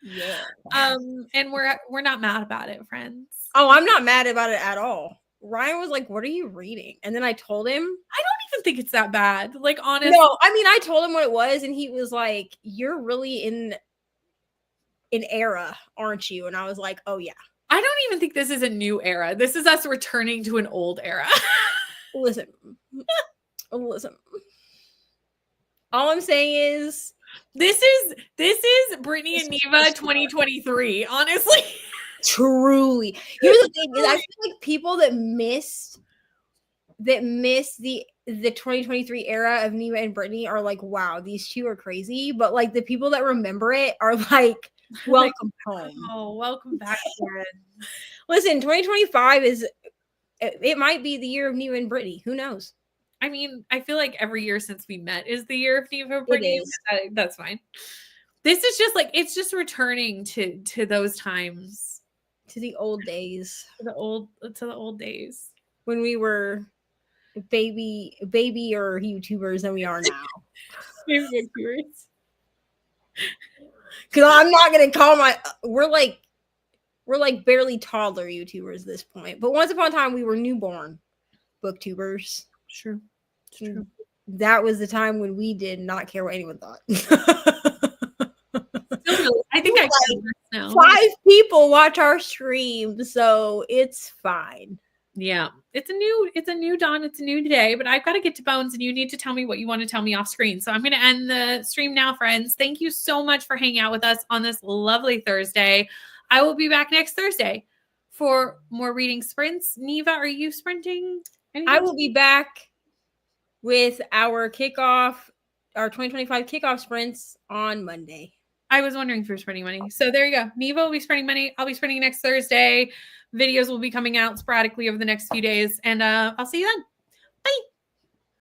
Yeah. And we're not mad about it, friends. Oh, I'm not mad about it at all. Ryan was like, what are you reading? And then I told him. I don't even think it's that bad. Like, honestly. No, I mean, I told him what it was, and he was like, you're really in an era, aren't you? And I was like, oh, yeah. I don't even think this is a new era. This is us returning to an old era. Listen. All I'm saying is this is Brittany and Neva 2023, honestly. Truly. Here's the thing is I feel like people that miss the 2023 era of Neva and Brittany are like, wow, these two are crazy. But like the people that remember it are like, welcome home. Oh, welcome back, Karen. Listen, 2025 it might be the year of Neva and Brittany. Who knows? I mean, I feel like every year since we met is the year of Neva and Brittany. That's fine. This is just like, it's just returning to those times. To the old days. To the old days. When we were baby or YouTubers than we are now. YouTubers. Because I'm not gonna call we're like barely toddler YouTubers at this point. But once upon a time we were newborn booktubers. True. It's true. That was the time when we did not care what anyone thought. I think I can now. 5 people watch our stream, so it's fine. Yeah, it's a new dawn. It's a new day, but I've got to get to bones, and you need to tell me what you want to tell me off screen. So I'm going to end the stream now, friends. Thank you so much for hanging out with us on this lovely Thursday. I will be back next Thursday for more reading sprints. Neva, are you sprinting? I will be back with our 2025 kickoff sprints on Monday. I was wondering if you're spending money. So there you go. Neva will be spending money. I'll be spending next Thursday. Videos will be coming out sporadically over the next few days. And I'll see you then. Bye.